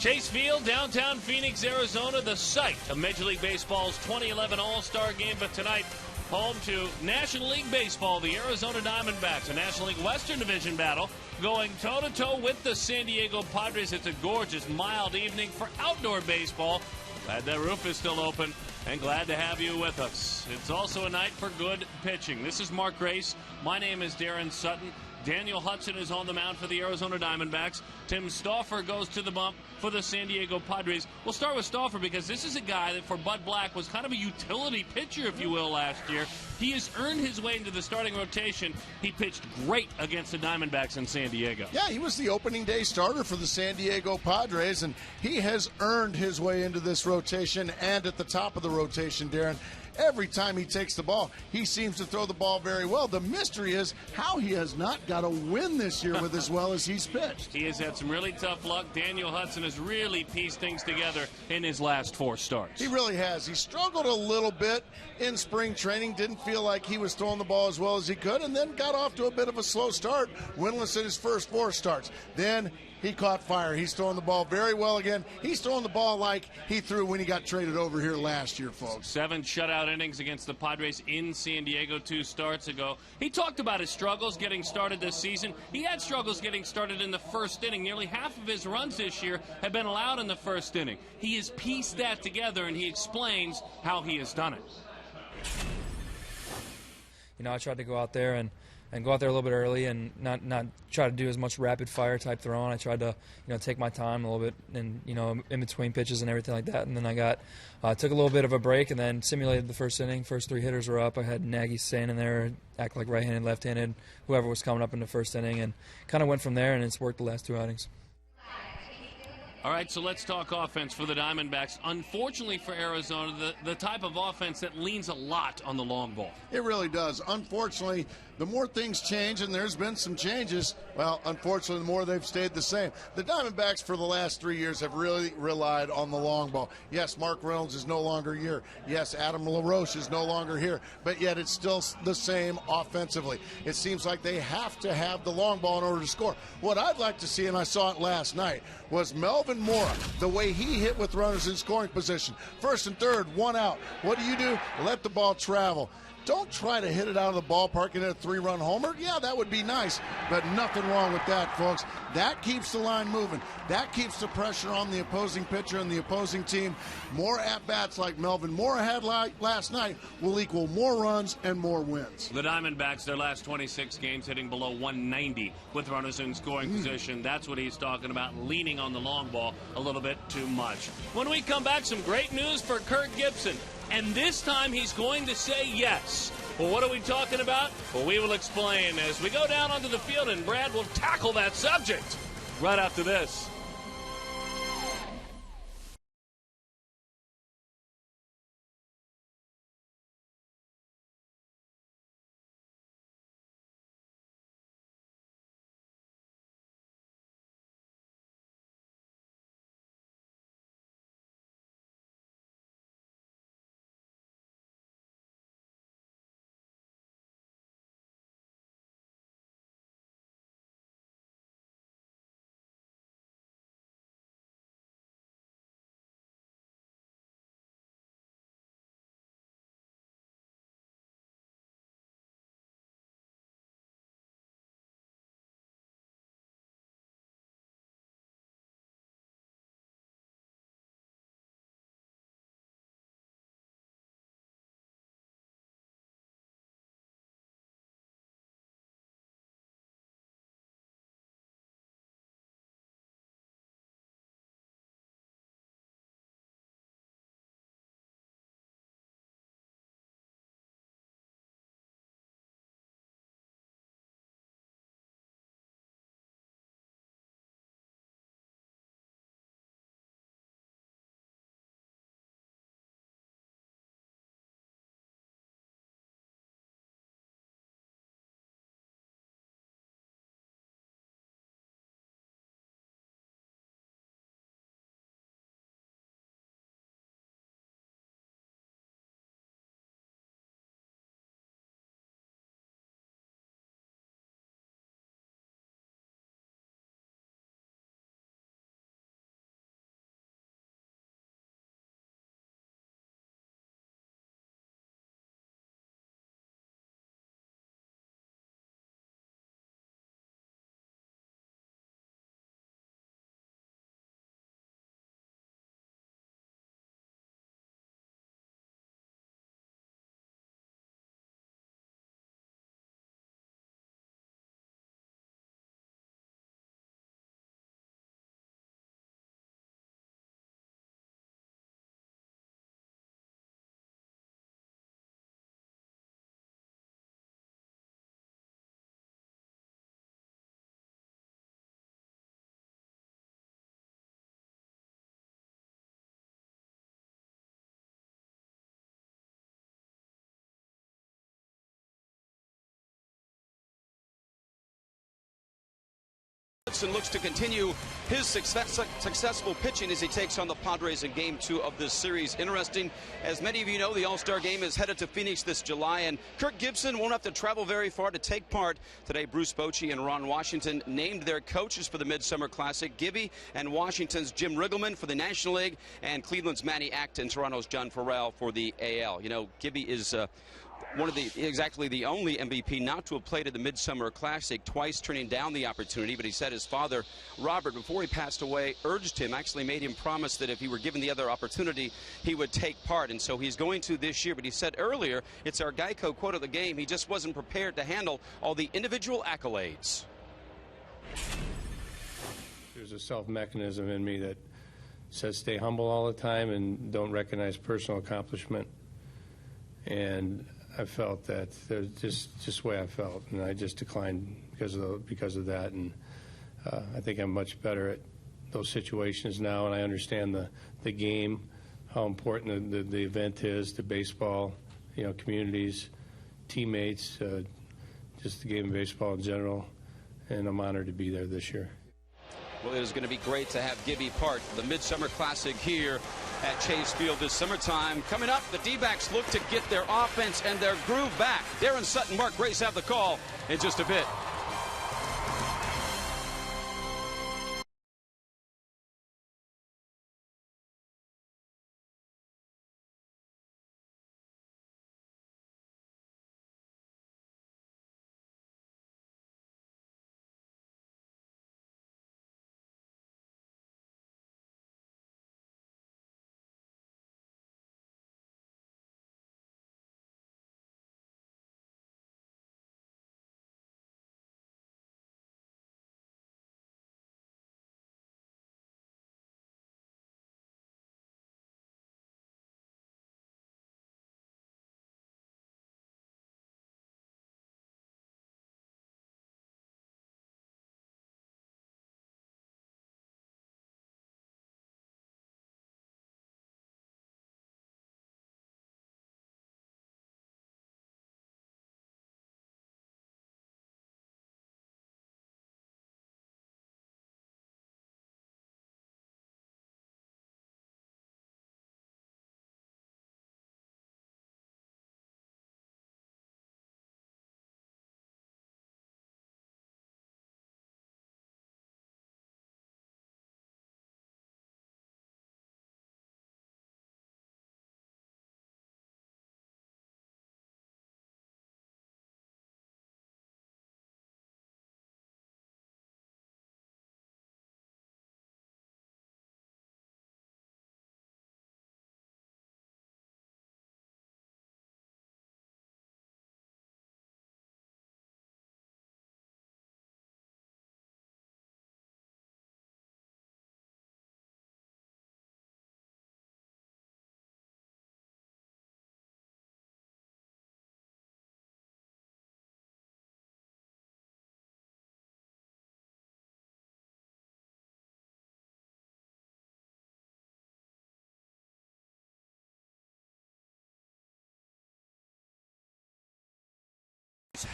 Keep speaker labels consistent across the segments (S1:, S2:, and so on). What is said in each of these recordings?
S1: Chase Field, downtown Phoenix, Arizona, the site of Major League Baseball's 2011 All-Star Game. But tonight, home to National League Baseball, the Arizona Diamondbacks, a National League Western Division battle, going toe-to-toe with the San Diego Padres. It's a gorgeous, mild evening for outdoor baseball. Glad that roof is still open, and glad to have you with us. It's also a night for good pitching. This is Mark Grace. My name is Darren Sutton. Daniel Hudson is on the mound for the Arizona Diamondbacks. Tim Stauffer goes to the bump for the San Diego Padres. We'll start with Stauffer because this is a guy that for Bud Black was kind of a utility pitcher, if you will, last year. He has earned his way into the starting rotation. He pitched great against the Diamondbacks in San Diego.
S2: Yeah, he was the opening day starter for the San Diego Padres, and he has earned his way into this rotation and at the top of the rotation, Darren. Every time he takes the ball, he seems to throw the ball very well. The mystery is how he has not got a win this year with as well as he's pitched.
S1: He has had some really tough luck. Daniel Hudson has really pieced things together in his last 4 starts.
S2: He really has. He struggled a little bit in spring training, didn't feel like he was throwing the ball as well as he could, and then got off to a bit of a slow start, winless in his first 4 starts. Then he caught fire. He's throwing the ball very well again. He's throwing the ball like he threw when he got traded over here last year, folks.
S1: 7 shutout innings against the Padres in San Diego 2 starts ago. He talked about his struggles getting started this season. He had struggles getting started in the first inning. Nearly half of his runs this year have been allowed in the first inning. He has pieced that together, and he explains how he has done it.
S3: You know, I tried to go out there and go out there a little bit early and not try to do as much rapid fire type throwing. I tried to, take my time a little bit and, in between pitches and everything like that. And then I took a little bit of a break and then simulated the first inning. First 3 hitters were up. I had Nagy standing there, act like right-handed, left-handed, whoever was coming up in the first inning, and kind of went from there, and it's worked the last 2 outings.
S1: All right, so let's talk offense for the Diamondbacks. Unfortunately for Arizona, the type of offense that leans a lot on the long ball.
S2: It really does. Unfortunately, the more things change, and there's been some changes, well, unfortunately, the more they've stayed the same. The Diamondbacks for the last 3 years have really relied on the long ball. Yes, Mark Reynolds is no longer here. Yes, Adam LaRoche is no longer here. But yet it's still the same offensively. It seems like they have to have the long ball in order to score. What I'd like to see, and I saw it last night, was Melvin Mora, the way he hit with runners in scoring position. First and third, 1 out. What do? Let the ball travel. Don't try to hit it out of the ballpark and hit a 3-run homer. Yeah, that would be nice, but nothing wrong with that, folks. That keeps the line moving. That keeps the pressure on the opposing pitcher and the opposing team. More at-bats like Melvin Mora had last night will equal more runs and more wins.
S1: The Diamondbacks, their last 26 games, hitting below 190 with runners in scoring position. That's what he's talking about, leaning on the long ball a little bit too much. When we come back, some great news for Kirk Gibson. And this time he's going to say yes. Well, what are we talking about? Well, we will explain as we go down onto the field, and Brad will tackle that subject right after this.
S4: Gibson looks to continue his successful pitching as he takes on the Padres in Game 2 of this series. Interesting, as many of you know, the All-Star Game is headed to Phoenix this July, and Kirk Gibson won't have to travel very far to take part. Today, Bruce Bochy and Ron Washington named their coaches for the Midsummer Classic. Gibby and Washington's Jim Riggleman for the National League, and Cleveland's Manny Acton, Toronto's John Farrell for the AL. You know, Gibby is exactly the only MVP not to have played at the Midsummer Classic, twice turning down the opportunity. But he said his father, Robert, before he passed away, urged him, actually made him promise that if he were given the other opportunity, he would take part. And so he's going to this year. But he said earlier, it's our Geico quote of the game, he just wasn't prepared to handle all the individual accolades.
S5: There's a self-mechanism in me that says stay humble all the time and don't recognize personal accomplishment. And I felt that just the way I felt, and I just declined because of that. And I think I'm much better at those situations now, and I understand the game, how important the event is to baseball, you know, communities, teammates, just the game of baseball in general. And I'm honored to be there this year.
S4: Well, it is going to be great to have Gibby part of the Midsummer Classic here at Chase Field this summertime. Coming up, the D-backs look to get their offense and their groove back. Darren Sutton, Mark Grace have the call in just a bit.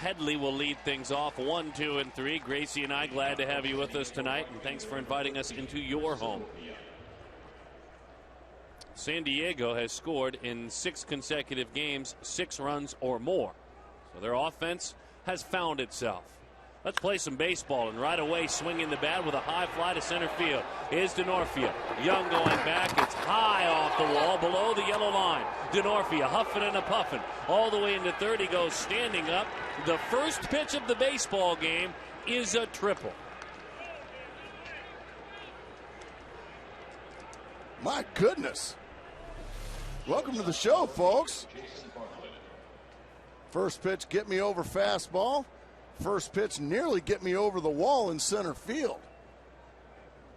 S1: Headley will lead things off 1, 2, and 3. Gracie and I glad to have you with us tonight, and thanks for inviting us into your home. San Diego has scored in 6 consecutive games 6 runs or more, so their offense has found itself. Let's play some baseball, and right away swinging the bat with a high fly to center field is Denorfia. Young going back. It's high off the wall below the yellow line. Denorfia huffing and a puffing all the way into third. He goes standing up. The first pitch of the baseball game is a triple.
S2: My goodness. Welcome to the show, folks. First pitch, get me over fastball. First pitch nearly get me over the wall in center field.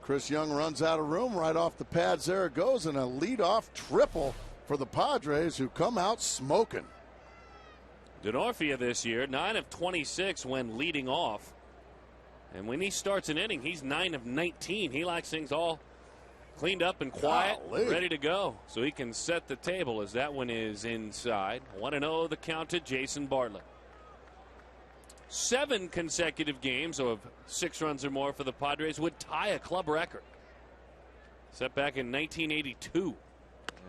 S2: Chris Young runs out of room. Right off the pads, there it goes, and a leadoff triple for the Padres, who come out smoking.
S1: Denorfia this year, 9 of 26 when leading off. And when he starts an inning, he's 9 of 19. He likes things all cleaned up and quiet, ready to go. So he can set the table as that one is inside. 1-0 the count to Jason Bartlett. 7 consecutive games of 6 runs or more for the Padres would tie a club record set back in 1982.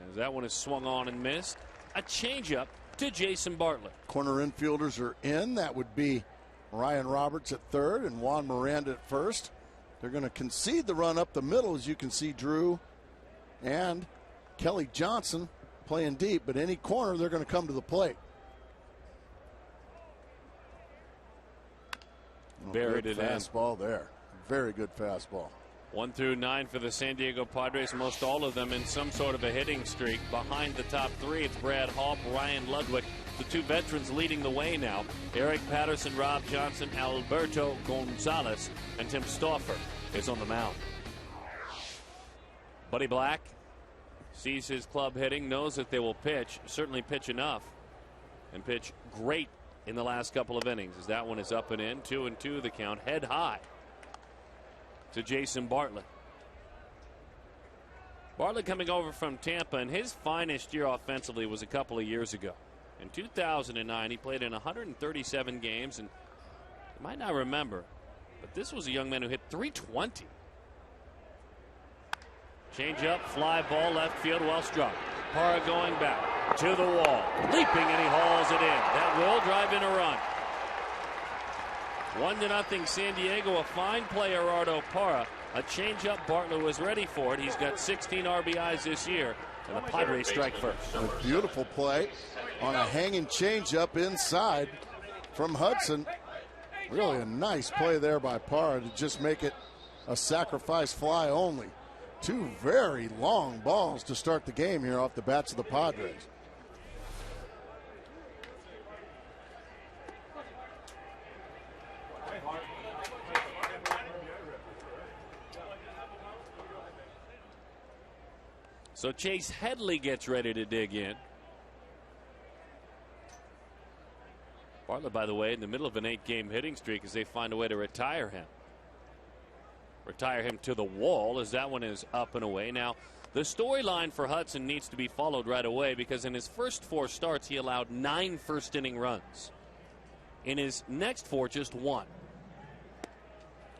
S1: As that one is swung on and missed. A changeup to Jason Bartlett.
S2: Corner infielders are in. That would be Ryan Roberts at third and Juan Miranda at first. They're going to concede the run up the middle, as you can see Drew and Kelly Johnson playing deep, but any corner they're going to come to the plate.
S1: Buried it in.
S2: Fastball there. Very good fastball.
S1: 1 through 9 for the San Diego Padres, most all of them in some sort of a hitting streak. Behind the top 3, it's Brad Hawpe, Ryan Ludwig, the 2 veterans leading the way now. Eric Patterson, Rob Johnson, Alberto Gonzalez, and Tim Stauffer is on the mound. Buddy Black sees his club hitting, knows that they will pitch, certainly pitch enough, and pitch great in the last couple of innings. As that one is up and in, 2-2 the count, head high to Jason Bartlett. Bartlett coming over from Tampa, and his finest year offensively was a couple of years ago. In 2009, he played in 137 games, and you might not remember, but this was a young man who hit .320. Change up, fly ball, left field, well struck. Parra going back to the wall, leaping, and he hauls it in. That will drive in a run. 1-0 San Diego. A fine play, Gerardo Parra. A changeup, Bartlett was ready for it. He's got 16 RBIs this year, and the Padres strike first.
S2: A beautiful play on a hanging changeup inside from Hudson. Really a nice play there by Parra to just make it a sacrifice fly only. 2 very long balls to start the game here off the bats of the Padres.
S1: So Chase Headley gets ready to dig in. Bartlett, by the way, in the middle of an 8-game hitting streak as they find a way to retire him. Retire him to the wall as that one is up and away. Now, the storyline for Hudson needs to be followed right away because in his first 4 starts, he allowed 9 first-inning runs. In his next 4, just 1.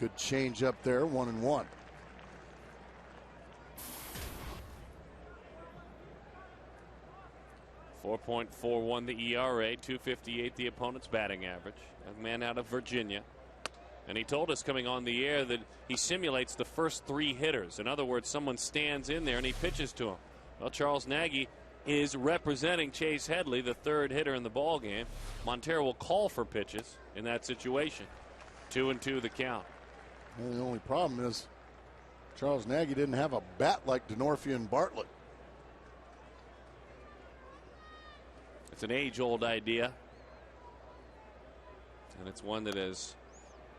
S2: Good change up there, 1-1.
S1: .41 the ERA, .258 the opponent's batting average. A man out of Virginia. And he told us coming on the air that he simulates the first 3 hitters. In other words, someone stands in there and he pitches to him. Well, Charles Nagy is representing Chase Headley, the 3rd hitter in the ball game. Montero will call for pitches in that situation. 2-2 the count.
S2: Well, the only problem is Charles Nagy didn't have a bat like Denorfia and Bartlett.
S1: It's an age-old idea, and it's one that has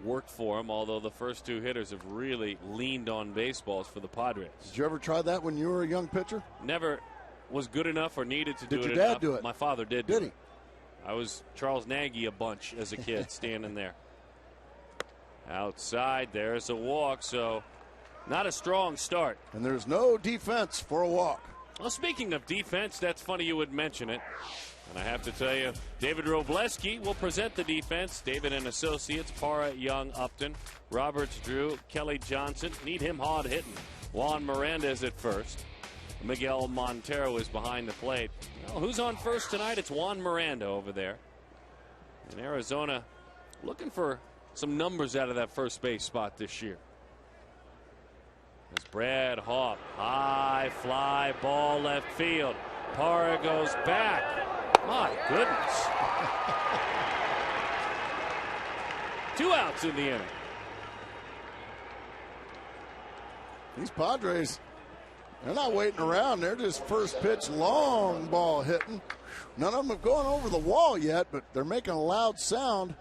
S1: worked for him, although the first 2 hitters have really leaned on baseballs for the Padres.
S2: Did you ever try that when you were a young pitcher?
S1: Never was good enough or needed to do it.
S2: Did your dad
S1: enough.
S2: do it?
S1: My father did.
S2: Did he?
S1: I was Charles Nagy a bunch as a kid, standing there. Outside, there's a walk, so not a strong start.
S2: And there's no defense for a walk.
S1: Well, speaking of defense, that's funny you would mention it. And I have to tell you, David Robleski will present the defense. David and Associates, Parra, Young, Upton, Roberts, Drew, Kelly Johnson. Need him hard hitting. Juan Miranda is at first. Miguel Montero is behind the plate. Well, who's on first tonight? It's Juan Miranda over there. And Arizona looking for some numbers out of that first base spot this year. As Brad Hawpe, high fly ball left field. Parra goes back. My goodness. 2 outs in the inning.
S2: These Padres, they're not waiting around. They're just first pitch long ball hitting. None of them have gone over the wall yet, but they're making a loud sound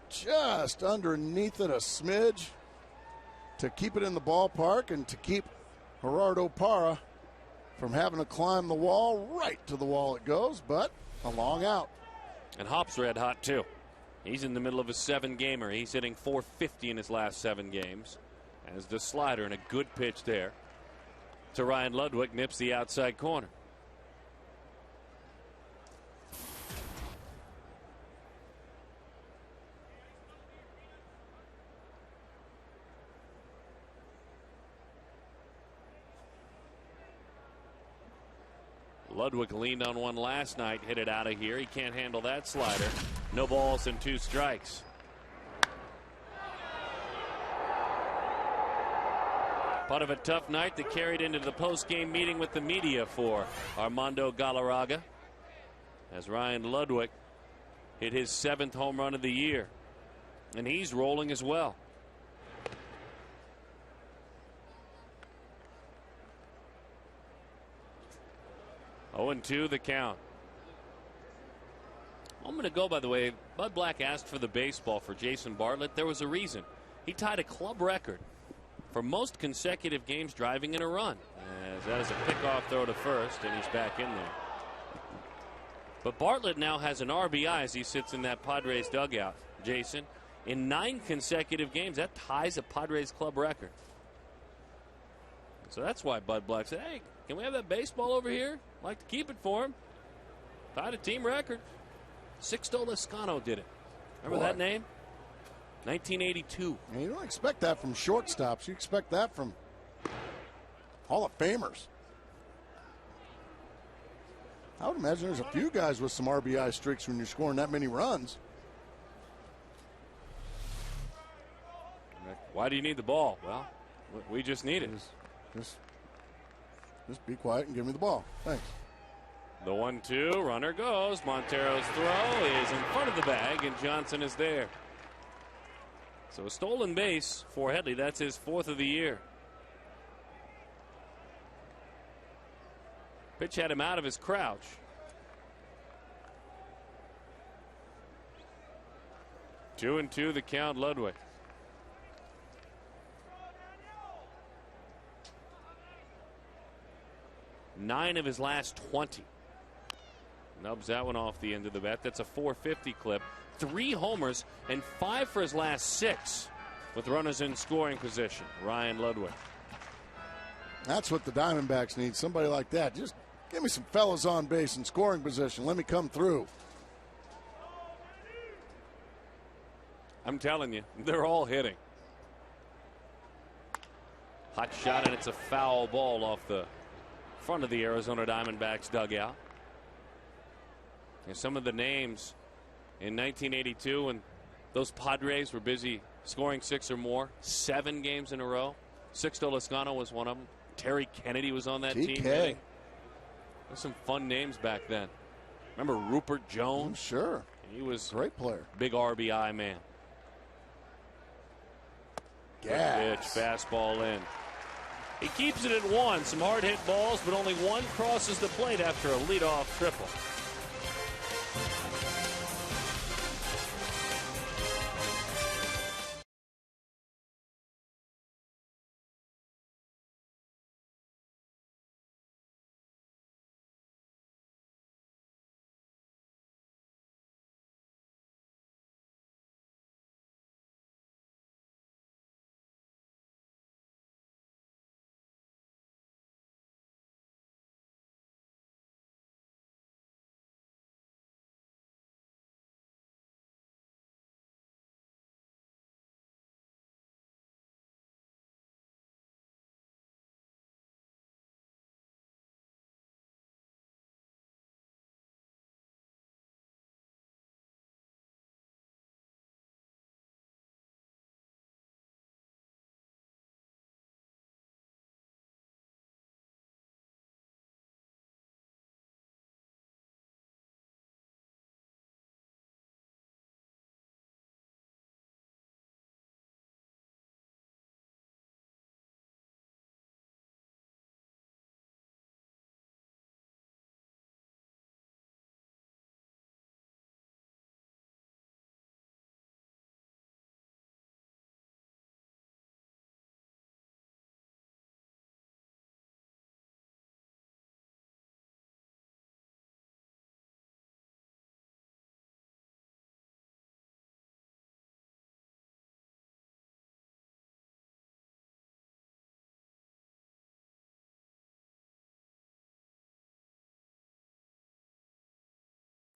S2: just underneath it a smidge to keep it in the ballpark and to keep Gerardo Parra from having to climb the wall. Right to the wall it goes, but a long out.
S1: And Hop's red hot too. He's in the middle of a 7-gamer. He's hitting .450 in his last 7 games. As the slider and a good pitch there to Ryan Ludwig nips the outside corner. Ludwig leaned on one last night, hit it out of here. He can't handle that slider. No balls and 2 strikes. Part of a tough night that carried into the post-game meeting with the media for Armando Galarraga, as Ryan Ludwig hit his 7th home run of the year, and he's rolling as well. 0-2 the count. A moment ago, by the way, Bud Black asked for the baseball for Jason Bartlett. There was a reason. He tied a club record for most consecutive games driving in a run. As that is a pickoff throw to first, and he's back in there. But Bartlett now has an RBI as he sits in that Padres dugout, Jason, in 9 consecutive games. That ties a Padres club record. So that's why Bud Black said, hey, can we have that baseball over here? I'd like to keep it for him. Tied a team record. Sixto Lezcano did it. Remember that name? 1982.
S2: And you don't expect that from shortstops. You expect that from Hall of Famers. I would imagine there's a few guys with some RBI streaks when you're scoring that many runs.
S1: Why do you need the ball? Well, we just need it.
S2: Just be quiet and give me the ball. Thanks.
S1: The 1-2, runner goes. Montero's throw is in front of the bag, and Johnson is there. So a stolen base for Headley. That's his 4th of the year. Pitch had him out of his crouch. Two and two the count, Ludwig. Nine of his last 20. Nubs that one off the end of the bat. That's a 450 clip. 3 homers and 5 for his last 6 with runners in scoring position. Ryan Ludwig.
S2: That's what the Diamondbacks need. Somebody like that. Just give me some fellas on base in scoring position. Let me come through.
S1: I'm telling you, they're all hitting. Hot shot, and it's a foul ball off the front of the Arizona Diamondbacks dugout. And some of the names in 1982 when those Padres were busy scoring 6 or more, 7 games in a row. Sixto Lezcano was one of them. Terry Kennedy was on that team. There's some fun names back then. Remember Rupert Jones?
S2: Sure.
S1: He was
S2: a great player.
S1: Big RBI man.
S2: Gas.
S1: Pitch, fastball in. He keeps it at 1. Some hard hit balls, but only 1 crosses the plate after a leadoff triple.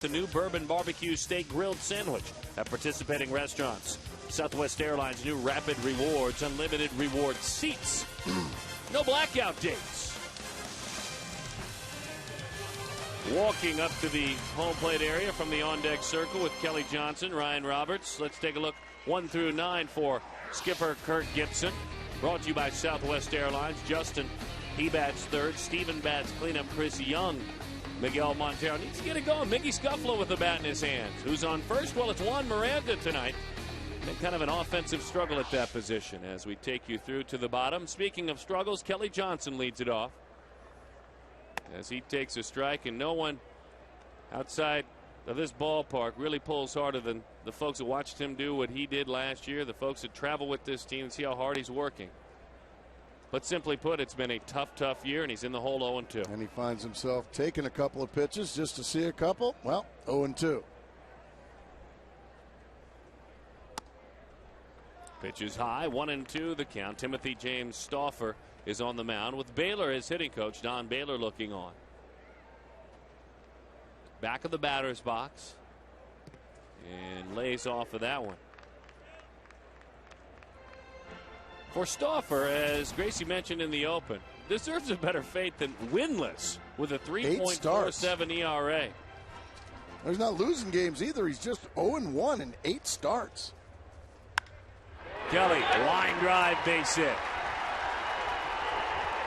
S1: The new bourbon barbecue steak grilled sandwich at participating restaurants. Southwest Airlines new Rapid Rewards, unlimited reward seats. No blackout dates. Walking up to the home plate area from the on-deck circle with Kelly Johnson, Ryan Roberts. Let's take a look 1 through 9 for skipper Kirk Gibson. Brought to you by Southwest Airlines. Justin, he bats third. Steven bats cleanup. Chris Young. Miguel Montero needs to get it going. Mickey Scuffalo with the bat in his hands. Who's on first? Well, it's Juan Miranda tonight. And kind of an offensive struggle at that position as we take you through to the bottom. Speaking of struggles, Kelly Johnson leads it off as he takes a strike, and no one outside of this ballpark really pulls harder than the folks that watched him do what he did last year, the folks that travel with this team and see how hard he's working. But simply put, it's been a tough year, and he's in the hole 0-2.
S2: And he finds himself taking a couple of pitches just to see a couple. Well, 0-2.
S1: Pitches high, 1-2 the count. Timothy James Stauffer is on the mound with Baylor as hitting coach. Don Baylor looking on. Back of the batter's box and lays off of that one. For Stauffer, as Gracie mentioned in the open, deserves a better fate than winless with a 3.47 ERA.
S2: He's not losing games either. He's just 0-1 in 8 starts.
S1: Kelly, line drive, base hit.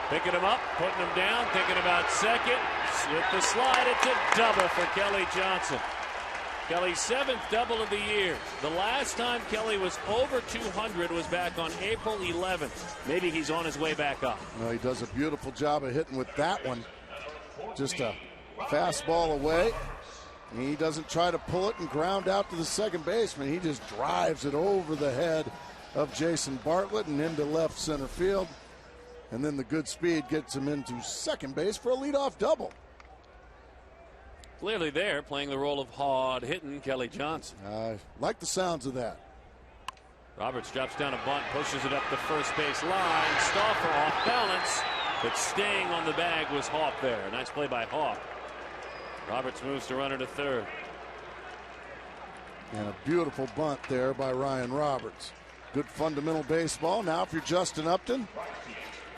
S1: Picking him up, putting him down, thinking about second. With the slide, it's a double for Kelly Johnson. Kelly's 7th double of the year. The last time Kelly was over 200 was back on April 11th. Maybe he's on his way back up.
S2: No, he does a beautiful job of hitting with that one. Just a fastball away. He doesn't try to pull it and ground out to the second baseman. He just drives it over the head of Jason Bartlett and into left center field. And then the good speed gets him into second base for a leadoff double.
S1: Clearly there, playing the role of hard hitting Kelly Johnson.
S2: I like the sounds of that.
S1: Roberts drops down a bunt, pushes it up the first base line. Stauffer off balance, but staying on the bag was Hawk there. Nice play by Hawk. Roberts moves to runner to third.
S2: And a beautiful bunt there by Ryan Roberts. Good fundamental baseball. Now if you're Justin Upton,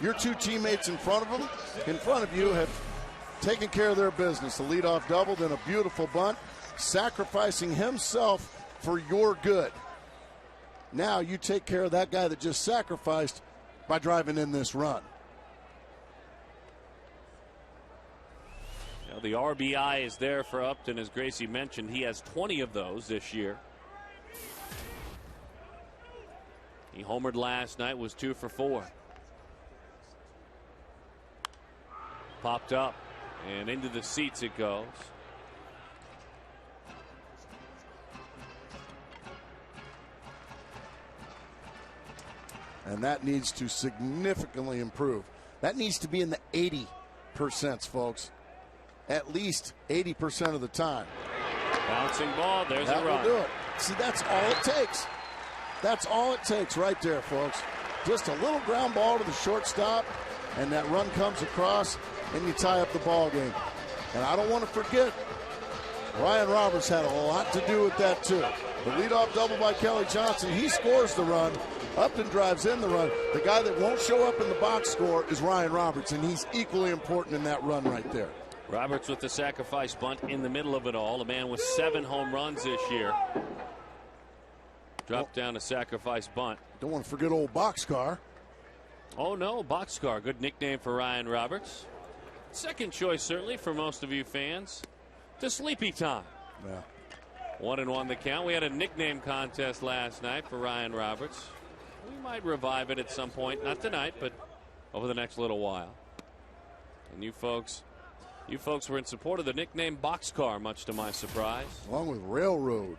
S2: your two teammates in front of you have taken care of their business. A leadoff double, then a beautiful bunt, sacrificing himself for your good. Now you take care of that guy that just sacrificed by driving in this run.
S1: Now the RBI is there for Upton, as Gracie mentioned. He has 20 of those this year. He homered last night, was 2 for 4. Popped up and into the seats it goes.
S2: And that needs to significantly improve. That needs to be in the 80%, folks. At least 80% of the time.
S1: Bouncing ball, there's a run.
S2: That will do it. See, that's all it takes. That's all it takes right there, folks. Just a little ground ball to the shortstop, and that run comes across, and you tie up the ball game. And I don't want to forget, Ryan Roberts had a lot to do with that too. The leadoff double by Kelly Johnson, he scores the run. Upton drives in the run. The guy that won't show up in the box score is Ryan Roberts, and he's equally important in that run right there.
S1: Roberts with the sacrifice bunt in the middle of it all. A man with 7 home runs this year. Dropped down a sacrifice bunt.
S2: Don't want to forget old Boxcar.
S1: Oh no, Boxcar, good nickname for Ryan Roberts. Second choice certainly for most of you fans. To Sleepy Time.
S2: Yeah.
S1: 1-1 the count. We had a nickname contest last night for Ryan Roberts. We might revive it at some point, not tonight, but over the next little while. And you folks were in support of the nickname Boxcar, much to my surprise.
S2: Along with Railroad.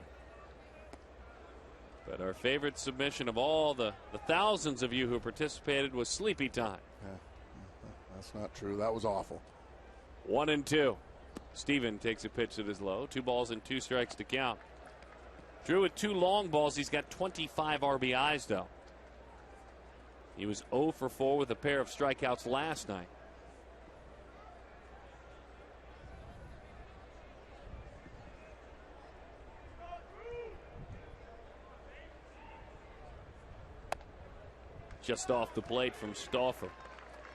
S1: But our favorite submission of all the thousands of you who participated was Sleepy Time.
S2: Yeah, that's not true. That was awful.
S1: 1-2. Steven takes a pitch that is low. 2 balls and 2 strikes to count. Drew with 2 long balls. He's got 25 RBIs, though. He was 0 for 4 with a pair of strikeouts last night. Just off the plate from Stauffer.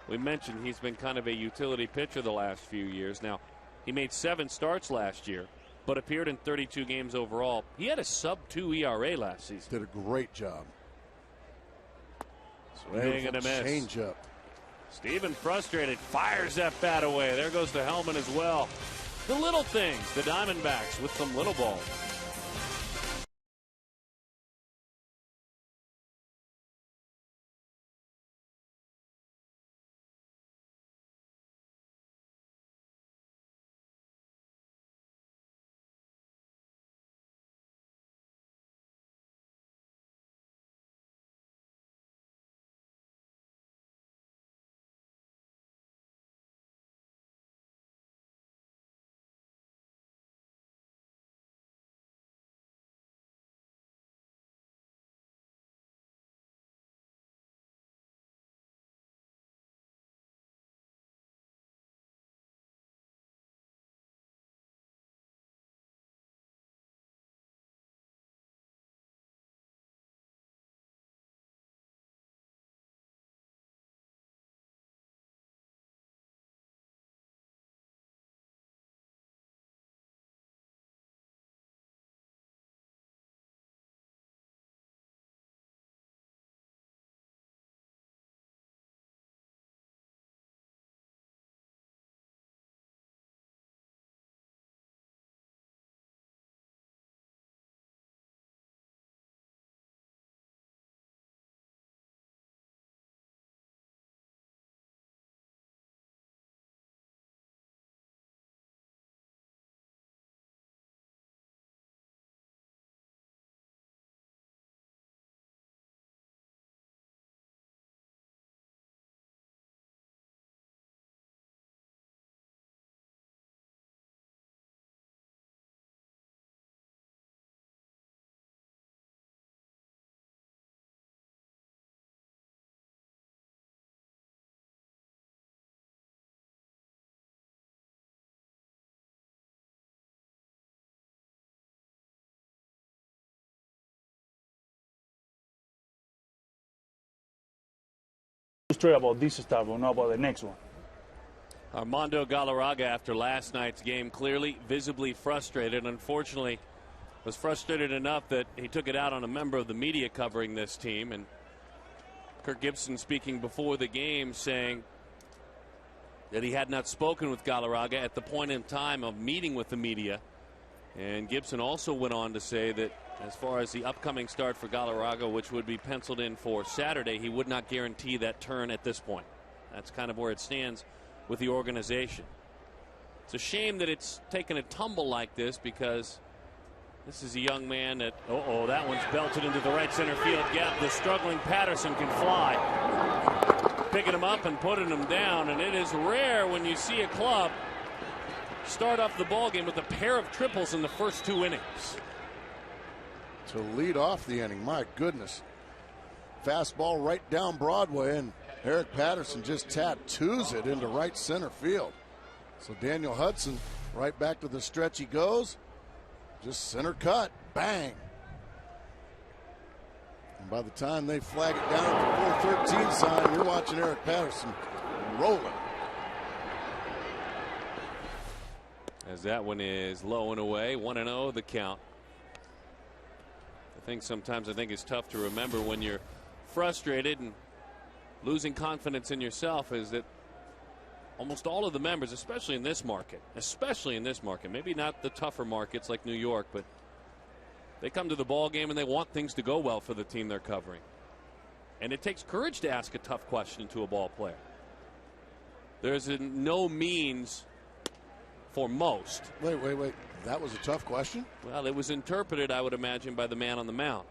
S1: We mentioned he's been kind of a utility pitcher the last few years. Now, He made 7 starts last year, but appeared in 32 games overall. He had a sub-2 ERA last season.
S2: Did a great job.
S1: Swing and a miss.
S2: Change up.
S1: Steven, frustrated, fires that bat away. There goes the helmet as well. The little things, the Diamondbacks with some little balls.
S6: Straight about this stuff, but not about the next one.
S1: Armando Galarraga, after last night's game, clearly visibly frustrated. Unfortunately, was frustrated enough that he took it out on a member of the media covering this team. And Kirk Gibson speaking before the game, saying that he had not spoken with Galarraga at the point in time of meeting with the media. And Gibson also went on to say that as far as the upcoming start for Galarraga, which would be penciled in for Saturday, he would not guarantee that turn at this point. That's kind of where it stands with the organization. It's a shame that it's taken a tumble like this, because this is a young man that, that one's belted into the right center field gap. The struggling Patterson can fly. Picking him up and putting him down, and it is rare when you see a club start off the ball game with a pair of triples in the first 2 innings.
S2: To lead off the inning, my goodness. Fastball right down Broadway, and Eric Patterson just tattoos it into right center field. So Daniel Hudson right back to the stretch he goes. Just center cut, bang. And by the time they flag it down at the 413 sign, you're watching Eric Patterson rolling.
S1: As that one is low and away, 1-0 the count. The thing sometimes I think is tough to remember when you're frustrated and losing confidence in yourself is that almost all of the members, especially in this market, maybe not the tougher markets like New York, but they come to the ball game and they want things to go well for the team they're covering. And it takes courage to ask a tough question to a ball player. There's no means for most.
S2: Wait. That was a tough question?
S1: Well, it was interpreted, I would imagine, by the man on the mound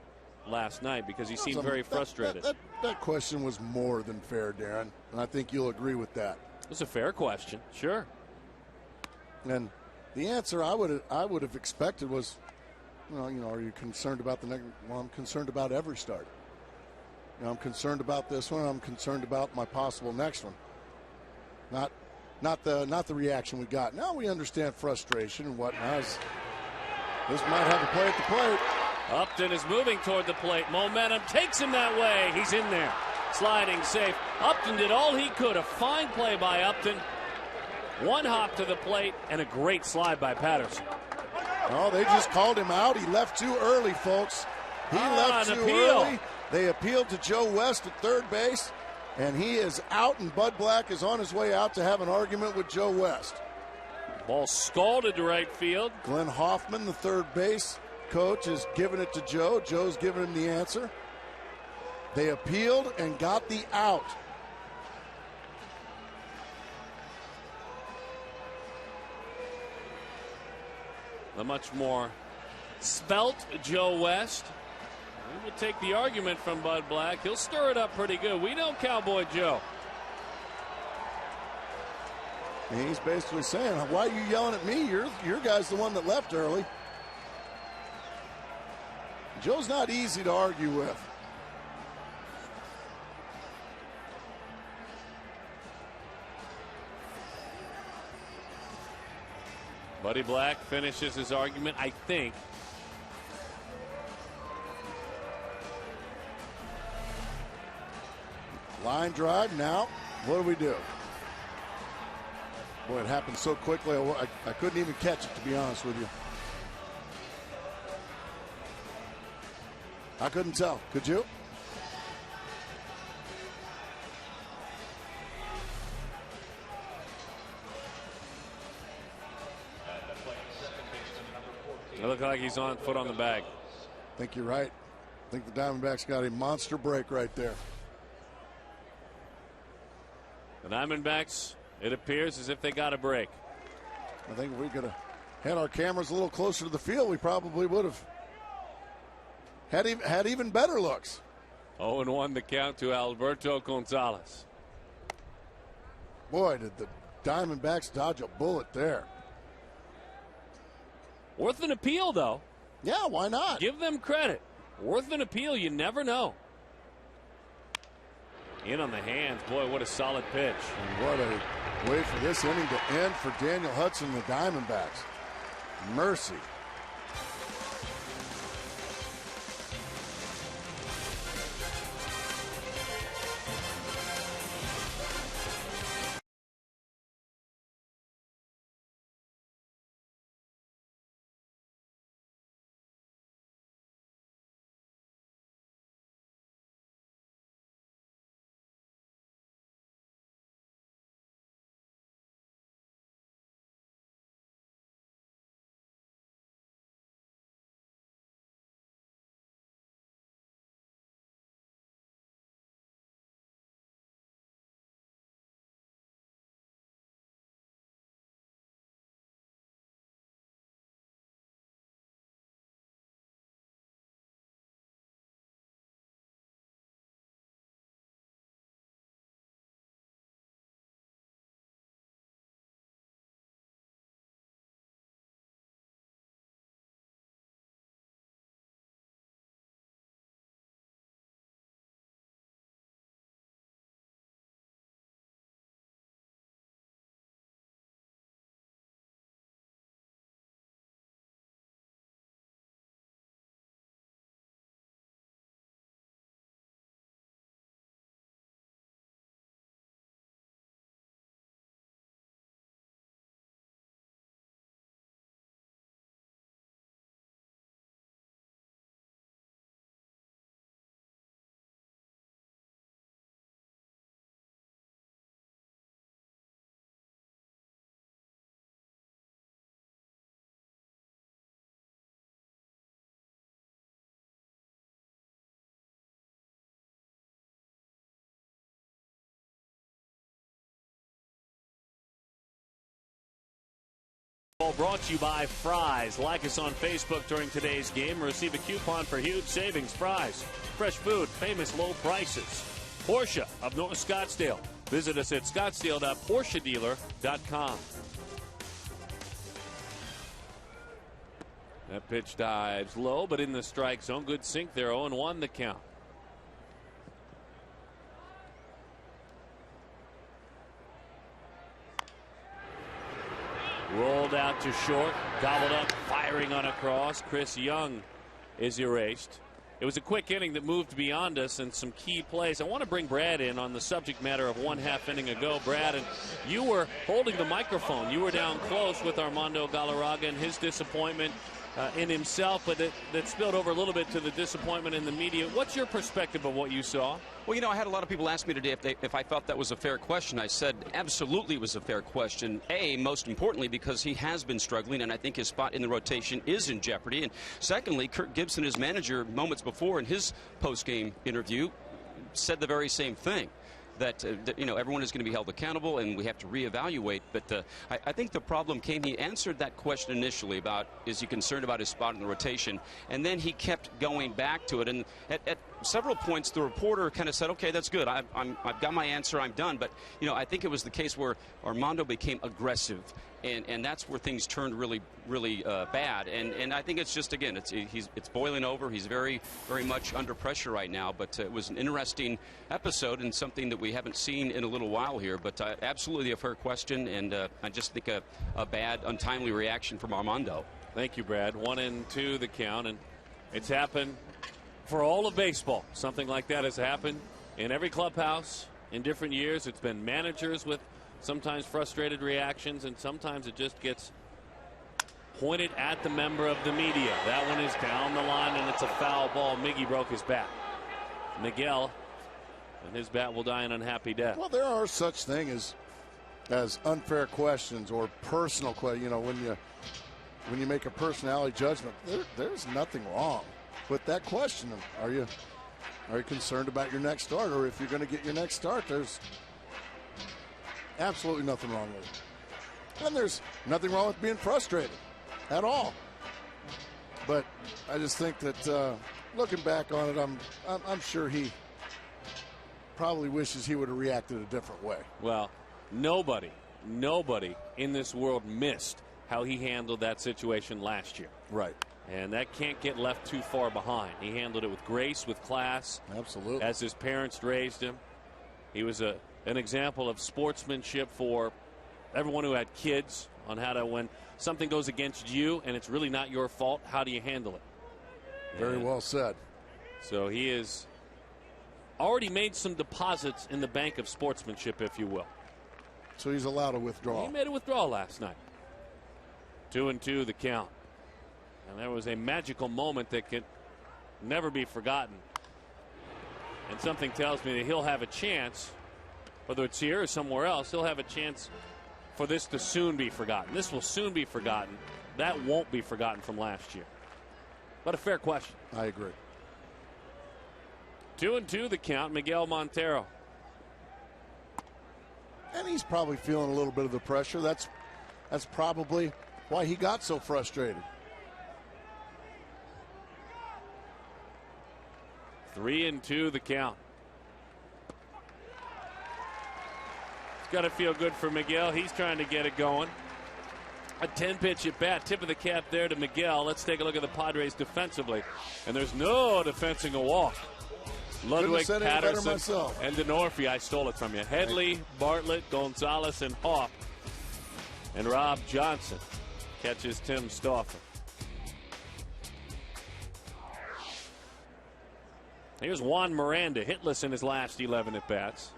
S1: last night, because he seemed very frustrated.
S2: That question was more than fair, Darren, and I think you'll agree with that.
S1: It was a fair question, sure.
S2: And the answer I would have expected was, are you concerned about the next? Well, I'm concerned about every start. I'm concerned about this one. I'm concerned about my possible next one. Not the reaction we got. Now we understand frustration and whatnot. This might have a play at the plate.
S1: Upton is moving toward the plate. Momentum takes him that way. He's in there. Sliding safe. Upton did all he could. A fine play by Upton. One hop to the plate and a great slide by Patterson.
S2: Oh, they just called him out. He left too early, folks. He left too early. They appealed to Joe West at third base, and he is out, and Bud Black is on his way out to have an argument with Joe West.
S1: Ball scalded to right field.
S2: Glenn Hoffman, the third base coach, is giving it to Joe. Joe's giving him the answer. They appealed and got the out.
S1: The much more svelte Joe West. He will take the argument from Bud Black. He'll stir it up pretty good. We know Cowboy Joe.
S2: And he's basically saying, why are you yelling at me? Your guy's the one that left early. Joe's not easy to argue with.
S1: Buddy Black finishes his argument, I think.
S2: Line drive now. What do we do? Boy, it happened so quickly, I couldn't even catch it, to be honest with you. I couldn't tell. Could you?
S1: It looked like he's on foot on the bag.
S2: I think you're right. I think the Diamondbacks got a monster break right there.
S1: The Diamondbacks, it appears as if they got a break.
S2: I think if we could have had our cameras a little closer to the field, we probably would have had even better looks.
S1: 0-1 the count to Alberto Gonzalez.
S2: Boy, did the Diamondbacks dodge a bullet there.
S1: Worth an appeal, though.
S2: Yeah, why not?
S1: Give them credit. Worth an appeal, you never know. In on the hands. Boy, what a solid pitch.
S2: And what a way for this inning to end for Daniel Hudson and the Diamondbacks. Mercy.
S1: Brought to you by Fry's. Like us on Facebook during today's game. Receive a coupon for huge savings. Fry's. Fresh food, famous low prices. Porsche of North Scottsdale. Visit us at scottsdale.porschedealer.com. That pitch dives low, but in the strike zone. Good sink there. 0-1 the count. Rolled out to short, gobbled up, firing on a cross. Chris Young is erased. it was a quick inning that moved beyond us and some key plays. I want to bring Brad in on the subject matter of 1/2 inning ago. Brad, and you were holding the microphone. You were down close with Armando Galarraga and his disappointment in himself, but that spilled over a little bit to the disappointment in the media. What's your perspective of what you saw?
S4: Well, you know, I had a lot of people ask me today if I felt that was a fair question. I said absolutely it was a fair question. Most importantly, because he has been struggling, and I think his spot in the rotation is in jeopardy. And secondly, Kirk Gibson, his manager, moments before in his post-game interview, said the very same thing. That you know, everyone is going to be held accountable and we have to reevaluate. But I think the problem came, he answered that question initially about, is he concerned about his spot in the rotation? And then he kept going back to it. And at several points, the reporter kind of said, okay, that's good. I've got my answer. I'm done. But, you know, I think it was the case where Armando became aggressive. And that's where things turned really bad. And I think it's just, again, it's boiling over. He's very, very much under pressure right now. But it was an interesting episode and something that we haven't seen in a little while here. But absolutely a fair question, and I just think a bad, untimely reaction from Armando.
S1: Thank you, Brad. 1-2 the count, and it's happened for all of baseball. Something like that has happened in every clubhouse in different years. It's been managers with sometimes frustrated reactions, and sometimes it just gets pointed at the member of the media. That one is down the line, and it's a foul ball. Miggy broke his bat. Miguel, and his bat will die an unhappy death.
S2: Well, there are such things as unfair questions or personal questions. You know, when you make a personality judgment, there's nothing wrong with that question. Are you concerned about your next start, or if you're going to get your next start? There's absolutely nothing wrong with it. And there's nothing wrong with being frustrated at all. But I just think that looking back on it, I'm sure he probably wishes he would have reacted a different way.
S1: Well, nobody in this world missed how he handled that situation last year.
S2: Right.
S1: And that can't get left too far behind. He handled it with grace, with class.
S2: Absolutely.
S1: As his parents raised him. He was an example of sportsmanship for everyone who had kids, on how to, when something goes against you and it's really not your fault, how do you handle it?
S2: Very well said.
S1: So he has already made some deposits in the bank of sportsmanship, if you will.
S2: So he's allowed a withdrawal.
S1: He made a withdrawal last night. 2-2 the count. And there was a magical moment that can never be forgotten. And something tells me that he'll have a chance, whether it's here or somewhere else, he'll have a chance for this to soon be forgotten. This will soon be forgotten. That won't be forgotten from last year. But a fair question.
S2: I agree.
S1: 2-2 the count. Miguel Montero.
S2: And he's probably feeling a little bit of the pressure. That's probably why he got so frustrated.
S1: 3-2 the count. It's got to feel good for Miguel. He's trying to get it going. A 10-pitch at bat. Tip of the cap there to Miguel. Let's take a look at the Padres defensively. And there's no defensing a walk. Ludwig, Patterson, and DeNorfie. I stole it from you. Headley, Bartlett, Gonzalez, and Hoff. And Rob Johnson catches Tim Stauffer. Here's Juan Miranda, hitless in his last 11 at-bats.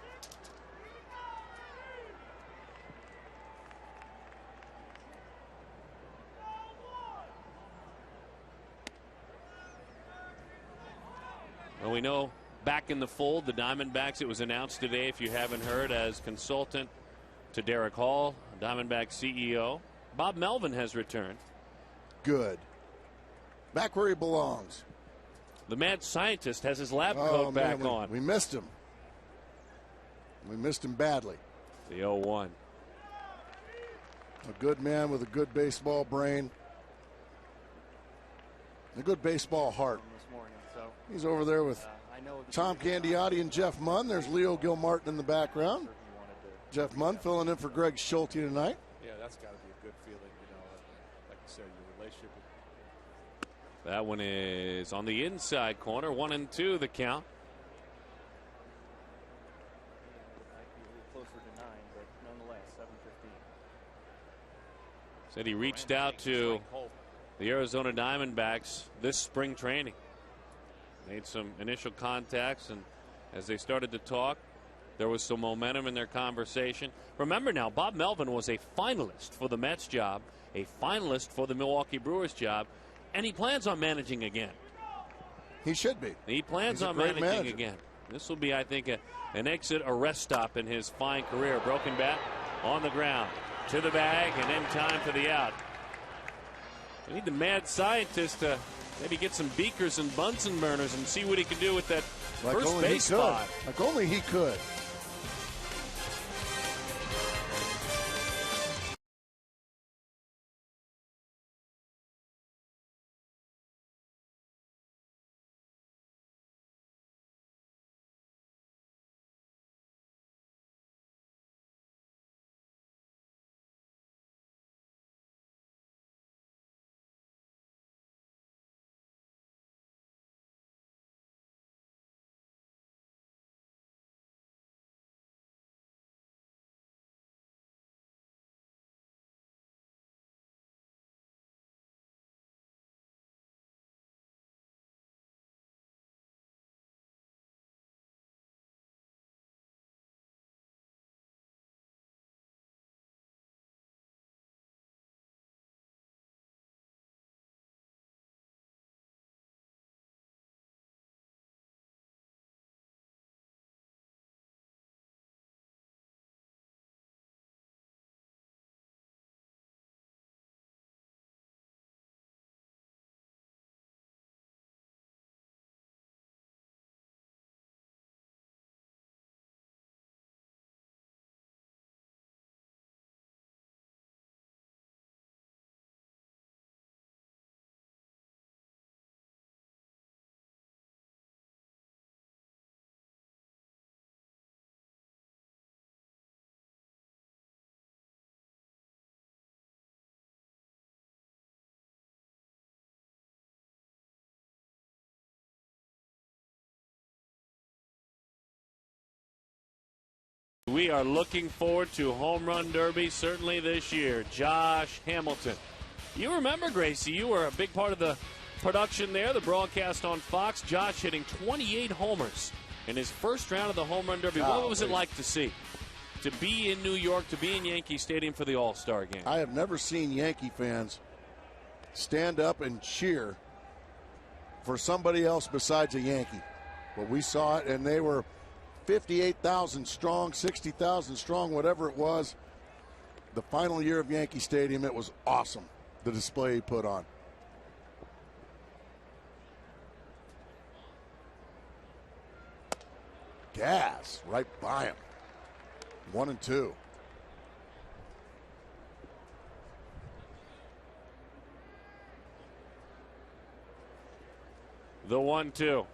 S1: Well, we know back in the fold, the Diamondbacks, it was announced today, if you haven't heard, as consultant to Derek Hall, Diamondback CEO. Bob Melvin has returned.
S2: Good. Back where he belongs.
S1: The mad scientist has his lab coat back on.
S2: We missed him. We missed him badly.
S1: The 0-1.
S2: A good man with a good baseball brain. A good baseball heart. He's over there with Tom Candiotti and Jeff Munn. There's Leo Gilmartin in the background. Jeff Munn filling in for Greg Schulte tonight.
S7: Yeah, that's got to be a good feeling, you know, like I said, your relationship.
S1: That one is on the inside corner. 1-2 the count.
S7: Might be a little closer to 9, but nonetheless, 7:15.
S1: Said he reached out to the Arizona Diamondbacks this spring training. Made some initial contacts, and as they started to talk, there was some momentum in their conversation. Remember now, Bob Melvin was a finalist for the Mets job, a finalist for the Milwaukee Brewers job, and he plans on managing again.
S2: He should be.
S1: He plans on managing again. This will be, I think, an exit, a rest stop in his fine career. Broken bat on the ground, to the bag, and in time for the out. We need the mad scientist to maybe get some beakers and Bunsen burners and see what he can do with that first base spot.
S2: Like only he could.
S1: We are looking forward to Home Run Derby certainly this year. Josh Hamilton. You remember, Gracie, you were a big part of the production there, the broadcast on Fox. Josh hitting 28 homers in his first round of the Home Run Derby. What was it like to see? To be in New York, to be in Yankee Stadium for the All-Star game.
S2: I have never seen Yankee fans stand up and cheer for somebody else besides a Yankee. But we saw it, and they were 58,000 strong, 60,000 strong, whatever it was. The final year of Yankee Stadium, it was awesome, the display he put on. Gas right by him. 1-2.
S1: The 1-2.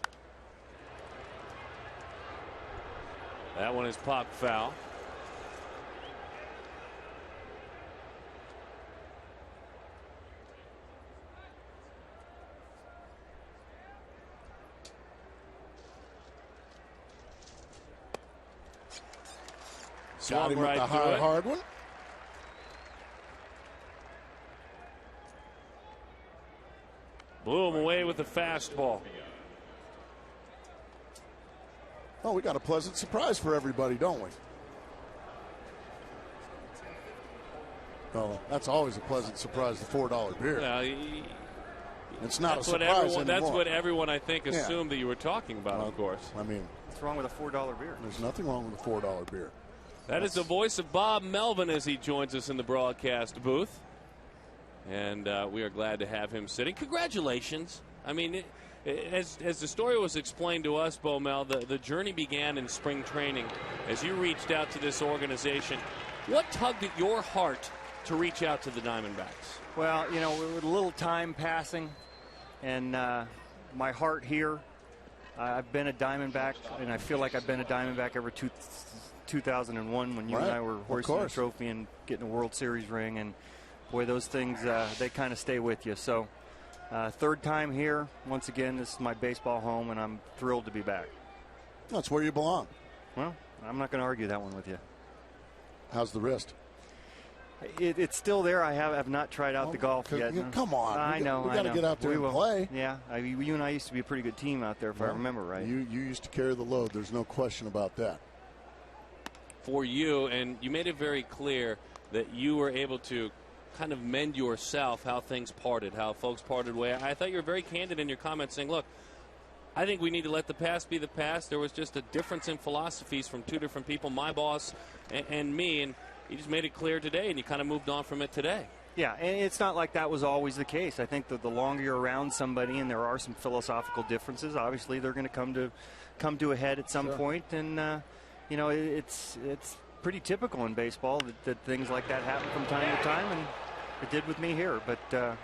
S1: That one is popped foul.
S2: Got him with the high, hard one.
S1: Blew him away with the fastball.
S2: Oh, we got a pleasant surprise for everybody, don't we? Oh, that's always a pleasant surprise, the $4 beer. It's not a surprise anymore.
S1: That's what everyone, I think, assumed that you were talking about, of course.
S2: I mean,
S8: what's wrong with a $4 beer?
S2: There's nothing wrong with a $4 beer.
S1: That is the voice of Bob Melvin as he joins us in the broadcast booth. And we are glad to have him sitting. Congratulations. I mean, as the story was explained to us, Bo Mel, the journey began in spring training as you reached out to this organization. What tugged at your heart to reach out to the Diamondbacks?
S8: Well, you know, with a little time passing and my heart here, I've been a Diamondback, and I feel like I've been a Diamondback ever 2001 when you and I were hoisting the trophy and getting a World Series ring. And, boy, those things, they kind of stay with you. So, third time here. Once again, this is my baseball home, and I'm thrilled to be back.
S2: That's where you belong.
S8: Well, I'm not going to argue that one with you.
S2: How's the wrist?
S8: It's still there. I have not tried out the golf yet.
S2: Come on.
S8: I know.
S2: We got to get out there and play.
S8: Yeah. You and I used to be a pretty good team out there, if I remember right.
S2: You used to carry the load. There's no question about that.
S1: For you, and you made it very clear that you were able to kind of mend yourself how things parted, how folks parted way. I thought you were very candid in your comments saying, look, I think we need to let the past be the past. There was just a difference in philosophies from two different people, my boss and me, and you just made it clear today, and you kind of moved on from it today.
S8: Yeah, and it's not like that was always the case. I think that the longer you're around somebody and there are some philosophical differences, obviously they're going to come to a head at some point. And, you know, it's pretty typical in baseball that things like that happen from time to time, and it did with me here. But the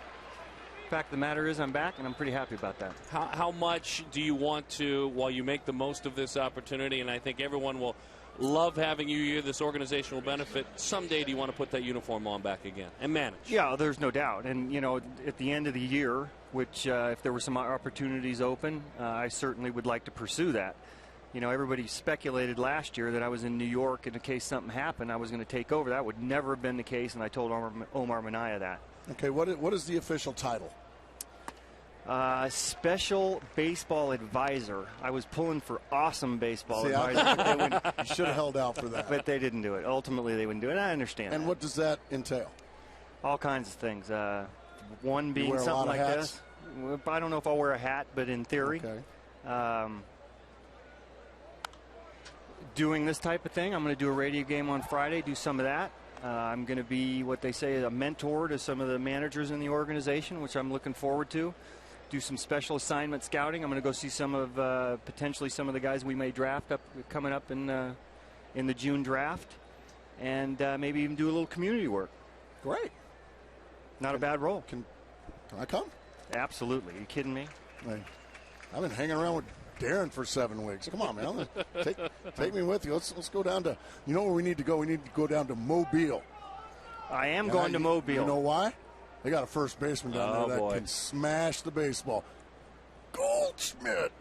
S8: fact of the matter is I'm back, and I'm pretty happy about that.
S1: How much do you want to, while you make the most of this opportunity, and I think everyone will love having you here, this organization will benefit, someday do you want to put that uniform on back again and manage?
S8: Yeah, there's no doubt. And, you know, at the end of the year, which if there were some opportunities open, I certainly would like to pursue that. You know, everybody speculated last year that I was in New York, and in case something happened, I was going to take over. That would never have been the case, and I told Omar Minaya that.
S2: Okay, what is the official title?
S8: Special baseball advisor. I was pulling for awesome baseball advisor.
S2: You should have held out for that.
S8: But they didn't do it. Ultimately, they wouldn't do it. I understand.
S2: And what does that entail?
S8: All kinds of things. One being
S2: wear a
S8: something
S2: lot of
S8: like
S2: hats?
S8: this. I don't know if I'll wear a hat, but in theory.
S2: Okay.
S8: Doing this type of thing. I'm going to do a radio game on Friday, do some of that. I'm going to be what they say a mentor to some of the managers in the organization, which I'm looking forward to. Do some special assignment scouting. I'm going to go see some of potentially some of the guys we may draft coming up in the June draft, and maybe even do a little community work.
S2: Great.
S8: Not a bad role.
S2: Can I come?
S8: Absolutely. Are you kidding me?
S2: I've been hanging around with Darren for 7 weeks. Come on, man. Take me with you. Let's go down to, you know where we need to go? We need to go down to Mobile.
S8: I am going to Mobile.
S2: You know why? They got a first baseman down there that can smash the baseball. Goldschmidt.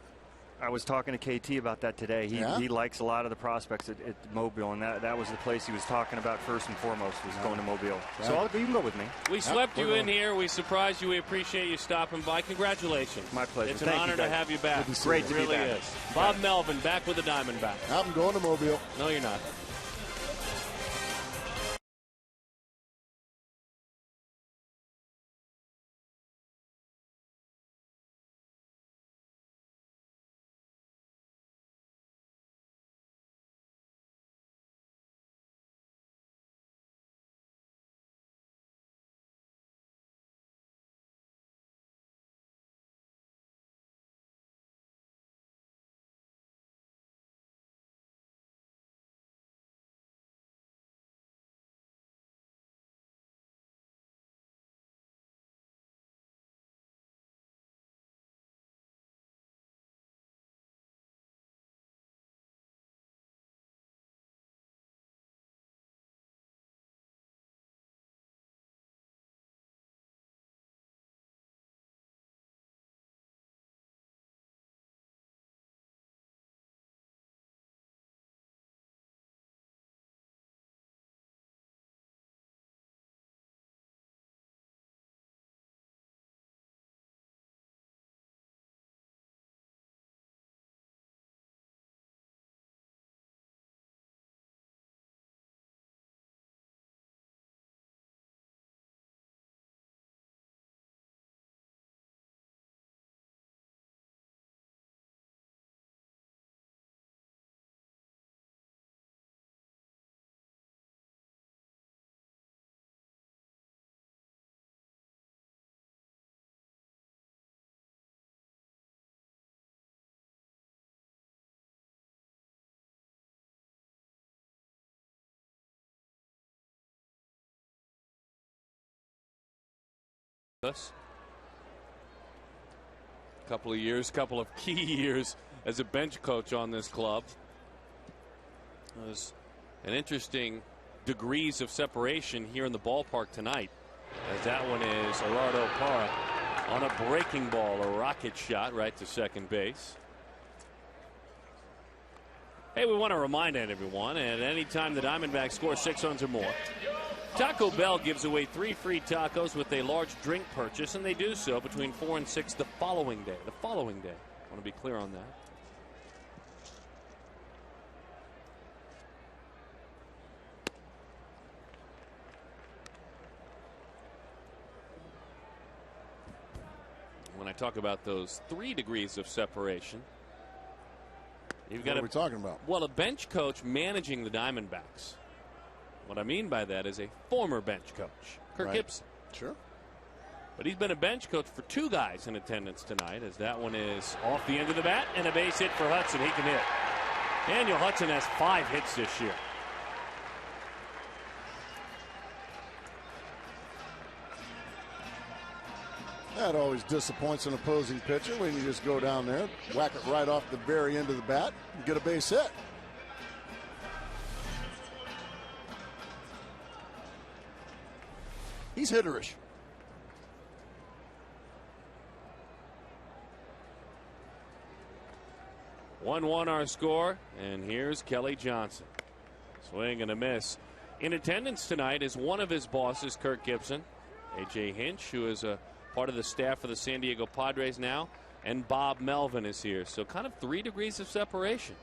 S8: I was talking to KT about that today. He likes a lot of the prospects at Mobile, and that was the place he was talking about first and foremost, was going to Mobile.
S2: Yeah.
S8: So you can go with me.
S1: We swept you in here. We surprised you. We appreciate you stopping by. Congratulations.
S8: My pleasure.
S1: It's an honor to have you back.
S8: Great to be back.
S1: It really is. Bob Melvin back with the Diamondbacks.
S2: I'm going to Mobile.
S1: No, you're not. Us. Couple of key years as a bench coach on this club. There's an interesting degrees of separation here in the ballpark tonight, as that one is Gerardo Parra on a breaking ball, a rocket shot right to second base. Hey, we want to remind everyone, at any time the Diamondbacks score 6 runs or more, Taco Bell gives away 3 free tacos with a large drink purchase, and they do so between 4 and 6 the following day. I want to be clear on that. When I talk about those 3 degrees of separation, you've got
S2: what are we talking about?
S1: Well, a bench coach managing the Diamondbacks. What I mean by that is a former bench coach, Kirk Gibson.
S2: Sure.
S1: But he's been a bench coach for 2 guys in attendance tonight, as that one is off the end of the bat and a base hit for Hudson. He can hit. Daniel Hudson has 5 hits this year.
S2: That always disappoints an opposing pitcher when you just go down there, whack it right off the very end of the bat, and get a base hit. He's hitterish.
S1: One our score, and here's Kelly Johnson. Swing and a miss. In attendance tonight is one of his bosses, Kirk Gibson, A.J. Hinch, who is a part of the staff for the San Diego Padres now, and Bob Melvin is here. So kind of 3 degrees of separation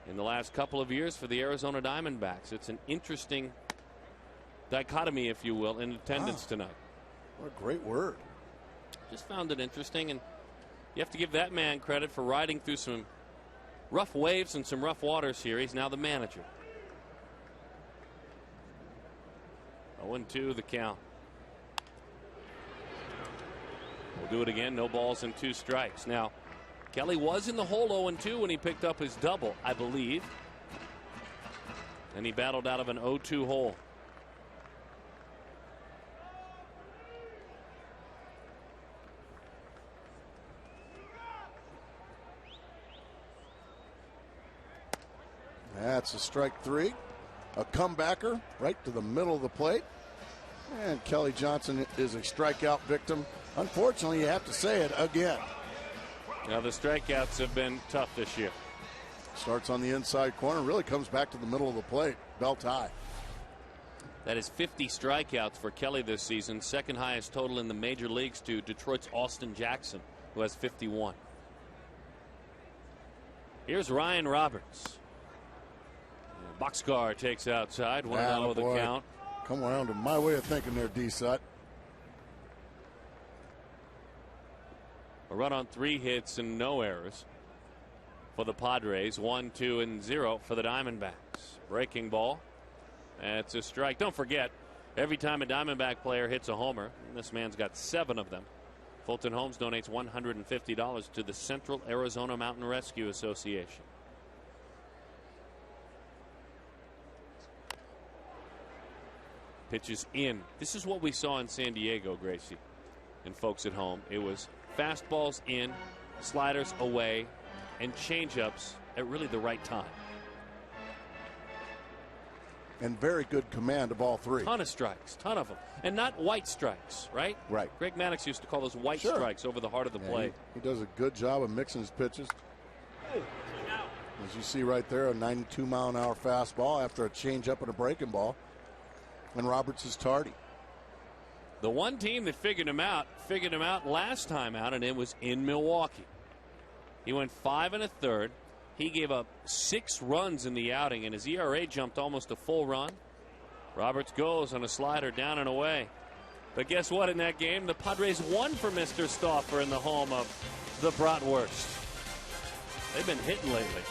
S1: in the last couple of years for the Arizona Diamondbacks. It's an interesting dichotomy, if you will, in attendance tonight.
S2: What a great word.
S1: Just found it interesting, and you have to give that man credit for riding through some rough waves and some rough waters here. He's now the manager. 0-2 the count. We'll do it again. No balls and 2 strikes. Now, Kelly was in the hole 0-2 when he picked up his double, I believe. And he battled out of an 0-2 hole.
S2: That's a strike 3. A comebacker right to the middle of the plate. And Kelly Johnson is a strikeout victim. Unfortunately, you have to say it again.
S1: Now, the strikeouts have been tough this year.
S2: Starts on the inside corner, really comes back to the middle of the plate. Belt high.
S1: That is 50 strikeouts for Kelly this season. Second highest total in the major leagues to Detroit's Austin Jackson, who has 51. Here's Ryan Roberts. Boxcar takes outside. 1-0 the count.
S2: Come around to my way of thinking there, D-Sut.
S1: A run on 3 hits and no errors for the Padres. 1, 2, and 0 for the Diamondbacks. Breaking ball. It's a strike. Don't forget, every time a Diamondback player hits a homer, and this man's got 7 of them, Fulton Homes donates $150 to the Central Arizona Mountain Rescue Association. Pitches in. This is what we saw in San Diego, Gracie, and folks at home. It was fastballs in, sliders away, and changeups at really the right time.
S2: And very good command of all 3.
S1: Ton of strikes, ton of them, and not white strikes, right?
S2: Right.
S1: Greg Maddox used to call those white strikes over the heart of the plate.
S2: He does a good job of mixing his pitches. As you see right there, a 92-mile-an-hour fastball after a changeup and a breaking ball. And Roberts is tardy.
S1: The one team that figured him out last time out, and it was in Milwaukee. He went 5 1/3. He gave up 6 runs in the outing, and his ERA jumped almost a full run. Roberts goes on a slider down and away. But guess what? In that game, the Padres won for Mr. Stauffer in the home of the Bratwurst. They've been hitting lately.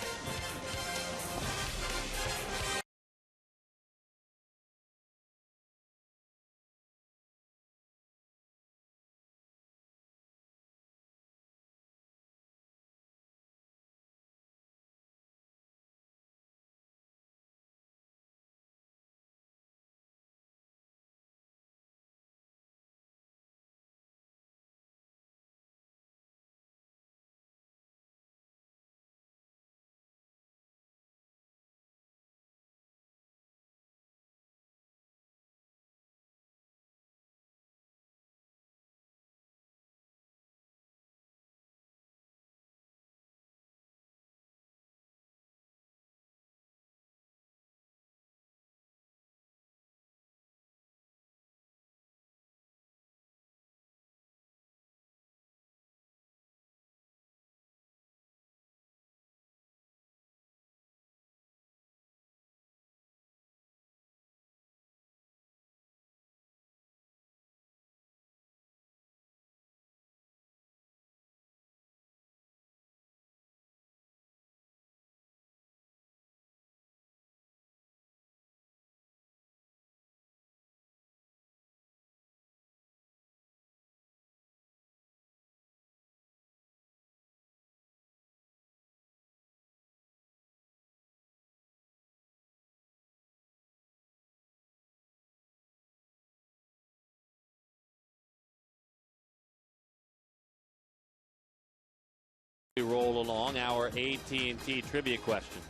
S1: We roll along our AT&T trivia question.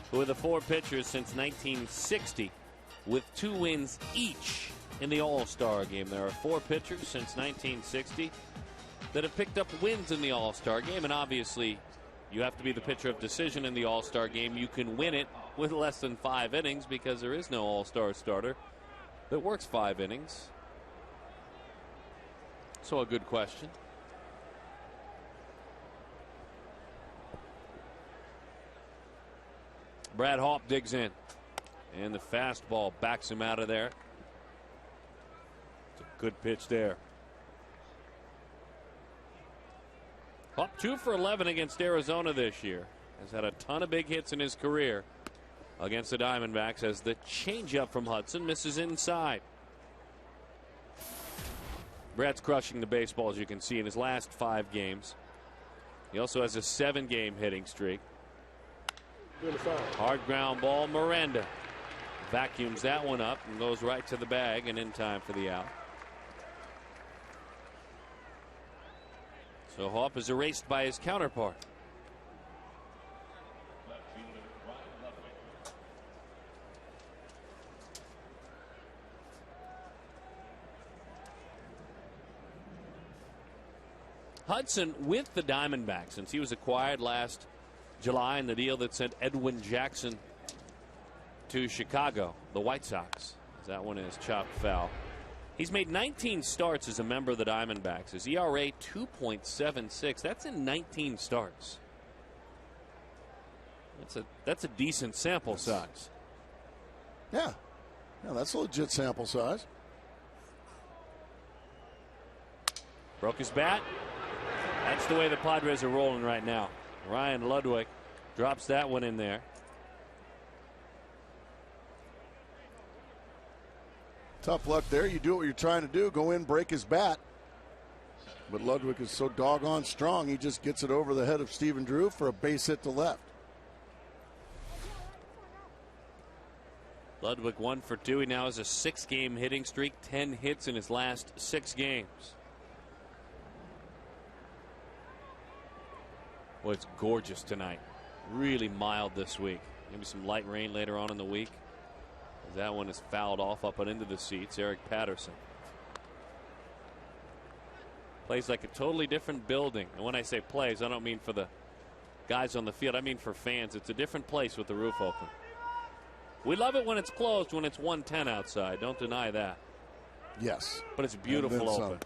S1: Who are the 4 pitchers since 1960 with 2 wins each in the All-Star game? There are 4 pitchers since 1960 that have picked up wins in the All-Star game, and obviously you have to be the pitcher of decision in the All-Star game. You can win it with less than 5 innings because there is no All-Star starter that works 5 innings. So a good question. Brad Hawpe digs in, and the fastball backs him out of there. It's a good pitch there. Hawpe 2 for 11 against Arizona this year. Has had a ton of big hits in his career against the Diamondbacks as the changeup from Hudson misses inside. Brad's crushing the baseball, as you can see, in his last 5 games. He also has a 7-game hitting streak. Hard ground ball. Miranda vacuums that one up and goes right to the bag and in time for the out. So Hawpe is erased by his counterpart. Hudson with the Diamondbacks since he was acquired last July in the deal that sent Edwin Jackson to Chicago, the White Sox. That one is chopped foul. He's made 19 starts as a member of the Diamondbacks. His ERA 2.76. That's in 19 starts. That's a decent sample size.
S2: Yeah, that's a legit sample size.
S1: Broke his bat. That's the way the Padres are rolling right now. Ryan Ludwig drops that one in there.
S2: Tough luck there. You do what you're trying to do. Go in, break his bat. But Ludwig is so doggone strong, he just gets it over the head of Stephen Drew for a base hit to left.
S1: Ludwig 1 for 2. He now has a 6-game hitting streak, 10 hits in his last 6 games. Well, it's gorgeous tonight. Really mild this week. Maybe some light rain later on in the week. As that one is fouled off up and into the seats. Eric Patterson plays like a totally different building. And when I say plays, I don't mean for the guys on the field. I mean for fans. It's a different place with the roof open. We love it when it's closed, when it's 110 outside. Don't deny that.
S2: Yes.
S1: But it's beautiful open.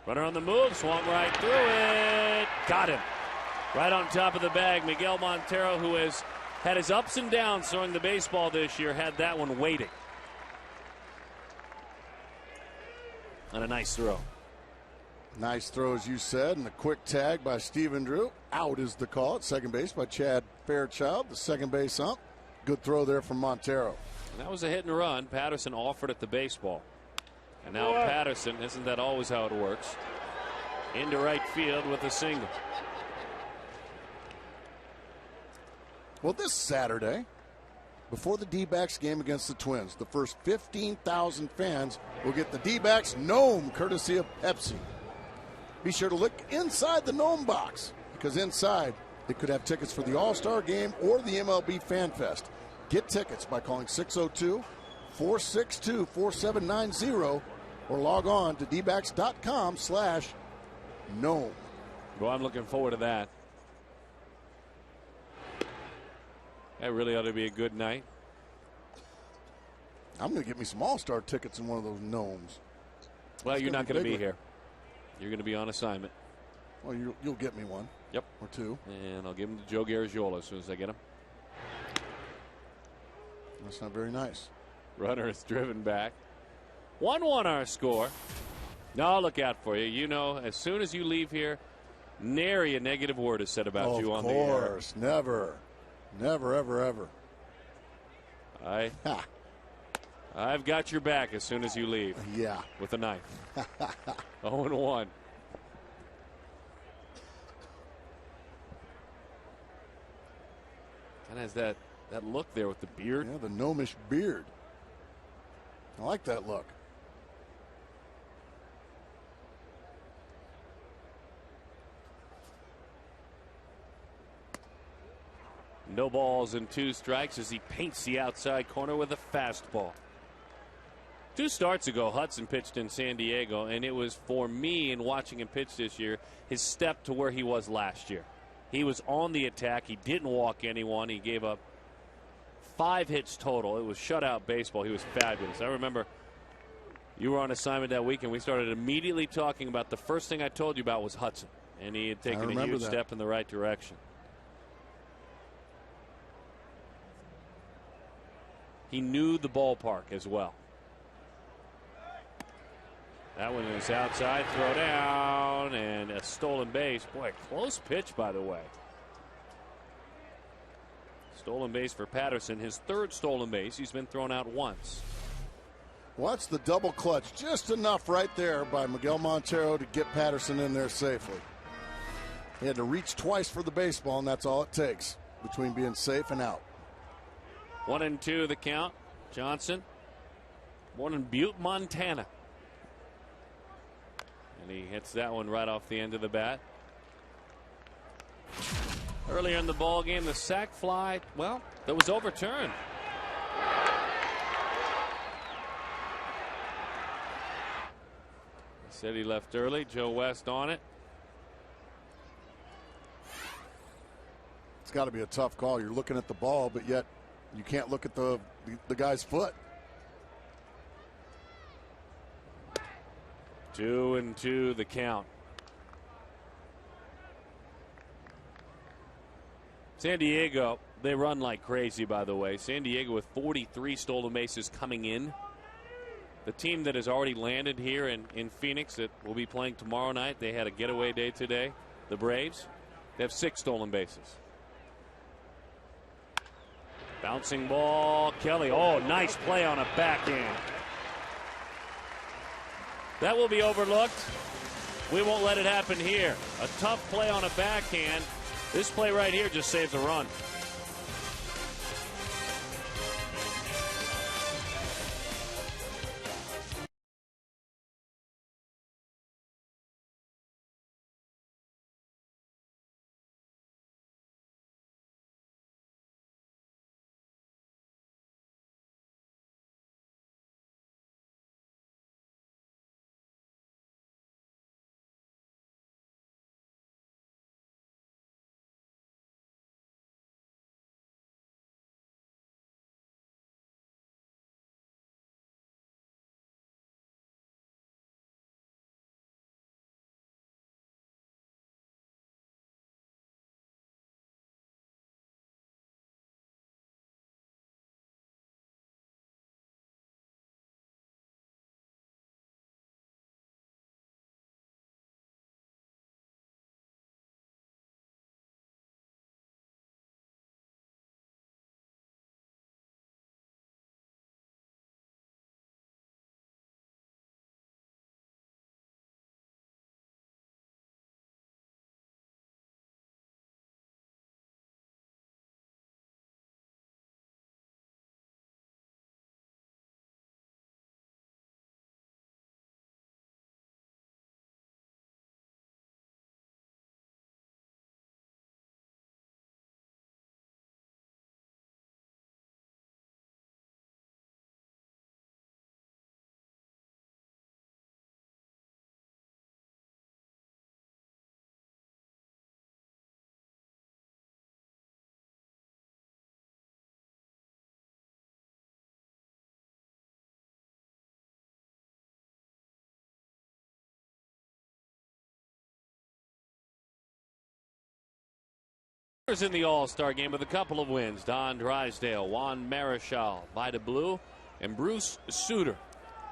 S1: Runner on the move. Swung right through it. Got him. Right on top of the bag. Miguel Montero, who has had his ups and downs throwing the baseball this year, had that one waiting. And a nice throw.
S2: Nice throw, as you said, and a quick tag by Stephen Drew. Out is the call at second base by Chad Fairchild, the second base ump. Good throw there from Montero.
S1: And that was a hit and run. Patterson offered at the baseball. And now Patterson, isn't that always how it works? Into right field with a single.
S2: Well, this Saturday, before the D-backs game against the Twins, the first 15,000 fans will get the D-backs Gnome, courtesy of Pepsi. Be sure to look inside the Gnome box, because inside they could have tickets for the All-Star Game or the MLB Fan Fest. Get tickets by calling 602-462-4790 or log on to dbacks.com/gnome.
S1: Well, I'm looking forward to that. That really ought to be a good night.
S2: I'm going to get me some All-Star tickets in one of those Gnomes.
S1: Well, you're not going to be here. You're going to be on assignment.
S2: Well, you'll get me one.
S1: Yep.
S2: Or two.
S1: And I'll give them to Joe Garagiola as soon as I get them.
S2: That's not very nice.
S1: Runner is driven back. 1-1 our score. Now I'll look out for you. You know, as soon as you leave here, nary a negative word is said about you on the air.
S2: Of course. Never. Never, ever, ever.
S1: I've got your back as soon as you leave.
S2: Yeah.
S1: With a knife. 0-1. Kind of has that look there with the beard.
S2: Yeah, the gnomish beard. I like that look.
S1: No balls and 2 strikes as he paints the outside corner with a fastball. 2 starts ago, Hudson pitched in San Diego, and it was, for me, in watching him pitch this year, his step to where he was last year. He was on the attack. He didn't walk anyone. He gave up 5 hits total. It was shutout baseball. He was fabulous. I remember you were on assignment that week, and we started immediately talking about the first thing I told you about was Hudson, and he had taken a huge step in the right direction. He knew the ballpark as well. That one is outside, throw down, and a stolen base. Boy, close pitch, by the way. Stolen base for Patterson, his 3rd stolen base. He's been thrown out once.
S2: Watch the double clutch, just enough right there by Miguel Montero to get Patterson in there safely. He had to reach twice for the baseball, and that's all it takes between being safe and out.
S1: 1-2 the count. Johnson, born in Butte, Montana. And he hits that one right off the end of the bat. Earlier in the ball game, the sac fly, well, that was overturned. He said he left early. Joe West on it.
S2: It's got to be a tough call. You're looking at the ball, but yet you can't look at the guy's foot.
S1: 2-2 the count. San Diego, they run like crazy, by the way. San Diego with 43 stolen bases coming in. The team that has already landed here in Phoenix that will be playing tomorrow night, they had a getaway day today. The Braves, they have 6 stolen bases. Bouncing ball, Kelly. Oh, nice play on a backhand. That will be overlooked. We won't let it happen here. A tough play on a backhand. This play right here just saves a run. In the All-Star game with a couple of wins. Don Drysdale, Juan Marichal, Vida Blue, and Bruce Sutter.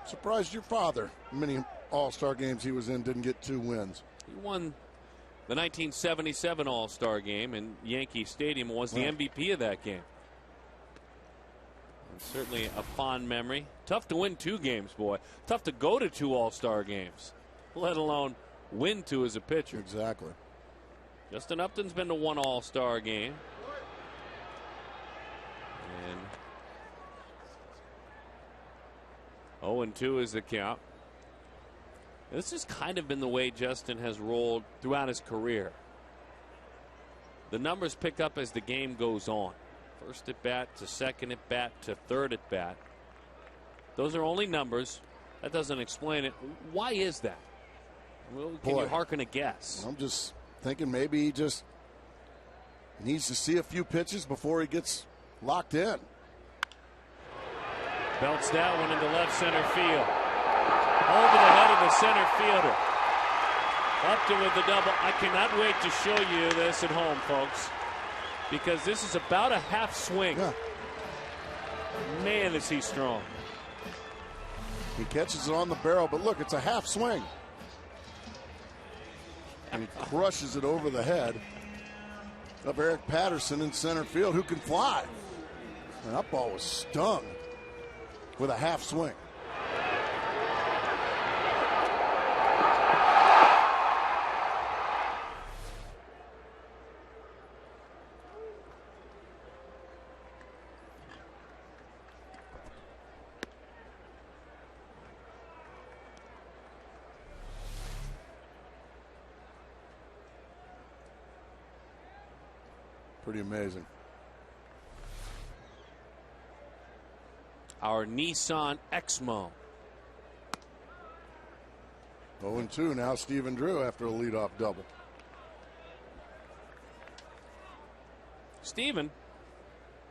S2: Surprised your father. Many All-Star games he was in didn't get 2 wins.
S1: He won the 1977 All-Star game in Yankee Stadium, was the MVP of that game. And certainly a fond memory. Tough to win 2 games, boy. Tough to go to 2 All-Star games, let alone win 2 as a pitcher.
S2: Exactly.
S1: Justin Upton's been to 1 All-Star game. And 0-2 is the count. This has kind of been the way Justin has rolled throughout his career. the numbers pick up as the game goes on. First at bat to second at bat to third at bat. Those are only numbers. That doesn't explain it. Why is that? Well, can you hearken a guess?
S2: I'm just thinking maybe he just needs to see a few pitches before he gets locked in.
S1: Belts that one into left center field. Over the head of the center fielder. Upton with the double. I cannot wait to show you this at home, folks, because this is about a half swing.
S2: Yeah.
S1: Man, is he strong.
S2: He catches it on the barrel, but look, it's a half swing. And he crushes it over the head of Eric Patterson in center field, who can fly. And that ball was stung with a half swing. Pretty amazing.
S1: Our Nissan Exmo.
S2: 0-2 now, Stephen Drew after a leadoff double.
S1: Stephen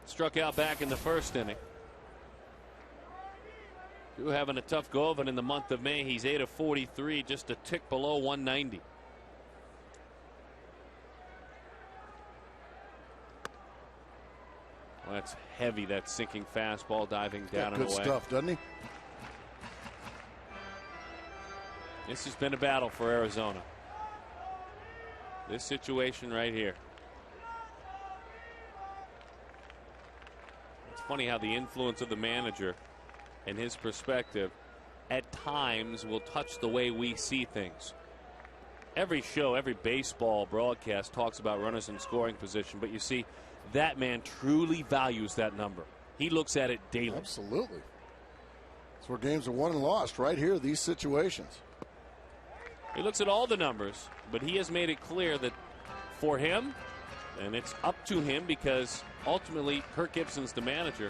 S1: struck out back in the first inning. Drew having a tough go of it in the month of May. He's 8 of 43, just a tick below 190. Well, that's heavy, that sinking fastball diving down and away.
S2: Good stuff, doesn't he?
S1: This has been a battle for Arizona. This situation right here. It's funny how the influence of the manager and his perspective at times will touch the way we see things. Every show, every baseball broadcast talks about runners in scoring position, but you see, that man truly values that number. He looks at it daily.
S2: Absolutely. That's where games are won and lost, right here, these situations.
S1: He looks at all the numbers, but he has made it clear that for him, and it's up to him because ultimately Kirk Gibson's the manager,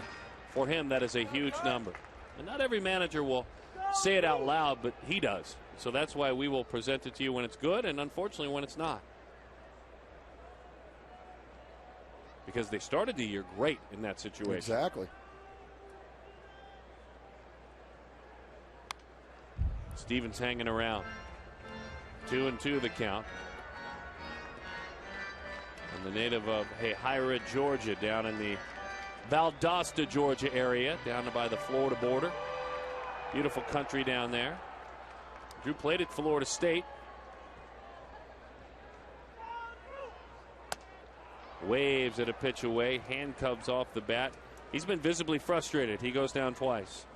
S1: for him that is a huge number. And not every manager will say it out loud, but he does. So that's why we will present it to you when it's good and unfortunately when it's not. Because they started the year great in that situation.
S2: Exactly.
S1: Stevens hanging around. 2-2 the count. And the native of Hira, Georgia, down in the Valdosta, Georgia area, down by the Florida border. Beautiful country down there. Drew played at Florida State. Waves at a pitch away, handcuffs off the bat. He's been visibly frustrated. He goes down twice.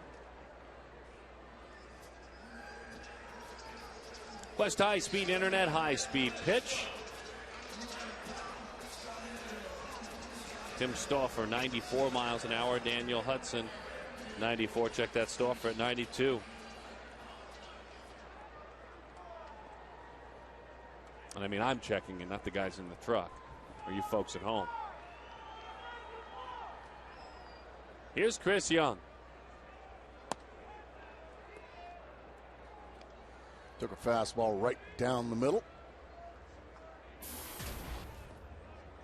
S1: West High Speed Internet, high speed pitch. Tim Stauffer, 94 miles an hour. Daniel Hudson, 94. Check that Stauffer at 92. And I mean, I'm checking and not the guys in the truck. Or you folks at home. Here's Chris Young.
S2: Took a fastball right down the middle.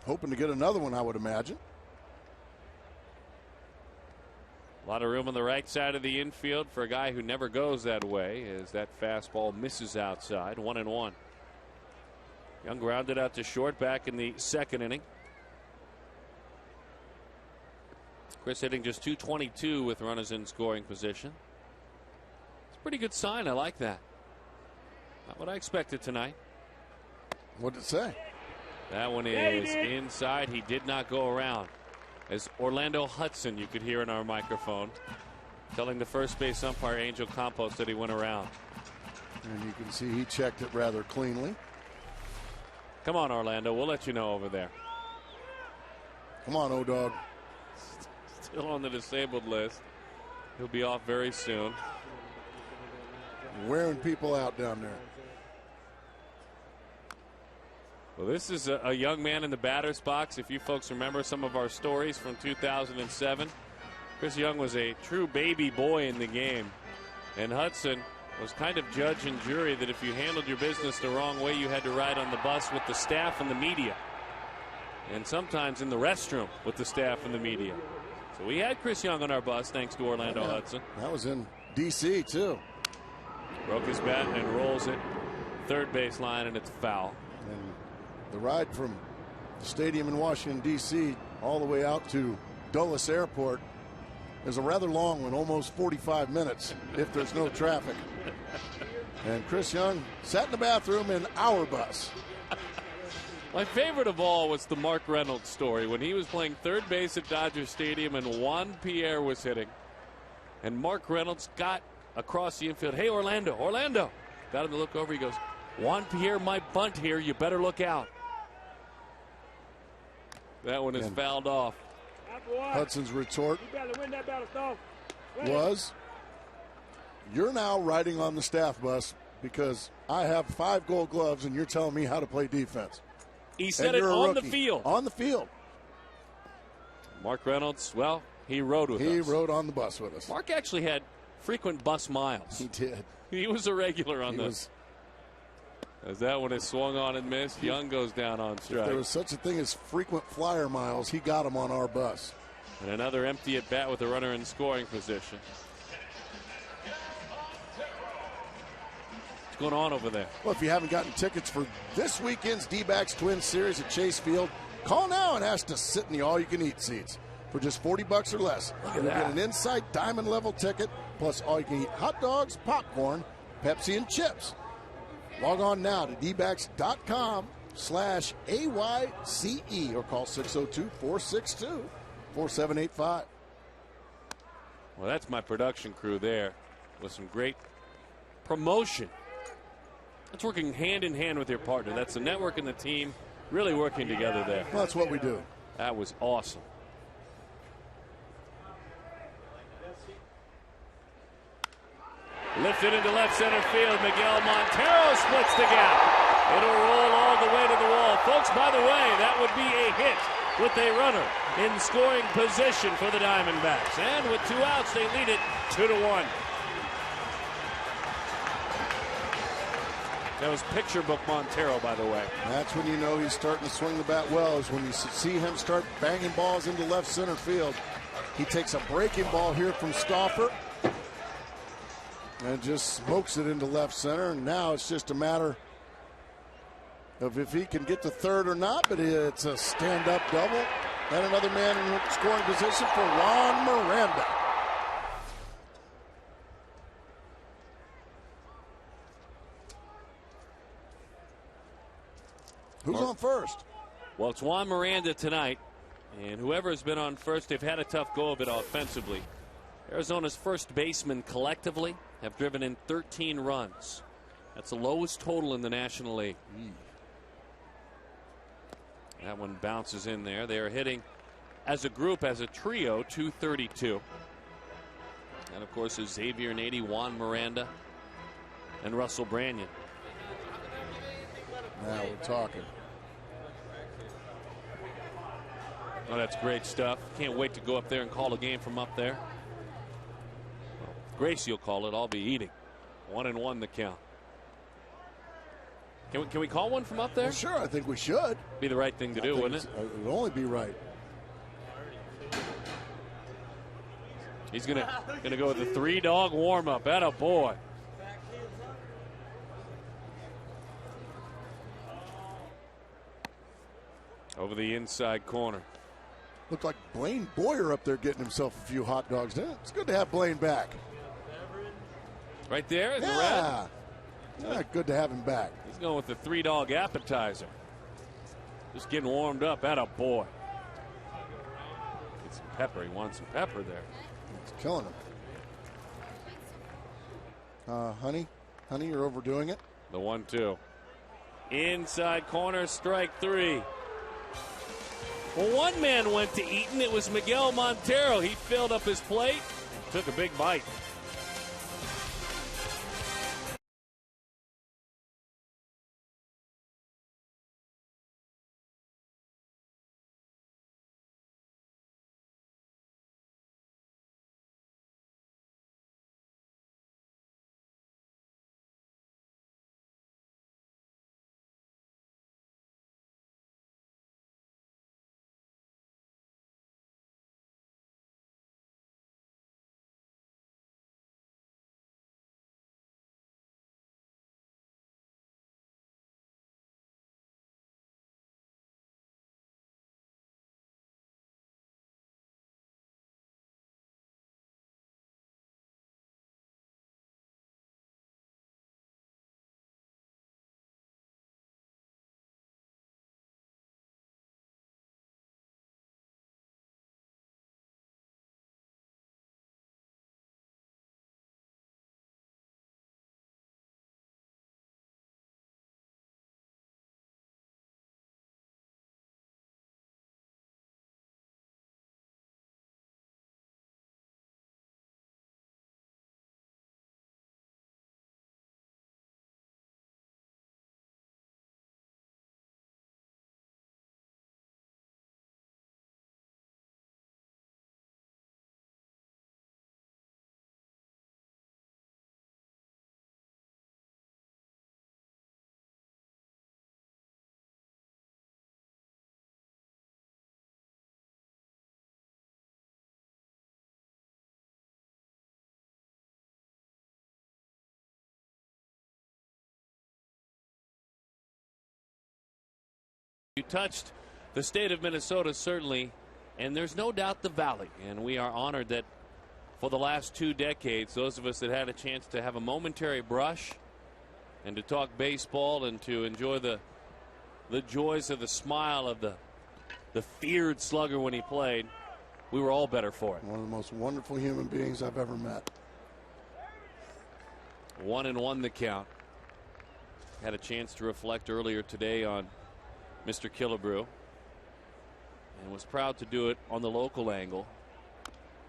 S2: Hoping to get another one, I would imagine.
S1: A lot of room on the right side of the infield for a guy who never goes that way as that fastball misses outside. 1-1. Young grounded out to short back in the second inning. Chris hitting just .222 with runners in scoring position. It's a pretty good sign. I like that. Not what I expected tonight.
S2: What did it say?
S1: That one is inside. He did not go around. As Orlando Hudson, you could hear in our microphone, telling the first base umpire Angel Campos that he went around.
S2: And you can see he checked it rather cleanly.
S1: Come on, Orlando. We'll let you know over there.
S2: Come on, O-Dog.
S1: Still on the disabled list. He'll be off very soon.
S2: Wearing people out down there.
S1: Well, this is a young man in the batter's box. If you folks remember some of our stories from 2007, Chris Young was a true baby boy in the game. And Hudson was kind of judge and jury that if you handled your business the wrong way, you had to ride on the bus with the staff and the media. And sometimes in the restroom with the staff and the media. So we had Chris Young on our bus thanks to Orlando Hudson.
S2: That was in D.C. too.
S1: Broke his bat and rolls it third base line, and it's foul.
S2: And the ride from the stadium in Washington, D.C. all the way out to Dulles Airport is a rather long one, almost 45 minutes if there's no traffic. And Chris Young sat in the bathroom in our bus.
S1: My favorite of all was the Mark Reynolds story when he was playing third base at Dodger Stadium and Juan Pierre was hitting. And Mark Reynolds got across the infield. Hey, Orlando. Got him to look over. He goes, Juan Pierre might bunt here. You better look out. That one is fouled off.
S2: Hudson's retort was, you're now riding on the staff bus because I have 5 gold gloves and you're telling me how to play defense.
S1: He said it on the field.
S2: On the field.
S1: Mark Reynolds, well, he rode with us.
S2: He rode on the bus with us.
S1: Mark actually had frequent bus miles.
S2: He did.
S1: He was a regular on this. As that one is swung on and missed, Young goes down on strike.
S2: If there was such a thing as frequent flyer miles, he got them on our bus.
S1: And another empty at bat with a runner in scoring position. What's going on over there?
S2: Well, if you haven't gotten tickets for this weekend's D-backs Twins series at Chase Field, call now and ask to sit in the all-you-can-eat seats for just $40 or less. You'll get an inside diamond level ticket plus all-you-can-eat hot dogs, popcorn, Pepsi, and chips. Log on now to dbacks.com/AYCE or call 602-462-4785.
S1: Well, that's my production crew there with some great promotion. That's working hand in hand with your partner. That's the network and the team really working together there.
S2: Well, that's what we do.
S1: That was awesome. Lifted into left center field. Miguel Montero splits the gap. It'll roll all the way to the wall. Folks, by the way, that would be a hit with a runner in scoring position for the Diamondbacks. And with 2 outs, they lead it 2-1. That was picture book Montero, by the way.
S2: That's when you know he's starting to swing the bat well, is when you see him start banging balls into left center field. He takes a breaking ball here from Stauffer and just smokes it into left center. And now it's just a matter of if he can get to third or not, but it's a stand-up double. And another man in scoring position for Juan Miranda. Who's on first?
S1: Well, it's Juan Miranda tonight. And whoever has been on first, they've had a tough go of it offensively. Arizona's first basemen collectively have driven in 13 runs. That's the lowest total in the National League. That one bounces in there. They are hitting as a group, as a trio, 232. And of course, is Xavier Nady, Juan Miranda, and Russell Branyan.
S2: Now we're talking.
S1: Oh, that's great stuff. Can't wait to go up there and call a game from up there. Well, Gracie will call it. I'll be eating. 1-1 the count. Can we call one from up there?
S2: Well, sure, I think we should.
S1: Be the right thing to do, wouldn't it?
S2: It would only be right.
S1: He's gonna go with the 3-dog warm-up. Atta boy. Over the inside corner.
S2: Looked like Blaine Boyer up there getting himself a few hot dogs, didn't it? It's good to have Blaine back.
S1: Right there in the
S2: Yeah.
S1: red.
S2: Yeah, good to have him back.
S1: He's going with the 3-dog appetizer. Just getting warmed up. Atta boy. Get some pepper. He wants some pepper there.
S2: It's killing him. Honey, you're overdoing it.
S1: The 1-2. Inside corner, strike 3. Well, one man went to Eaton. It was Miguel Montero. He filled up his plate, took a big bite. You touched the state of Minnesota, certainly, and there's no doubt the Valley. And we are honored that for the last 2 decades, those of us that had a chance to have a momentary brush and to talk baseball and to enjoy the joys of the smile of the feared slugger when he played, we were all better for it.
S2: One of the most wonderful human beings I've ever met.
S1: 1-1 the count. Had a chance to reflect earlier today on Mr. Killebrew and was proud to do it on the local angle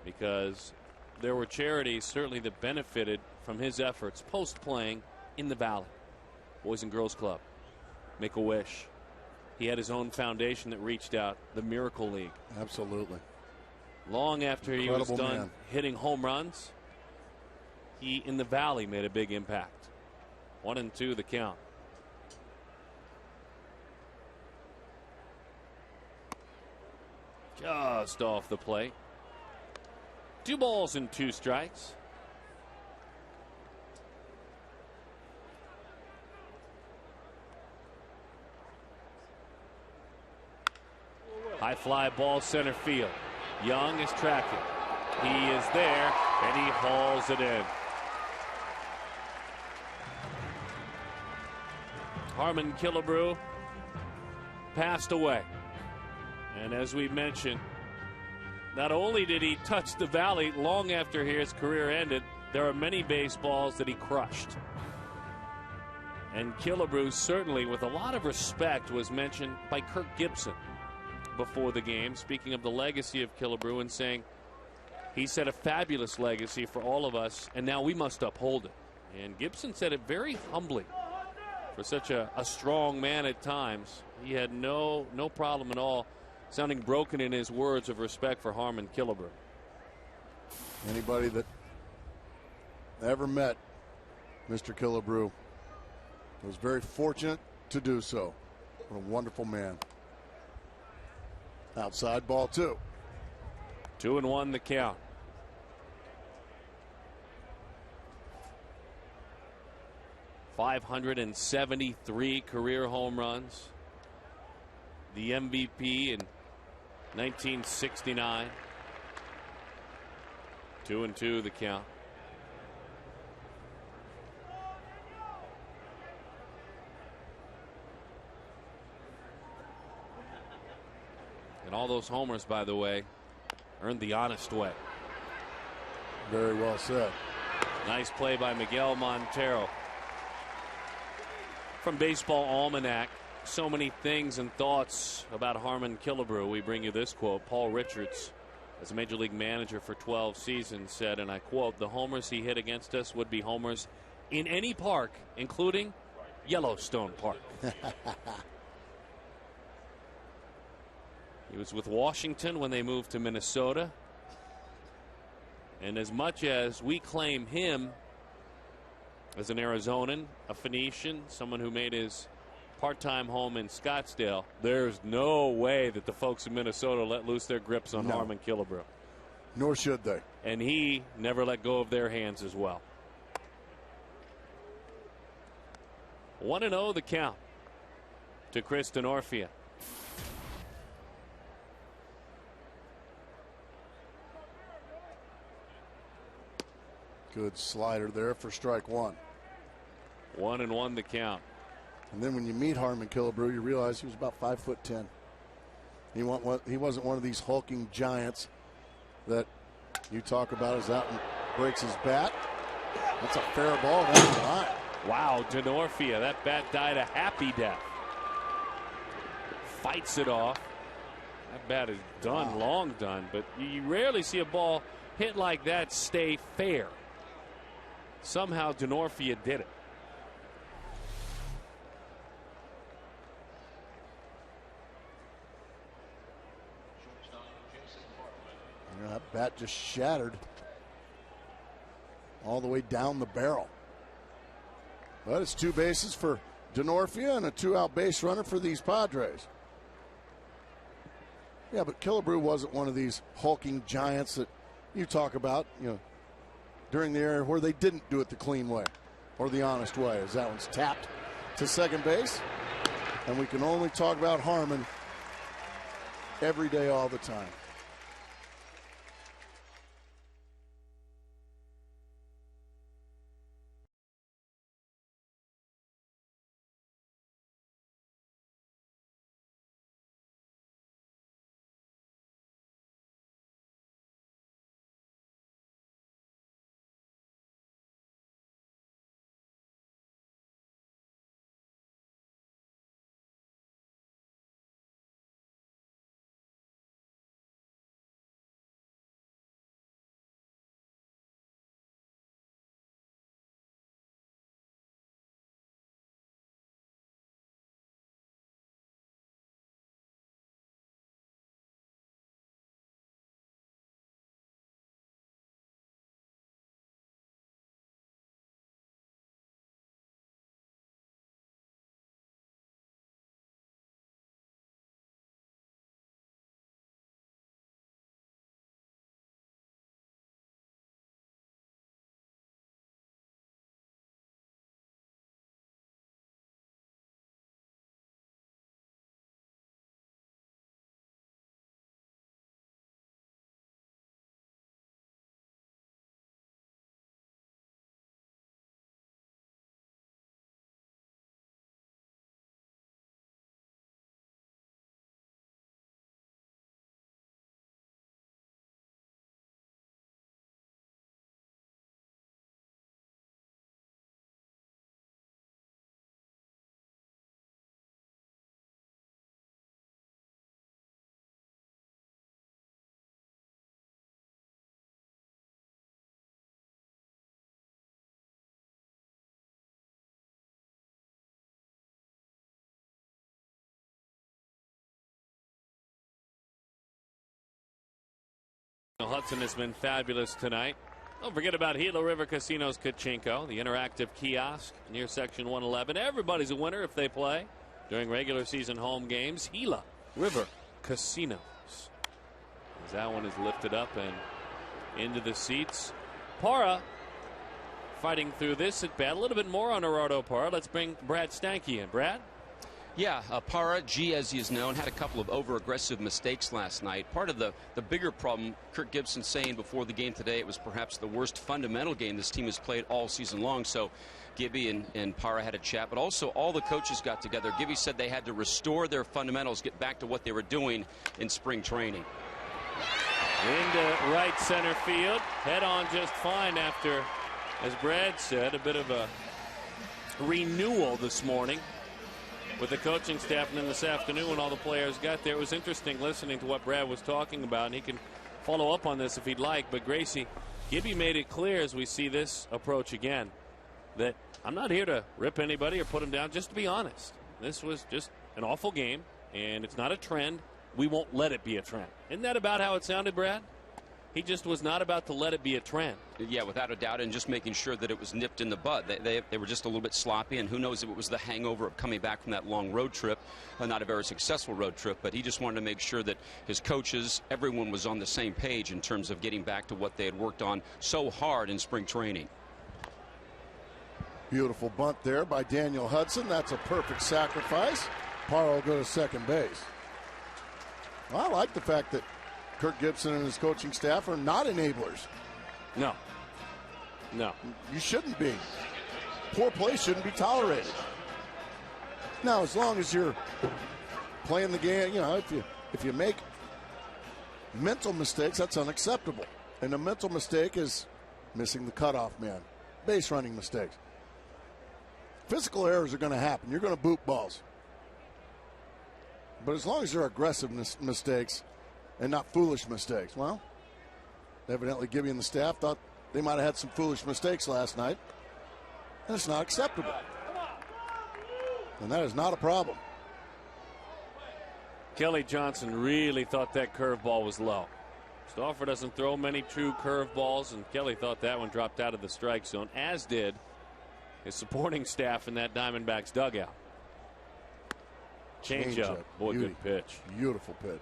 S1: because there were charities certainly that benefited from his efforts post playing in the Valley. Boys and Girls Club, Make-A-Wish. He had his own foundation that reached out, the Miracle League.
S2: Absolutely.
S1: Long after he was
S2: Incredible
S1: done
S2: man.
S1: hitting home runs, he in the Valley made a big impact. 1-2 the count. Just off the plate. 2 balls and 2 strikes. High fly ball center field. Young is tracking. He is there and he hauls it in. Harmon Killebrew passed away. And as we mentioned, not only did he touch the Valley long after his career ended, there are many baseballs that he crushed. And Killebrew, certainly with a lot of respect, was mentioned by Kirk Gibson before the game, speaking of the legacy of Killebrew and saying he set a fabulous legacy for all of us, and now we must uphold it. And Gibson said it very humbly. For such a strong man at times, he had no problem at all sounding broken in his words of respect for Harmon Killebrew.
S2: Anybody that ever met Mr. Killebrew was very fortunate to do so. What a wonderful man. Outside ball 2.
S1: 2-1 the count. .573 career home runs. The MVP in 1969. 2-2 the count. And all those homers, by the way, earned the honest way.
S2: Very well said.
S1: Nice play by Miguel Montero. From Baseball Almanac, so many things and thoughts about Harmon Killebrew. We bring you this quote. Paul Richards, as a Major League manager for 12 seasons, said, and I quote, "The homers he hit against us would be homers in any park, including Yellowstone Park." He was with Washington when they moved to Minnesota. And as much as we claim him as an Arizonan, a Phoenician, someone who made his part-time home in Scottsdale, there's no way that the folks in Minnesota let loose their grips on Harmon Killebrew.
S2: Nor should they.
S1: And he never let go of their hands as well. 1-0 the count to Chris Denorfia.
S2: Good slider there for strike 1.
S1: 1-1 the count.
S2: And then when you meet Harmon Killebrew, you realize he was about 5'10". He wasn't one of these hulking giants that you talk about as out and breaks his bat. That's a fair ball down the line.
S1: Wow, Denorfia, that bat died a happy death. Fights it off. That bat is done, long done, but you rarely see a ball hit like that stay fair. Somehow Denorfia did it.
S2: That bat just shattered all the way down the barrel. But it's 2 bases for Denorfia and a 2-out base runner for these Padres. Yeah, but Killebrew wasn't one of these hulking giants that you talk about, during the era where they didn't do it the clean way or the honest way, as that one's tapped to second base. And we can only talk about Harmon every day, all the time.
S1: Hudson has been fabulous tonight. Don't forget about Gila River Casinos Kachinko, the interactive kiosk near Section 111. Everybody's a winner if they play during regular season home games. Gila River Casinos. As that one is lifted up and into the seats. Para fighting through this at bat. A little bit more on Gerardo Para. Let's bring Brad Stanky in. Brad?
S4: Yeah, Para, G as he is known, had a couple of over-aggressive mistakes last night. Part of the bigger problem, Kirk Gibson saying before the game today, it was perhaps the worst fundamental game this team has played all season long. So Gibby and Para had a chat, but also all the coaches got together. Gibby said they had to restore their fundamentals, get back to what they were doing in spring training.
S1: Into right center field. Head on just fine after, as Brad said, a bit of a renewal this morning with the coaching staff, and then this afternoon when all the players got there. It was interesting listening to what Brad was talking about, and he can follow up on this if he'd like. But Gracie, Gibby made it clear as we see this approach again that I'm not here to rip anybody or put them down, just to be honest. This was just an awful game, and it's not a trend. We won't let it be a trend. Isn't that about how it sounded, Brad? He just was not about to let it be a trend.
S4: Yeah, without a doubt, and just making sure that it was nipped in the bud. They were just a little bit sloppy, and who knows if it was the hangover of coming back from that long road trip, not a very successful road trip, but he just wanted to make sure that his coaches, everyone was on the same page in terms of getting back to what they had worked on so hard in spring training.
S2: Beautiful bunt there by Daniel Hudson. That's a perfect sacrifice. Parra will go to second base. Well, I like the fact that Kirk Gibson and his coaching staff are not enablers.
S1: No. No.
S2: You shouldn't be. Poor play shouldn't be tolerated. Now, as long as you're playing the game, you know, if you make mental mistakes, that's unacceptable. And a mental mistake is missing the cutoff man. Base running mistakes. Physical errors are going to happen. You're going to boot balls. But as long as they're aggressive mistakes and not foolish mistakes, well, evidently Gibby and the staff thought they might have had some foolish mistakes last night. And it's not acceptable. And that is not a problem.
S1: Kelly Johnson really thought that curveball was low. Stauffer doesn't throw many true curveballs, and Kelly thought that one dropped out of the strike zone, as did his supporting staff in that Diamondbacks dugout. Change up. Boy,
S2: Beauty.
S1: good pitch.
S2: Beautiful pitch.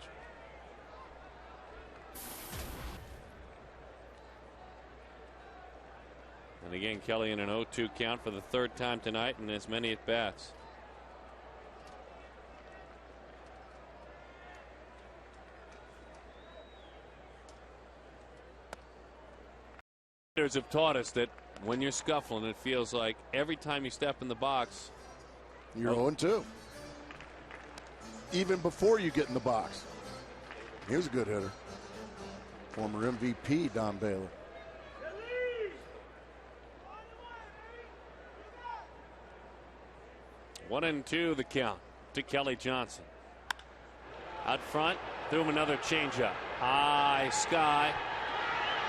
S1: And again, Kelly in an 0-2 count for the third time tonight in as many at bats. hitters have taught us that when you're scuffling, it feels like every time you step in the box,
S2: you're 0-2. Even before you get in the box. Here's a good hitter. Former MVP Don Baylor.
S1: One and two the count to Kelly Johnson. Out front, threw him another changeup. High sky.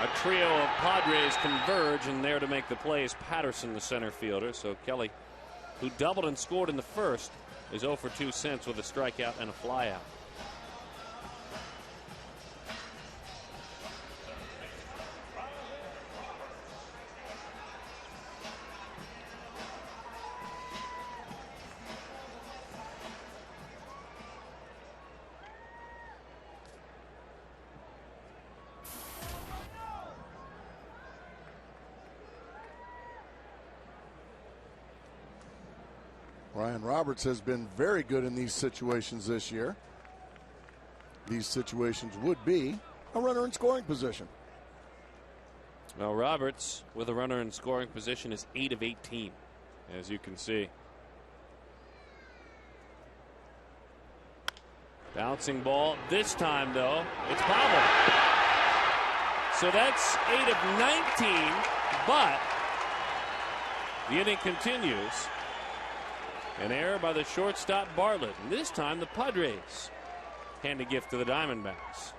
S1: A trio of Padres converge, and there to make the play is Patterson, the center fielder. So Kelly, who doubled and scored in the first, is 0 for 2 since with a strikeout and a flyout.
S2: Ryan Roberts has been very good in these situations this year. These situations would be a runner in scoring position.
S1: Well, Roberts, with a runner in scoring position, is 8 of 18, as you can see. Bouncing ball. This time, though, it's bobbled. So that's 8 of 19, but the inning continues. An error by the shortstop Bartlett. And this time the Padres hand a gift to the Diamondbacks.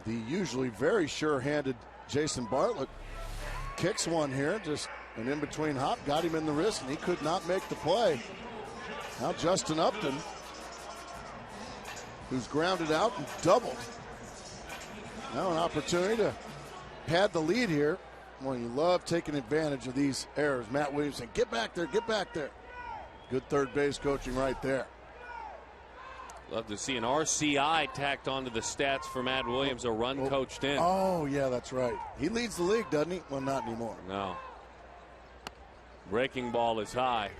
S2: The usually very sure-handed Jason Bartlett kicks one here, just an in-between hop, got him in the wrist, and he could not make the play. Now Justin Upton, who's grounded out and doubled. Now an opportunity to pad the lead here. Well, you love taking advantage of these errors. Matt Williamson, get back there, get back there. Good third base coaching right there.
S1: Love to see an RCI tacked onto the stats for Matt Williams, a run coached in.
S2: Oh, yeah, that's right. He leads the league, doesn't he? Well, not anymore.
S1: No. Breaking ball is high.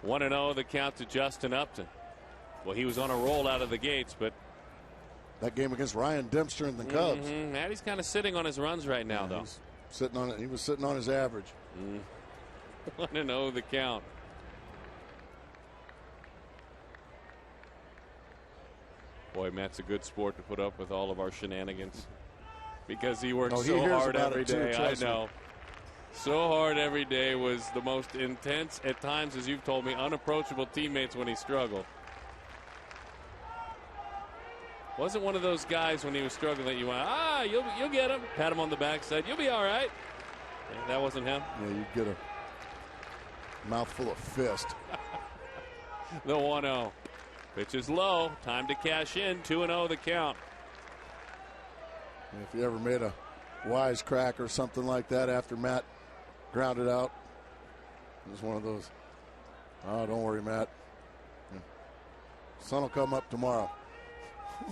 S1: 1-0 the count to Justin Upton. Well, he was on a roll out of the gates, but
S2: that game against Ryan Dempster and the Cubs.
S1: Maddie's kind of sitting on his runs right now, though.
S2: He was sitting on his average.
S1: 1-0 the count. Boy, Matt's a good sport to put up with all of our shenanigans because he works so hard every day. I know. So hard every day, was the most intense at times, as you've told me, unapproachable teammates when he struggled. Wasn't one of those guys when he was struggling that you went, you'll get him, pat him on the back, said, you'll be all right. Yeah, that wasn't him.
S2: Yeah, you'd get a mouthful of fist.
S1: The 1-0. Pitch is low. Time to cash in. 2-0 the count.
S2: And if you ever made a wisecrack or something like that after Matt grounded out, it was one of those, oh, don't worry, Matt. Sun will come up tomorrow.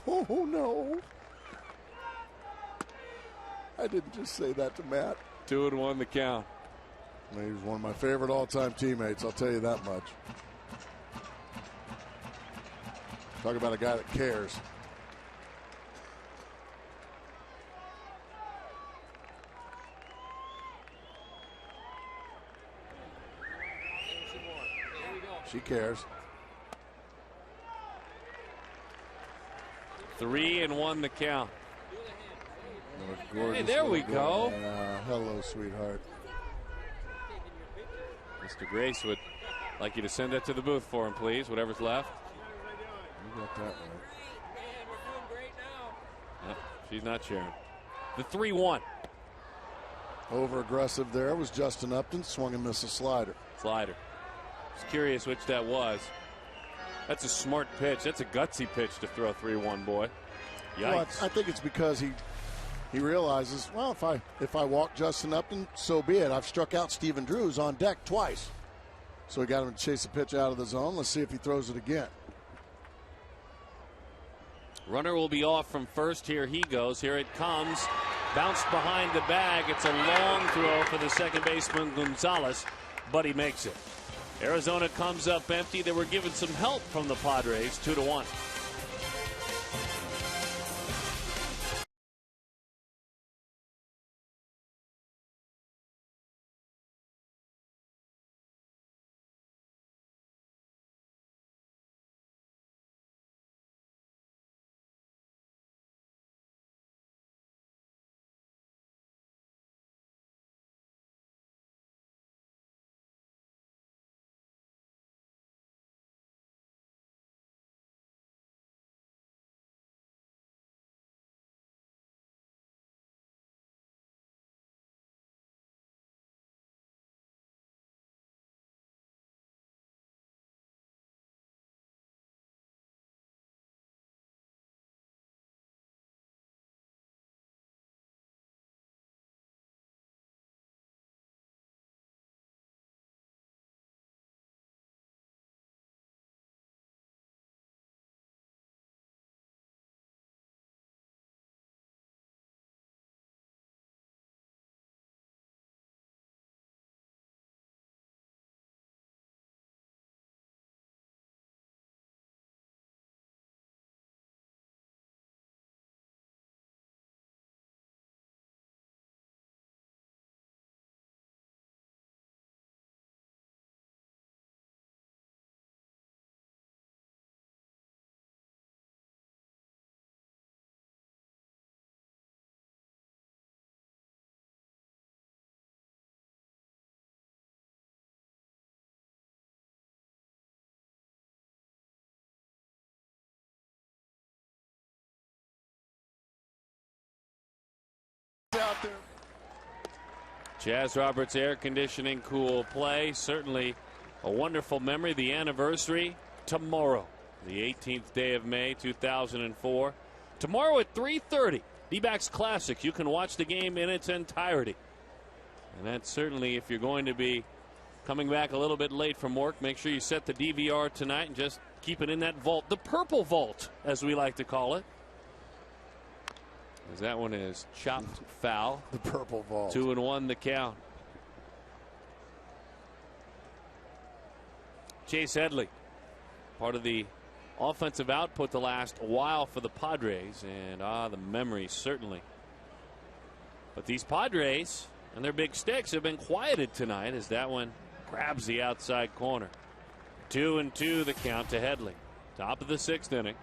S2: Oh, no. I didn't just say that to Matt.
S1: 2-1 the count.
S2: He was one of my favorite all-time teammates, I'll tell you that much. Talk about a guy that cares. She cares.
S1: 3-1 the count.
S2: Hey,
S1: there we go.
S2: Hello, sweetheart.
S1: Mr. Grace would like you to send that to the booth for him, please, whatever's left.
S2: You got that right.
S1: Yep, she's not sharing. The 3-1.
S2: Over aggressive there was Justin Upton. Swung and missed a slider.
S1: Slider. Just curious which that was. That's a smart pitch. That's a gutsy pitch to throw 3-1, boy. Yikes.
S2: Well, I think it's because he realizes, well, if I walk Justin Upton, so be it. I've struck out Stephen Drews on deck twice. So he got him to chase a pitch out of the zone. Let's see if he throws it again.
S1: Runner will be off from first. Here he goes. Here it comes. Bounced behind the bag. It's a long throw for the second baseman, Gonzalez, but he makes it. Arizona comes up empty. They were given some help from the Padres, 2-1. Jazz Roberts air conditioning, cool play. Certainly a wonderful memory. The anniversary tomorrow, the 18th day of May 2004. Tomorrow at 3:30, D-backs Classic. You can watch the game in its entirety. And that's certainly, if you're going to be coming back a little bit late from work, make sure you set the DVR tonight and just keep it in that vault. The purple vault, as we like to call it. As that one is chopped foul.
S2: The purple vault.
S1: 2-1 the count. Chase Headley, part of the offensive output the last while for the Padres. And the memories certainly. But these Padres and their big sticks have been quieted tonight as that one grabs the outside corner. 2-2 the count to Headley. Top of the 6th inning.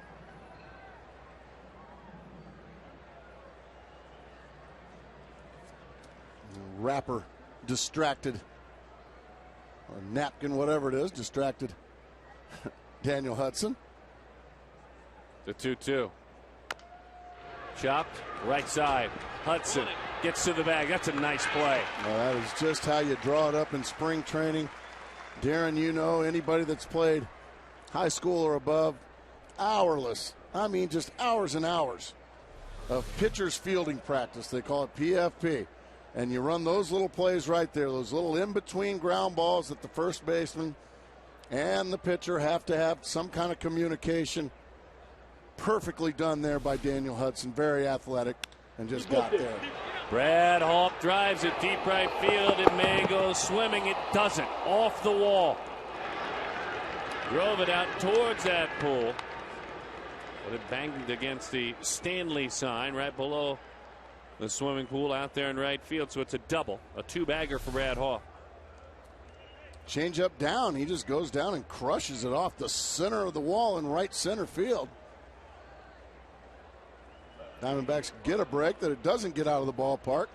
S2: Rapper distracted, or napkin, whatever it is, distracted Daniel Hudson.
S1: The 2-2. Chopped right side. Hudson gets to the bag. That's a nice play.
S2: Well, that is just how you draw it up in spring training. Darren, you know, anybody that's played high school or above, hourless. I mean, just hours and hours of pitcher's fielding practice. They call it PFP. And you run those little plays right there, those little in-between ground balls that the first baseman and the pitcher have to have some kind of communication. Perfectly done there by Daniel Hudson. Very athletic and just got there.
S1: Brad Hawk drives it deep right field. It may go swimming. It doesn't. Off the wall. Drove it out towards that pool. But it banged against the Stanley sign right below the swimming pool out there in right field. So it's a double. A two-bagger for Brad Hawk.
S2: Change up down. He just goes down and crushes it off the center of the wall in right center field. Diamondbacks get a break that it doesn't get out of the ballpark.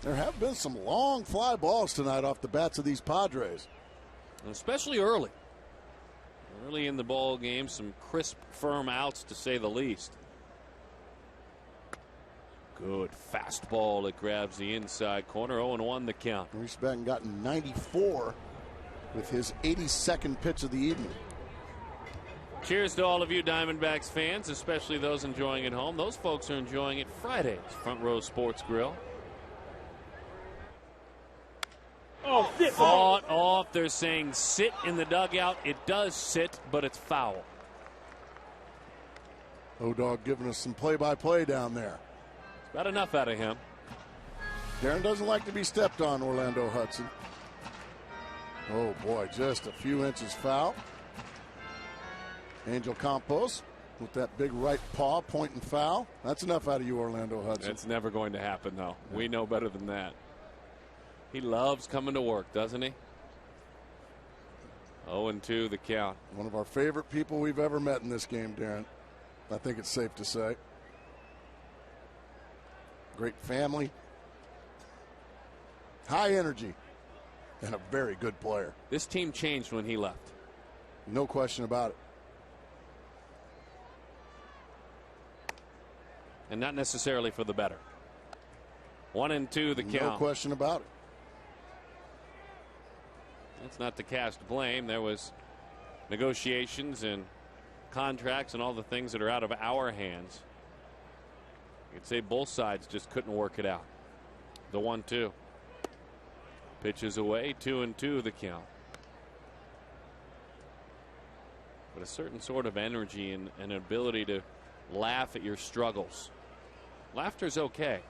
S2: There have been some long fly balls tonight off the bats of these Padres.
S1: Especially early. Early in the ball game, some crisp, firm outs to say the least. Good fastball that grabs the inside corner. 0-1 the count.
S2: Reached back and gotten 94 with his 82nd pitch of the evening.
S1: Cheers to all of you Diamondbacks fans, especially those enjoying it home. Those folks are enjoying it Fridays. Front Row Sports Grill.
S6: Oh, sit.
S1: Fought off. They're saying sit in the dugout. It does sit, but it's foul.
S2: O-Dog giving us some play-by-play down there.
S1: Got enough out of him.
S2: Darren doesn't like to be stepped on, Orlando Hudson. Oh, boy, just a few inches foul. Angel Campos with that big right paw pointing foul. That's enough out of you, Orlando Hudson.
S1: It's never going to happen, though. Yeah. We know better than that. He loves coming to work, doesn't he? 0-2 the count.
S2: One of our favorite people we've ever met in this game, Darren. I think it's safe to say. Great family. High energy. And a very good player.
S1: This team changed when he left.
S2: No question about it.
S1: And not necessarily for the better. 1-2 the count.
S2: No question about it.
S1: That's not to cast blame. There was negotiations and contracts and all the things that are out of our hands. You could say both sides just couldn't work it out. The 1-2. Pitches away, 2-2 the count. But a certain sort of energy and an ability to laugh at your struggles. Laughter's okay,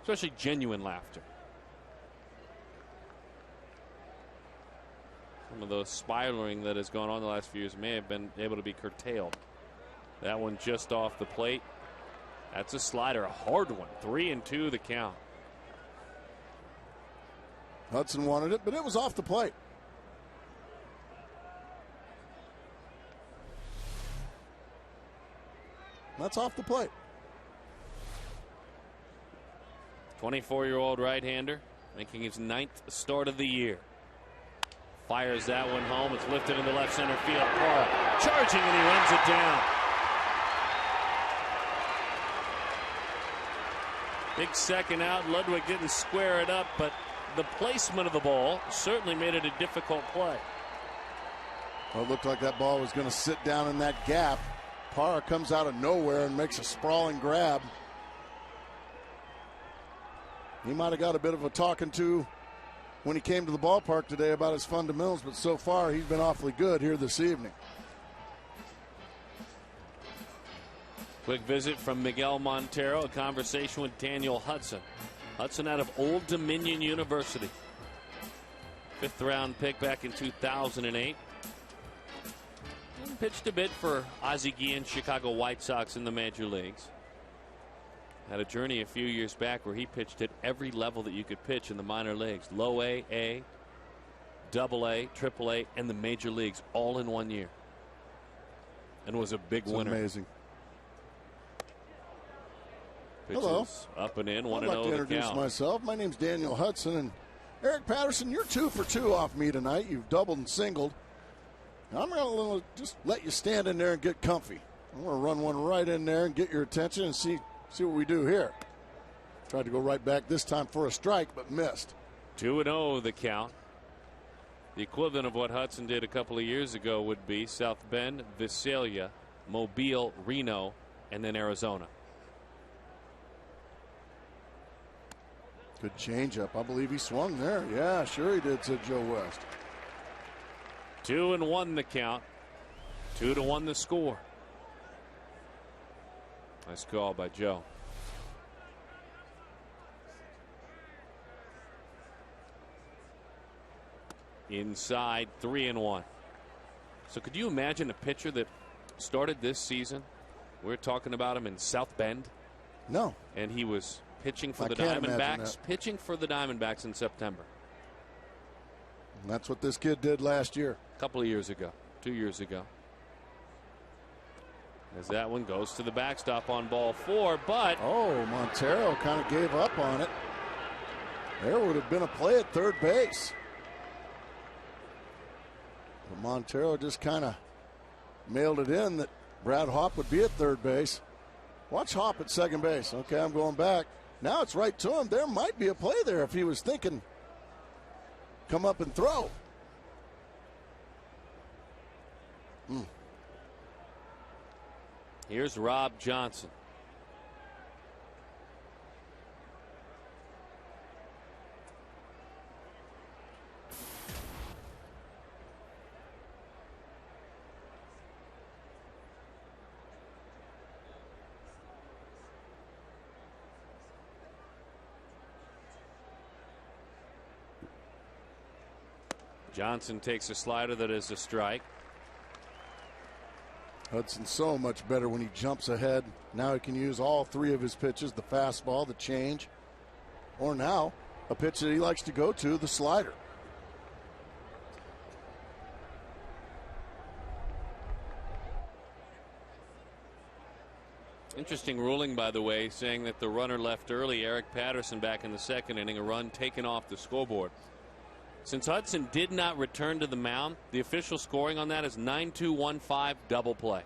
S1: especially genuine laughter. Some of the spiraling that has gone on the last few years may have been able to be curtailed. That one just off the plate. That's a slider, a hard one. 3-2 the count.
S2: Hudson wanted it, but it was off the plate. That's off the plate.
S1: 24-year-old right-hander making his 9th start of the year. Fires that one home. It's lifted into left center field. Parra charging, and he runs it down. Big second out. Ludwig didn't square it up, but the placement of the ball certainly made it a difficult play.
S2: Well, it looked like that ball was going to sit down in that gap. Parra comes out of nowhere and makes a sprawling grab. He might have got a bit of a talking to when he came to the ballpark today about his fundamentals, but so far he's been awfully good here this evening.
S1: Quick visit from Miguel Montero, a conversation with Daniel Hudson. Hudson out of Old Dominion University. 5th round pick back in 2008. And pitched a bit for Ozzie Guillen, Chicago White Sox in the major leagues. Had a journey a few years back where he pitched at every level that you could pitch in the minor leagues. Low A, Double A, Triple A, and the major leagues all in 1 year. And was a big winner.
S2: Amazing.
S1: Pitches
S2: hello.
S1: Up and in, 1-0
S2: I'd like to introduce myself. My name's Daniel Hudson, and Eric Patterson, you're 2 for 2 off me tonight. You've doubled and singled. Now I'm going to just let you stand in there and get comfy. I'm going to run one right in there and get your attention and see what we do here. Tried to go right back this time for a strike, but missed.
S1: 2-0 the count. The equivalent of what Hudson did a couple of years ago would be South Bend, Visalia, Mobile, Reno, and then Arizona.
S2: Good changeup. I believe he swung there. Yeah, sure he did, said Joe West.
S1: 2-1 the count. 2-1 the score. Nice call by Joe. Inside, 3-1. So could you imagine a pitcher that started this season? We're talking about him in South Bend.
S2: No.
S1: And he was pitching for
S2: I
S1: the
S2: can't
S1: Diamondbacks. Pitching for the Diamondbacks in September.
S2: And that's what this kid did last year.
S1: A couple of years ago. 2 years ago. As that one goes to the backstop on ball 4, but
S2: oh, Montero kind of gave up on it. There would have been a play at third base. But Montero just kind of mailed it in that Brad Hopp would be at third base. Watch Hopp at second base. Okay, I'm going back. Now it's right to him. There might be a play there if he was thinking come up and throw.
S1: Here's Rob Johnson. Johnson takes a slider that is a strike.
S2: Hudson's so much better when he jumps ahead. Now he can use all 3 of his pitches, the fastball, the change, or now a pitch that he likes to go to, the slider.
S1: Interesting ruling, by the way, saying that the runner left early, Eric Patterson, back in the second inning, a run taken off the scoreboard. Since Hudson did not return to the mound, the official scoring on that is 9-2-1-5 double play.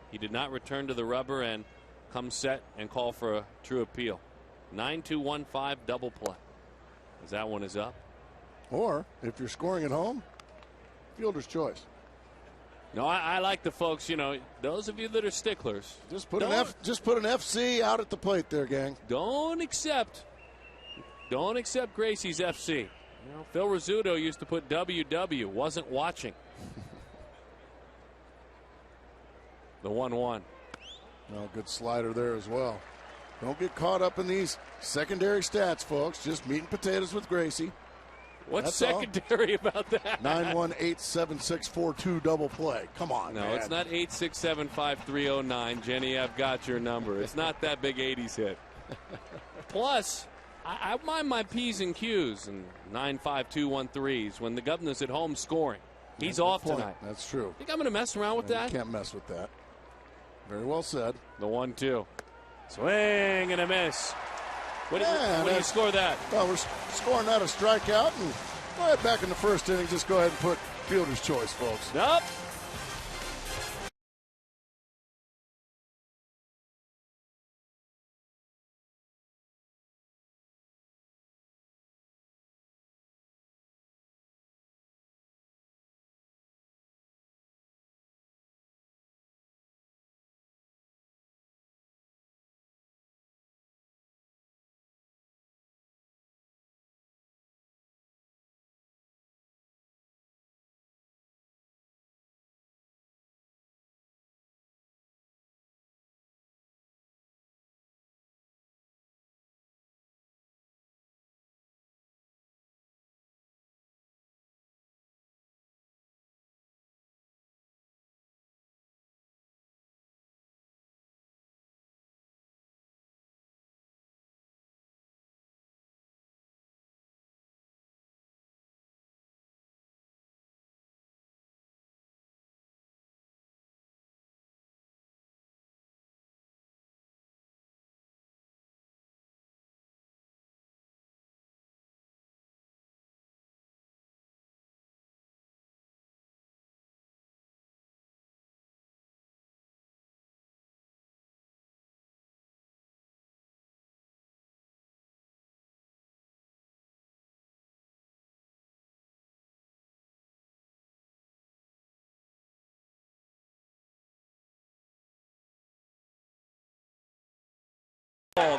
S1: He did not return to the rubber and come set and call for a true appeal. 9-2-1-5 double play. As that one is up.
S2: Or if you're scoring at home, fielder's choice.
S1: No, I like the folks, those of you that are sticklers.
S2: Just put an FC out at the plate there, gang.
S1: Don't accept Gracie's FC. Phil Rizzuto used to put WW, wasn't watching. The 1-1.
S2: Well, good slider there as well. Don't get caught up in these secondary stats, folks. Just meat and potatoes with Gracie.
S1: What's
S2: That's
S1: secondary all about that?
S2: 918-764-2 double play. Come on,
S1: no,
S2: man.
S1: It's not 867-5309. Jenny, I've got your number. It's not that big 80s hit. Plus, I mind my P's and Q's and 9-5-2-1-3s when the governor's at home scoring. He's off tonight.
S2: That's true.
S1: Think I'm going to mess around with that?
S2: You can't mess with that. Very well said.
S1: The 1-2. Swing and a miss. What do you score that?
S2: Well, we're scoring that a strikeout. And go ahead back in the first inning. Just go ahead and put fielder's choice, folks.
S1: Nope.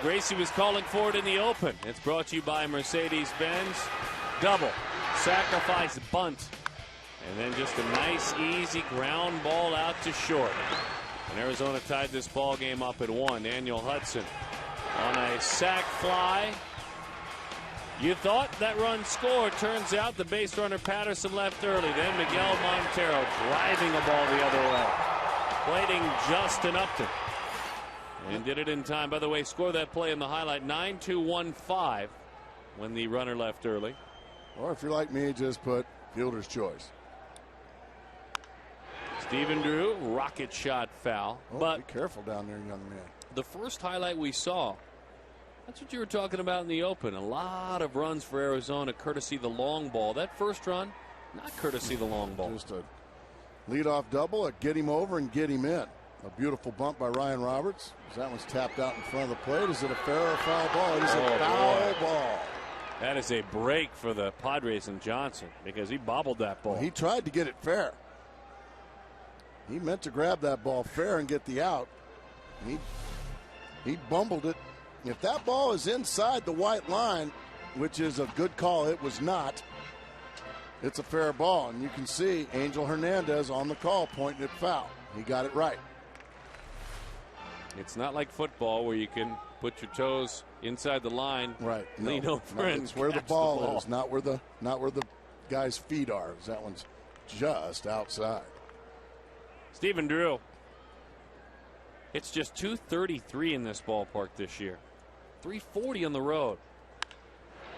S1: Gracie was calling for it in the open. It's brought to you by Mercedes-Benz. Double, sacrifice bunt, and then just a nice, easy ground ball out to short. And Arizona tied this ball game up at 1. Daniel Hudson on a sac fly. You thought that run scored. Turns out the base runner Patterson left early. Then Miguel Montero driving the ball the other way. Waiting Justin Upton. And did it in time. By the way, score that play in the highlight 9-2-1-5 when the runner left early.
S2: Or if you're like me, just put fielder's choice.
S1: Stephen Drew, rocket shot foul.
S2: Oh,
S1: but
S2: be careful down there, young man.
S1: The first highlight we saw, that's what you were talking about in the open. A lot of runs for Arizona, courtesy the long ball. That first run, not courtesy the long ball.
S2: Just a leadoff double, a get him over and get him in. A beautiful bump by Ryan Roberts. That one's tapped out in front of the plate. Is it a fair or foul ball? It is a foul ball.
S1: That is a break for the Padres and Johnson because he bobbled that ball.
S2: Well, he tried to get it fair. He meant to grab that ball fair and get the out. He bumbled it. If that ball is inside the white line, which is a good call, it was not. It's a fair ball, and you can see Angel Hernandez on the call pointing at foul. He got it right.
S1: It's not like football where you can put your toes inside the line,
S2: right?
S1: Lean over and
S2: it's where the ball is, not where the guy's feet are. That one's just outside.
S1: Stephen Drew. It's just 233 in this ballpark this year. 340 on the road.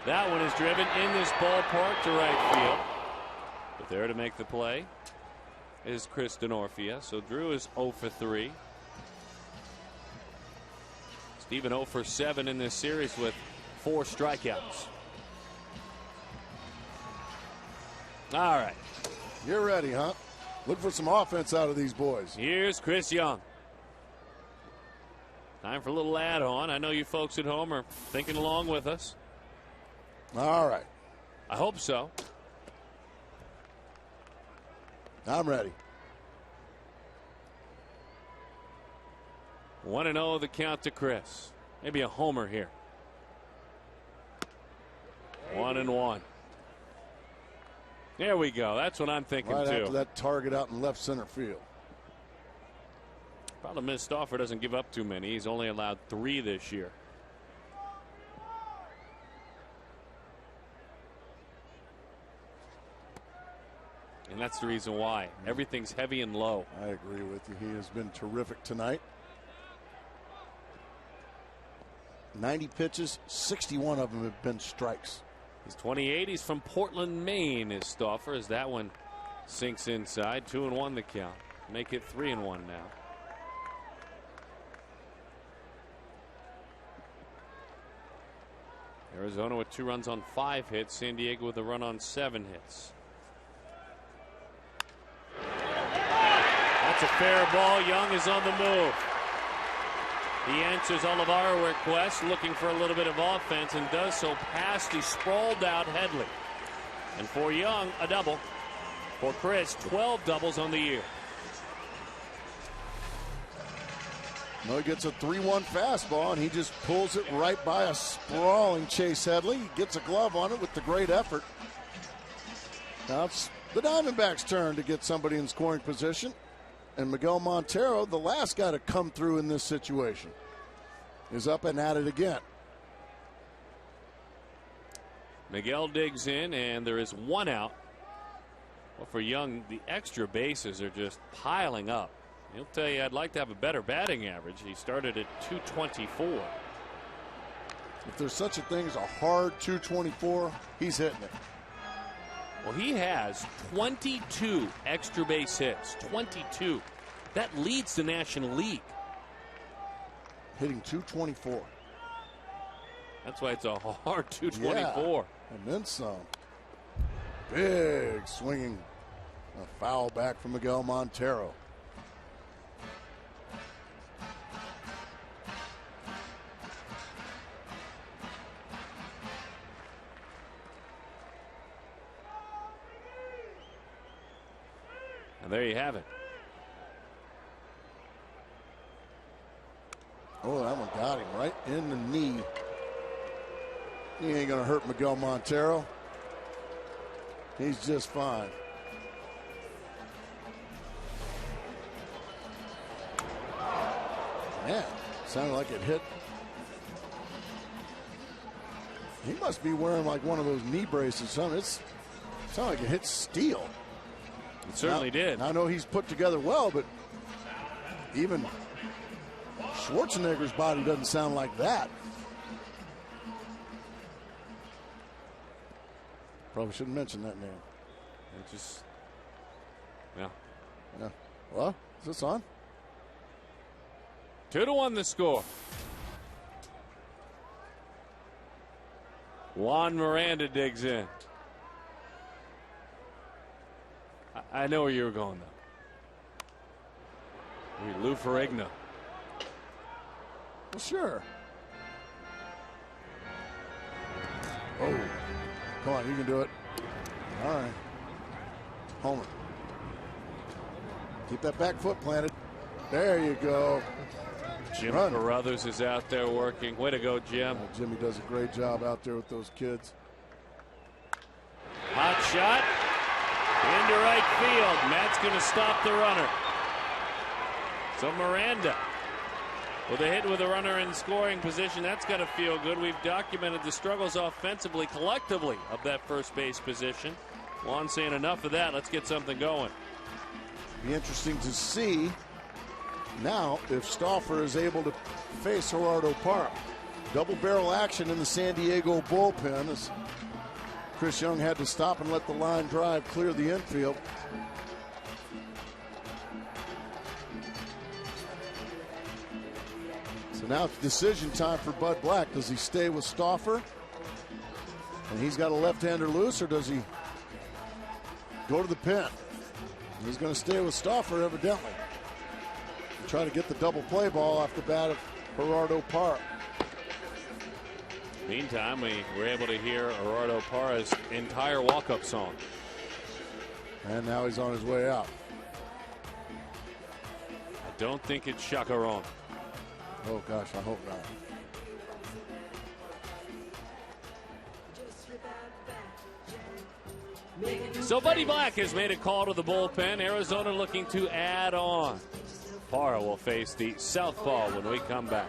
S1: That one is driven in this ballpark to right field. But there to make the play is Chris Denorfia. So Drew is 0 for 3. Stephen 0 for 7 in this series with 4 strikeouts. All right.
S2: You're ready, huh? Look for some offense out of these boys.
S1: Here's Chris Young. Time for a little add-on. I know you folks at home are thinking along with us.
S2: All right.
S1: I hope so.
S2: I'm ready.
S1: 1-0 the count to Chris. Maybe a homer here. 1-1. There we go. That's what I'm thinking
S2: right
S1: too.
S2: After that target out in left center field.
S1: Problem is Stauffer doesn't give up too many. He's only allowed 3 this year. And that's the reason why. Everything's heavy and low.
S2: I agree with you. He has been terrific tonight. 90 pitches, 61 of them have been strikes.
S1: He's 28. He's from Portland, Maine, is Stauffer, as that one sinks inside. 2-1 the count. Make it 3-1 now. Arizona with 2 runs on 5 hits. San Diego with a run on 7 hits. That's a fair ball. Young is on the move. He answers all of our requests, looking for a little bit of offense, and does so past the sprawled out Headley. And for Young, a double. For Chris, 12 doubles on the year.
S2: No, he gets a 3-1 fastball, and he just pulls it right by a sprawling Chase Headley. He gets a glove on it with the great effort. Now it's the Diamondbacks' turn to get somebody in scoring position. And Miguel Montero, the last guy to come through in this situation, is up and at it again.
S1: Miguel digs in, and there is 1 out. Well, for Young, the extra bases are just piling up. He'll tell you, I'd like to have a better batting average. He started at 224.
S2: If there's such a thing as a hard 224, he's hitting it.
S1: Well, he has 22 extra base hits. 22. That leads the National League.
S2: Hitting 224.
S1: That's why it's a hard 224.
S2: Yeah, and then some. Big swinging. A foul back from Miguel Montero.
S1: And there you have it.
S2: Oh, that one got him right in the knee. He ain't going to hurt Miguel Montero. He's just fine. Man, sounded like it hit. He must be wearing like one of those knee braces. Something. It sounded like it hit steel.
S1: It certainly did.
S2: I know he's put together well, but even Schwarzenegger's body doesn't sound like that. Probably shouldn't mention that name.
S1: It just, yeah.
S2: Yeah. Well, is this on?
S1: 2-1 the score. Juan Miranda digs in. I know where you were going, though. Lou Ferrigno.
S2: Well, sure. Oh, come on, you can do it. All right. Homer. Keep that back foot planted. There you go.
S1: Jim Carruthers is out there working. Way to go, Jim.
S2: Jimmy does a great job out there with those kids.
S1: Hot shot into right field. Matt's going to stop the runner. So Miranda with a hit with a runner in scoring position. That's got to feel good. We've documented the struggles offensively, collectively, of that first base position. Juan saying enough of that. Let's get something going.
S2: Be interesting to see now if Stauffer is able to face Gerardo Parra. Double barrel action in the San Diego bullpen as Chris Young had to stop and let the line drive clear the infield. So now it's decision time for Bud Black. Does he stay with Stauffer? And he's got a left-hander loose, or does he go to the pen? He's going to stay with Stauffer, evidently. And try to get the double play ball off the bat of Gerardo Parra.
S1: Meantime, we were able to hear Gerardo Parra's entire walk-up song.
S2: And now he's on his way out.
S1: I don't think it's Chacarron.
S2: Oh, gosh, I hope not.
S1: So Buddy Black has made a call to the bullpen. Arizona looking to add on. Parra will face the southpaw when we come back.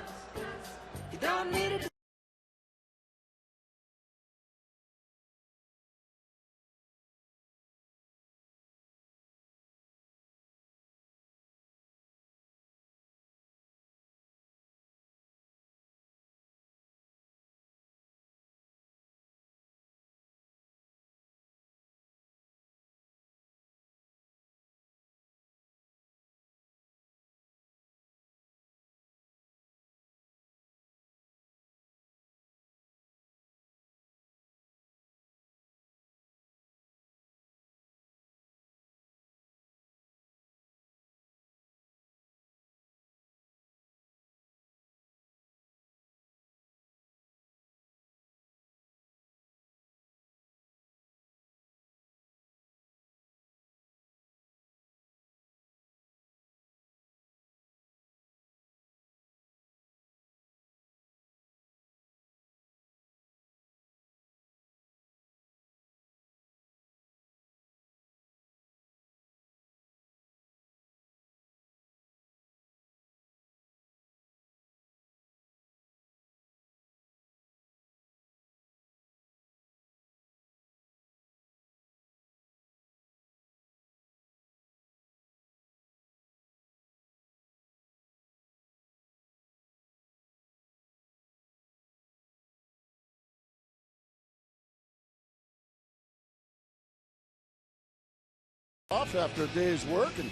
S2: Off after a day's work and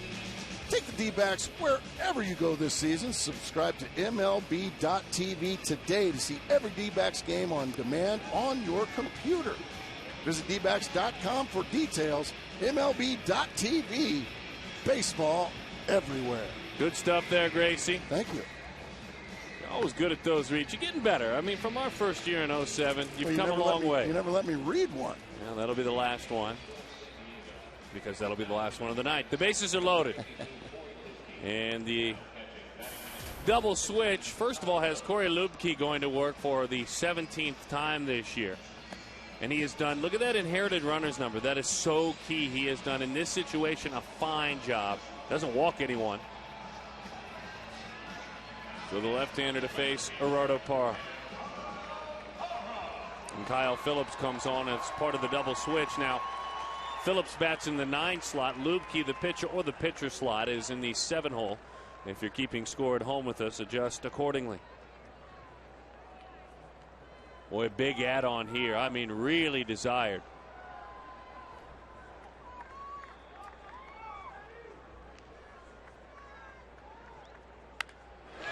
S2: take the D-backs wherever you go this season. Subscribe to MLB.tv today to see every D-backs game on demand on your computer. Visit dbacks.com for details. MLB.tv. Baseball everywhere.
S1: Good stuff there, Gracie.
S2: Thank you.
S1: You're always good at those reads. You're getting better. I mean, from our first year in 07, you've come a long way.
S2: You never let me read one.
S1: Yeah, that'll be the last one, because that'll be the last one of the night. The bases are loaded. And the double switch, first of all, has Corey Lubke going to work for the 17th time this year. And he has done, look at that inherited runner's number. That is so key. He has done in this situation a fine job. Doesn't walk anyone. So the left-hander to face Gerardo Parra. And Kyle Phillips comes on as part of the double switch. Now, Phillips bats in the 9 slot. Lubke, the pitcher, or the pitcher slot, is in the 7 hole. If you're keeping score at home with us, adjust accordingly. Boy, big add-on here. I mean, really desired.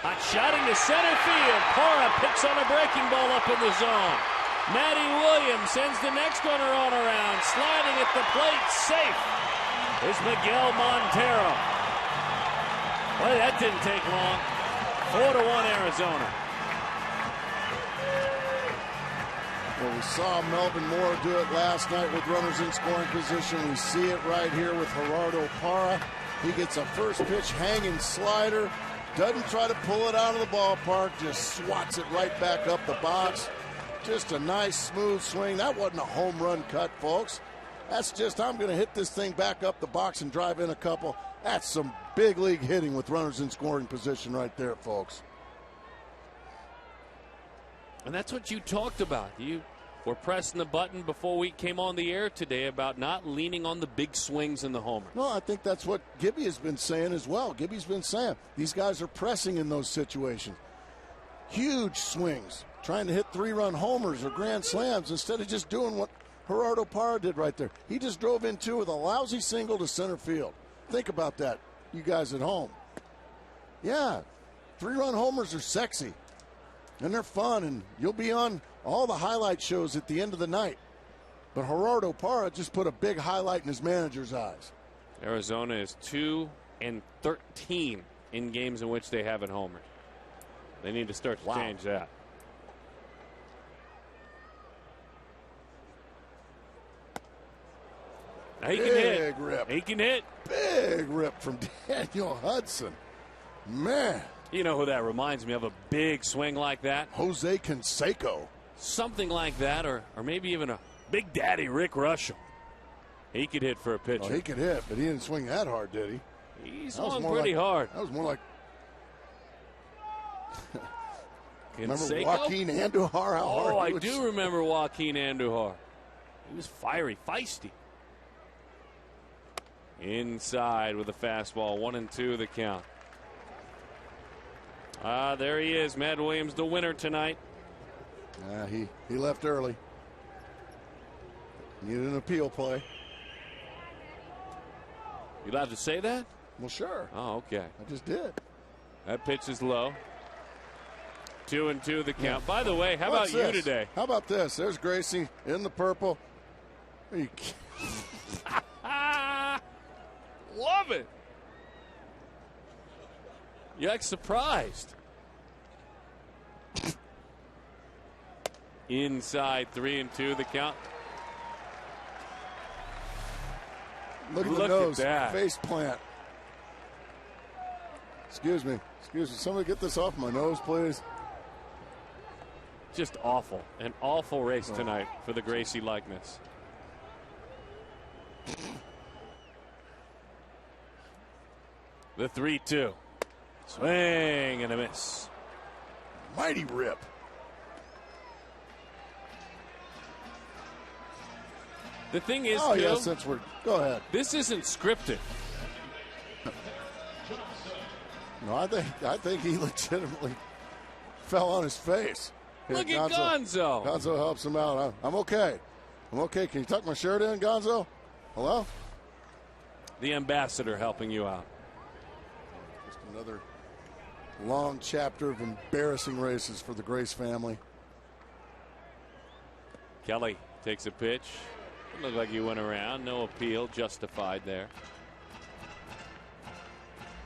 S1: Hot shot into center field. Parra picks on a breaking ball up in the zone. Matty Williams sends the next runner on around. Sliding at the plate, safe, is Miguel Montero. Well, that didn't take long. 4-1 Arizona.
S2: Well, we saw Melvin Moore do it last night with runners in scoring position. We see it right here with Gerardo Parra. He gets a first pitch hanging slider. Doesn't try to pull it out of the ballpark. Just swats it right back up the box. Just a nice, smooth swing. That wasn't a home run cut, folks. That's just, I'm going to hit this thing back up the box and drive in a couple. That's some big league hitting with runners in scoring position right there, folks.
S1: And that's what you talked about. You were pressing the button before we came on the air today about not leaning on the big swings in the homer.
S2: No, I think that's what Gibby has been saying as well. Gibby's been saying these guys are pressing in those situations. Huge swings, trying to hit 3-run homers or grand slams instead of just doing what Gerardo Parra did right there. He just drove in 2 with a lousy single to center field. Think about that, you guys at home. Yeah, 3-run homers are sexy. And they're fun, and you'll be on all the highlight shows at the end of the night. But Gerardo Parra just put a big highlight in his manager's eyes.
S1: Arizona is 2-13 in games in which they haven't homered. They need to start to change that. Now he can hit.
S2: Big rip.
S1: He can hit.
S2: Big rip from Daniel Hudson. Man.
S1: You know who that reminds me of? A big swing like that?
S2: Jose Canseco.
S1: Something like that, or maybe even a Big Daddy Rick Rushell. He could hit for a pitcher.
S2: Well, he could hit, but he didn't swing that hard, did he?
S1: He's swung pretty hard.
S2: That was more like. Remember
S1: Canseco?
S2: Joaquin Andujar? How hard
S1: I do remember Joaquin Andujar. He was fiery, feisty. Inside with a fastball, 1-2 the count. There he is, Matt Williams, the winner tonight.
S2: He left early. Needed an appeal play.
S1: You allowed to say that?
S2: Well, sure.
S1: Oh, okay.
S2: I just did.
S1: That pitch is low. 2-2 the count. By the way, how about you today?
S2: How about this? There's Gracie in the purple.
S1: Love it. You act surprised. Inside, 3-2 the count.
S2: Look at the nose, face plant. Excuse me. Somebody get this off my nose, please.
S1: Just awful. An awful race tonight for the Gracie likeness. The 3-2. Swing and a miss.
S2: Mighty rip.
S1: The thing is,
S2: Bill,
S1: yeah,
S2: since we're go ahead.
S1: This isn't scripted.
S2: No, I think he legitimately fell on his face.
S1: Look at Gonzo.
S2: Gonzo helps him out. I'm okay. I'm okay. Can you tuck my shirt in, Gonzo? Hello?
S1: The ambassador helping you out.
S2: Just another long chapter of embarrassing races for the Grace family.
S1: Kelly takes a pitch. It looked like he went around. No appeal. Justified there.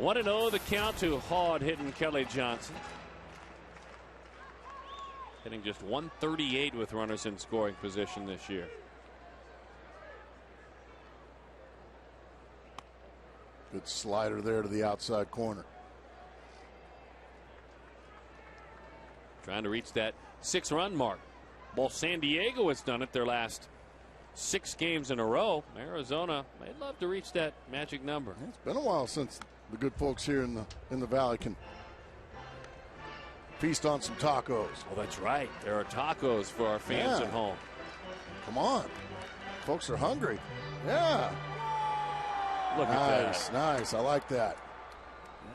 S1: 1-0 the count to hard-hitting Kelly Johnson. Hitting just 138 with runners in scoring position this year.
S2: Good slider there to the outside corner.
S1: trying to reach that 6-run mark. Both San Diego has done it their last 6 games in a row. Arizona may love to reach that magic number.
S2: It's been a while since the good folks here in the Valley can feast on some tacos.
S1: Well, that's right. There are tacos for our fans at home.
S2: Come on. Folks are hungry. Yeah.
S1: Look at that.
S2: Nice. I like that.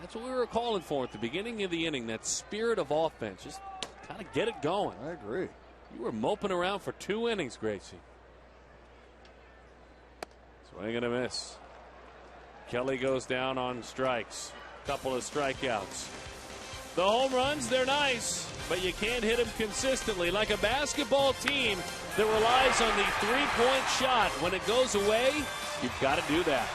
S1: That's what we were calling for at the beginning of the inning, that spirit of offense. Just kind of get it going.
S2: I agree.
S1: You were moping around for 2 innings, Gracie. Swing and a miss. Kelly goes down on strikes. Couple of strikeouts. The home runs, they're nice, but you can't hit them consistently. Like a basketball team that relies on the 3-point shot. When it goes away, you've got to do that.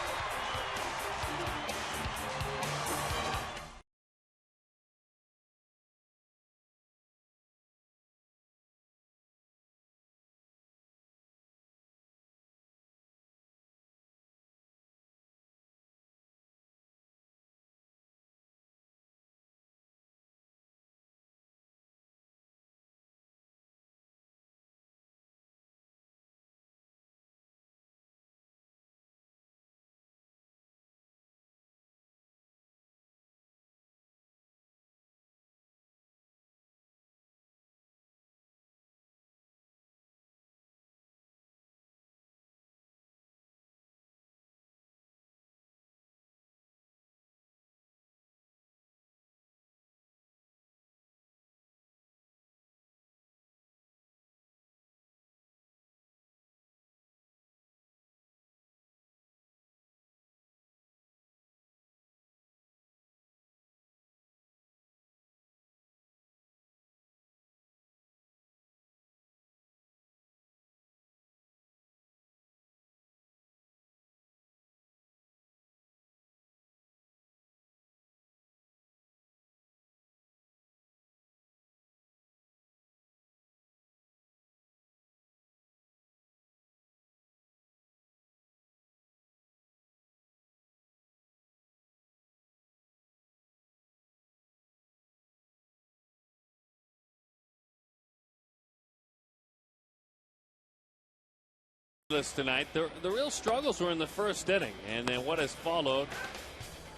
S1: This tonight, the real struggles were in the first inning, and then what has followed,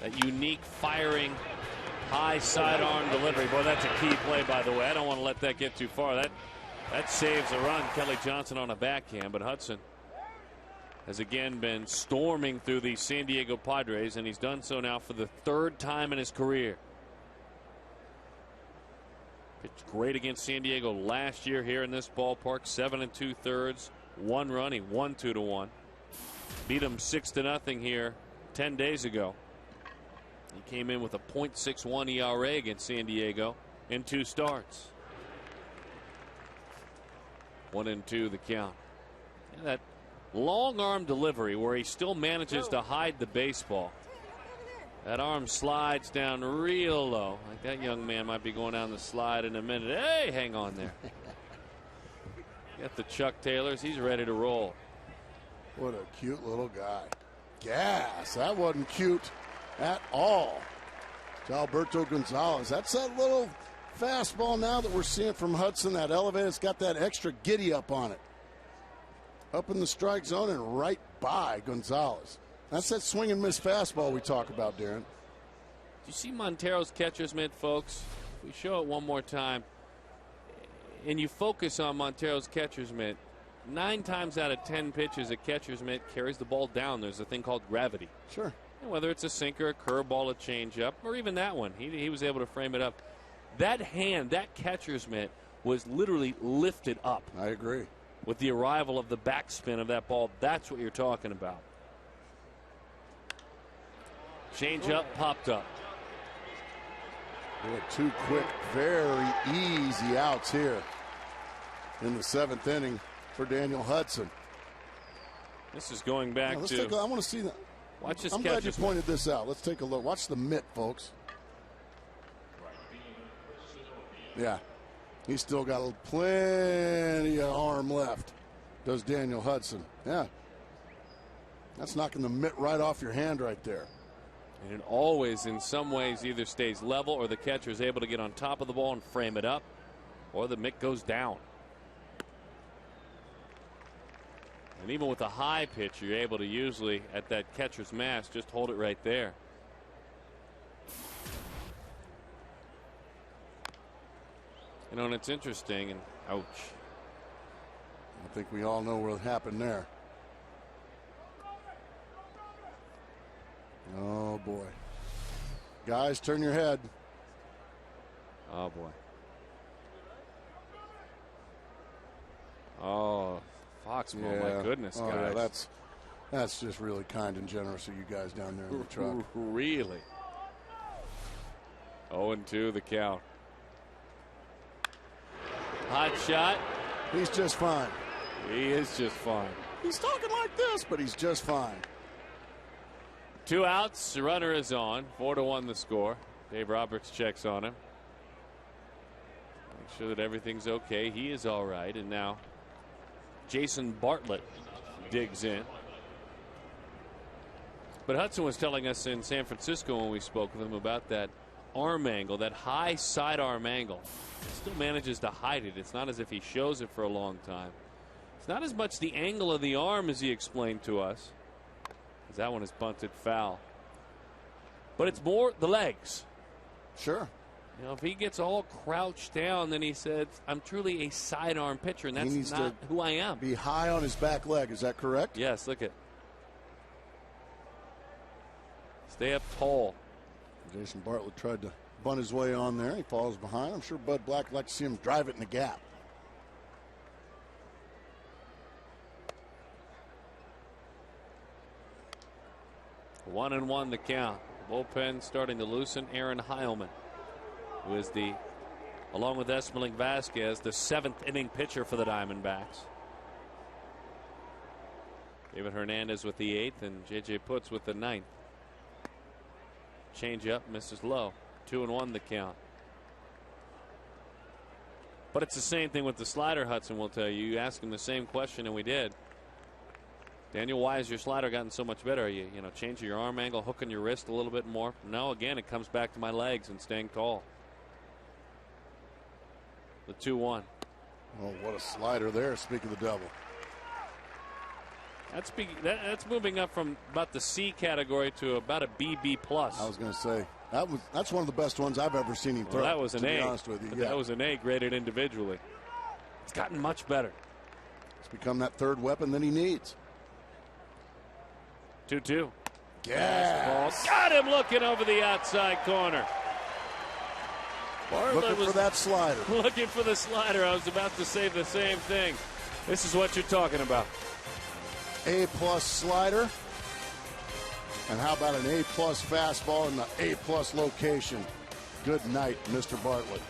S1: that unique firing high sidearm delivery. Boy, that's a key play, by the way. I don't want to let that get too far. That saves a run. Kelly Johnson on a backhand, but Hudson has again been storming through the San Diego Padres, and he's done so now for the 3rd time in his career. Pitched great against San Diego last year here in this ballpark. 7 2/3. 1 run. He won 2-1. Beat him 6-0 here 10 days ago. He came in with a .61 ERA against San Diego in 2 starts. 1-2 the count. And that long arm delivery where he still manages to hide the baseball. That arm slides down real low. Like that young man might be going down the slide in a minute. Hey, hang on there. Got the Chuck Taylors. He's ready to roll.
S2: What a cute little guy. Gas. That wasn't cute at all. To Alberto Gonzalez. That's that little fastball now that we're seeing from Hudson. That elevator. It's got that extra giddy up on it. Up in the strike zone and right by Gonzalez. That's that swing and miss fastball we talk about, Darren.
S1: Do you see Montero's catcher's mitt, folks? If we show it one more time, and you focus on Montero's catcher's mitt, 9 times out of 10 pitches a catcher's mitt carries the ball down. There's a thing called gravity.
S2: Sure.
S1: And whether it's a sinker, a curveball, a changeup, or even that one, he was able to frame it up. That hand, that catcher's mitt, was literally lifted up.
S2: I agree.
S1: With the arrival of the backspin of that ball, that's what you're talking about. Changeup popped up.
S2: Boy, 2 quick, very easy outs here in the 7th inning for Daniel Hudson.
S1: This is going back to.
S2: I want to see that.
S1: Watch this.
S2: I'm glad you pointed this out. Let's take a look. Watch the mitt, folks. Yeah, he's still got plenty of arm left. Does Daniel Hudson? Yeah, that's knocking the mitt right off your hand right there.
S1: And it always, in some ways, either stays level or the catcher is able to get on top of the ball and frame it up. or the mitt goes down. And even with a high pitch, you're able to usually, at that catcher's mass, just hold it right there. You know, and it's interesting, and ouch.
S2: I think we all know what happened there. Oh, boy. Guys, turn your head.
S1: Oh, boy. Oh, Foxborough,
S2: Yeah.
S1: my goodness,
S2: Oh,
S1: guys.
S2: yeah, that's just really kind and generous of you guys down there in the truck.
S1: Really? 0-2 the count. Hot shot.
S2: He's just fine.
S1: He is just fine.
S2: He's talking like this, but he's just fine.
S1: 2 outs. The runner is on. 4-1 the score. Dave Roberts checks on him. Make sure that everything's okay. He is all right. And now Jason Bartlett digs in. But Hudson was telling us in San Francisco when we spoke with him about that arm angle, that high sidearm angle. He still manages to hide it. It's not as if he shows it for a long time. It's not as much the angle of the arm as he explained to us, as that one is bunted foul. But it's more the legs.
S2: Sure.
S1: You know, if he gets all crouched down, then he said, I'm truly a sidearm pitcher, and that's not who I am.
S2: Be high on his back leg. Is that correct?
S1: Yes, look at. Stay up tall.
S2: Jason Bartlett tried to bunt his way on there. He falls behind. I'm sure Bud Black would like to see him drive it in the gap.
S1: One and one the count. Bullpen starting to loosen. Aaron Heilman, who is along with Esmeralda Vasquez, the 7th inning pitcher for the Diamondbacks. David Hernandez with the 8th and J.J. Putz with the 9th. Change up, misses low. 2-1 the count. But it's the same thing with the slider, Hudson will tell you. You ask him the same question, and we did. Daniel, why has your slider gotten so much better? Are you changing your arm angle, hooking your wrist a little bit more? No, again, it comes back to my legs and staying tall. The 2-1.
S2: Oh, what a slider there, speak of the devil.
S1: That's moving up from about the C category to about a BB plus.
S2: I was going to say that's one of the best ones I've ever seen him throw.
S1: Well, that was an A.
S2: To be honest with you, yeah.
S1: That was an A graded individually. It's gotten much better.
S2: It's become that third weapon that he needs.
S1: 2-2.
S2: Yes.
S1: Got him looking over the outside corner. Bartlett
S2: Looking for that slider.
S1: Looking for the slider. I was about to say the same thing. This is what you're talking about.
S2: A+ slider. And how about an A+ fastball in the A+ location? Good night, Mr. Bartlett.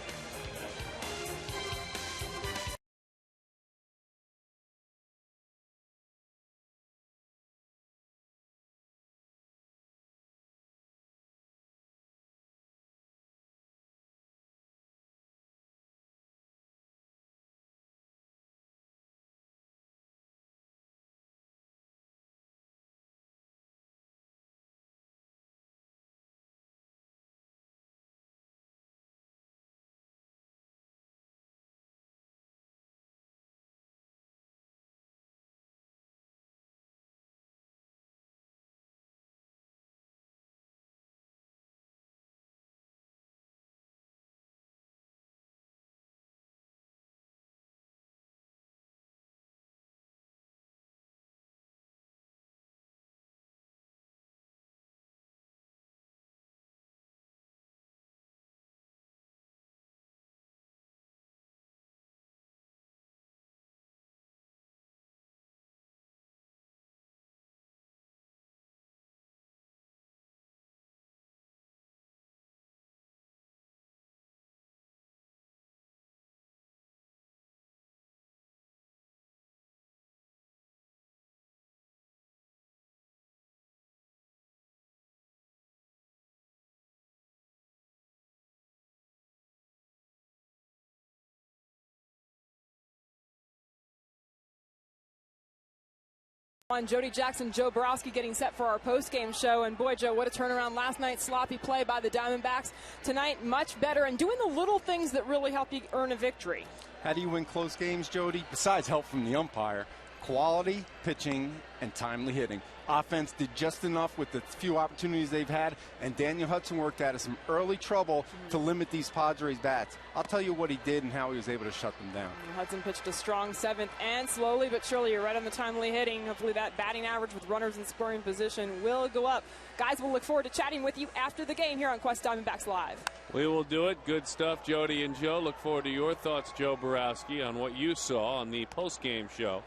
S9: On Jody Jackson, Joe Borowski getting set for our post-game show. And boy, Joe, what a turnaround last night. Sloppy play by the Diamondbacks. Tonight, much better and doing the little things that really help you earn a victory.
S10: How do you win close games, Jody? Besides help from the umpire, quality pitching and timely hitting. Offense did just enough with the few opportunities they've had, and Daniel Hudson worked out of some early trouble to limit these Padres bats. I'll tell you what he did and how he was able to shut them down.
S9: Hudson pitched a strong 7th, and slowly but surely, you're right on the timely hitting. Hopefully that batting average with runners in scoring position will go up. Guys, we'll look forward to chatting with you after the game here on Quest Diamondbacks Live.
S1: We will do it. Good stuff, Jody and Joe. Look forward to your thoughts, Joe Borowski, on what you saw on the post-game show.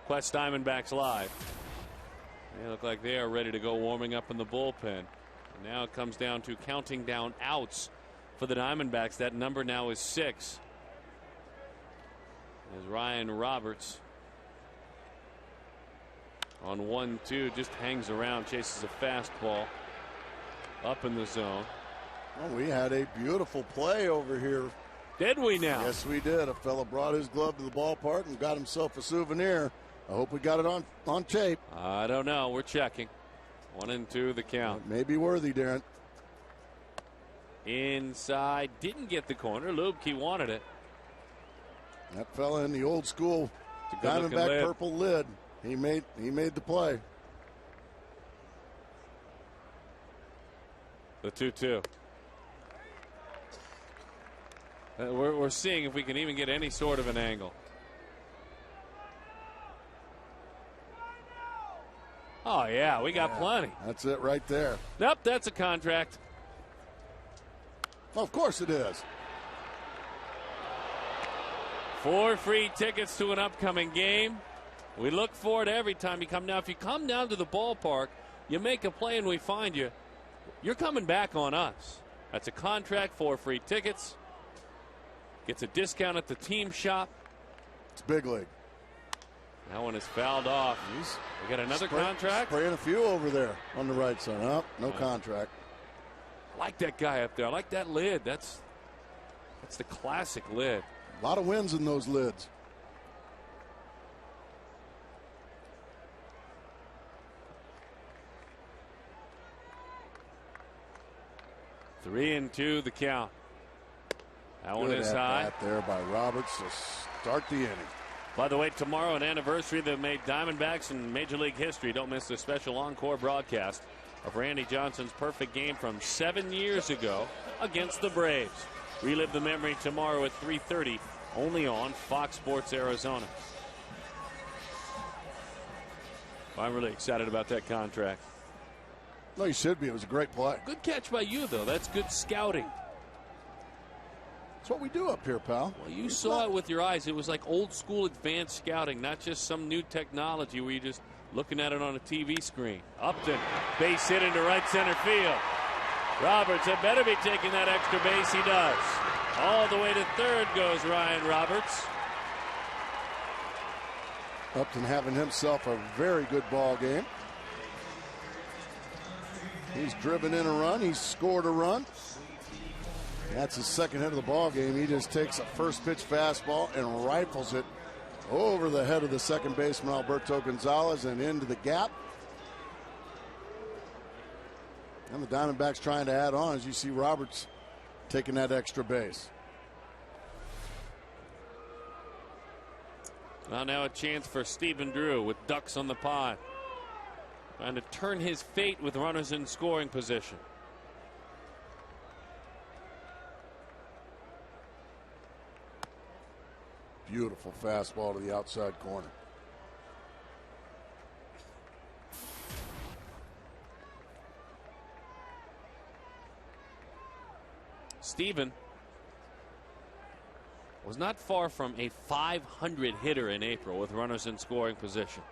S1: Quest Diamondbacks Live. They look like they are ready to go warming up in the bullpen. And now it comes down to counting down outs for the Diamondbacks. That number now is 6. As Ryan Roberts on 1-2 just hangs around, chases a fastball up in the zone.
S2: Well, we had a beautiful play over here.
S1: Did we now?
S2: Yes, we did. A fella brought his glove to the ballpark and got himself a souvenir. I hope we got it on tape.
S1: I don't know. We're checking. 1-2 the count.
S2: It may be worthy, Darren.
S1: Inside. Didn't get the corner. Lubke wanted it.
S2: That fella in the old school Diamondback purple lid. He made the play.
S1: The 2-2. We're seeing if we can even get any sort of an angle. Oh, yeah, we got plenty.
S2: That's it right there.
S1: Nope, that's a contract.
S2: Of course it is.
S1: 4 free tickets to an upcoming game. We look forward every time you come down. If you come down to the ballpark, you make a play and we find you, you're coming back on us. That's a contract, 4 free tickets. Gets a discount at the team shop.
S2: It's big league.
S1: That one is fouled off. We got another contract.
S2: Spraying a few over there on the right side. Oh, no contract.
S1: I like that guy up there. I like that lid. That's the classic lid.
S2: A lot of wins in those lids.
S1: Three and 2 the count. That one
S2: Good
S1: is high.
S2: That there by Roberts to start the inning.
S1: By the way, tomorrow an anniversary that made Diamondbacks in Major League history. Don't miss the special encore broadcast of Randy Johnson's perfect game from 7 years ago against the Braves. Relive the memory tomorrow at 3:30, only on Fox Sports Arizona. I'm really excited about that contract.
S2: No, you should be. It was a great play.
S1: Good catch by you, though. That's good scouting.
S2: That's what we do up here, pal.
S1: Well, you saw it with your eyes. It was like old school advanced scouting, not just some new technology where you're just looking at it on a TV screen. Upton, base hit into right center field. Roberts had better be taking that extra base. He does. All the way to third goes Ryan Roberts.
S2: Upton having himself a very good ball game. He's driven in a run. He's scored a run. That's his second hit of the ball game. He just takes a first pitch fastball and rifles it over the head of the second baseman Alberto Gonzalez and into the gap. And the Diamondbacks trying to add on as you see Roberts taking that extra base.
S1: Well, now a chance for Stephen Drew with ducks on the pond. Trying to turn his fate with runners in scoring position.
S2: Beautiful fastball to the outside corner.
S1: Stephen was not far from a 500 hitter in April with runners in scoring position.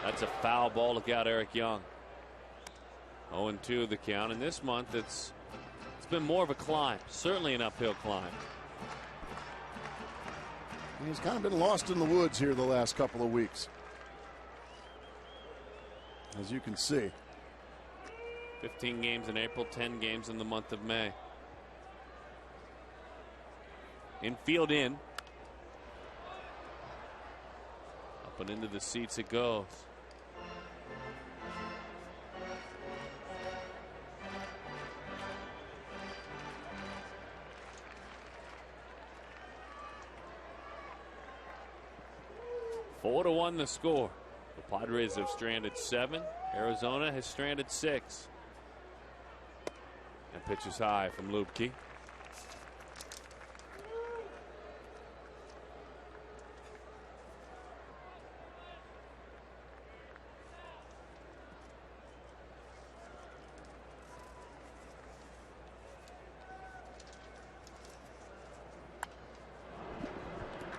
S1: That's a foul ball. Look out, Eric Young. 0-2 the count. And this month it's been more of a climb, certainly an uphill climb.
S2: He's kind of been lost in the woods here the last couple of weeks, as you can see.
S1: 15 games in April, 10 games in the month of May. Infield in. Up and into the seats it goes. Four to 1 the score. The Padres have stranded 7. Arizona has stranded 6. And pitches high from Lubke.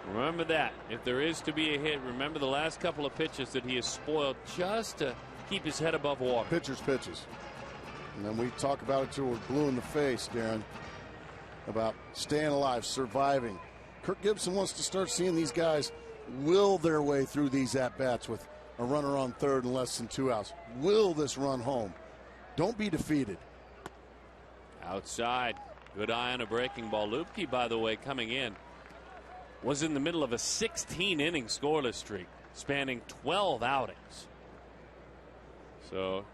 S1: Remember that. If there is to be a hit, remember the last couple of pitches that he has spoiled just to keep his head above water.
S2: Pitchers. And then we talk about it till we're blue in the face, Darren, about staying alive, surviving. Kirk Gibson wants to start seeing these guys will their way through these at-bats with a runner on third and less than 2 outs. Will this run home? Don't be defeated.
S1: Outside. Good eye on a breaking ball. Lubke, by the way, coming in, was in the middle of a 16-inning scoreless streak spanning 12 outings. So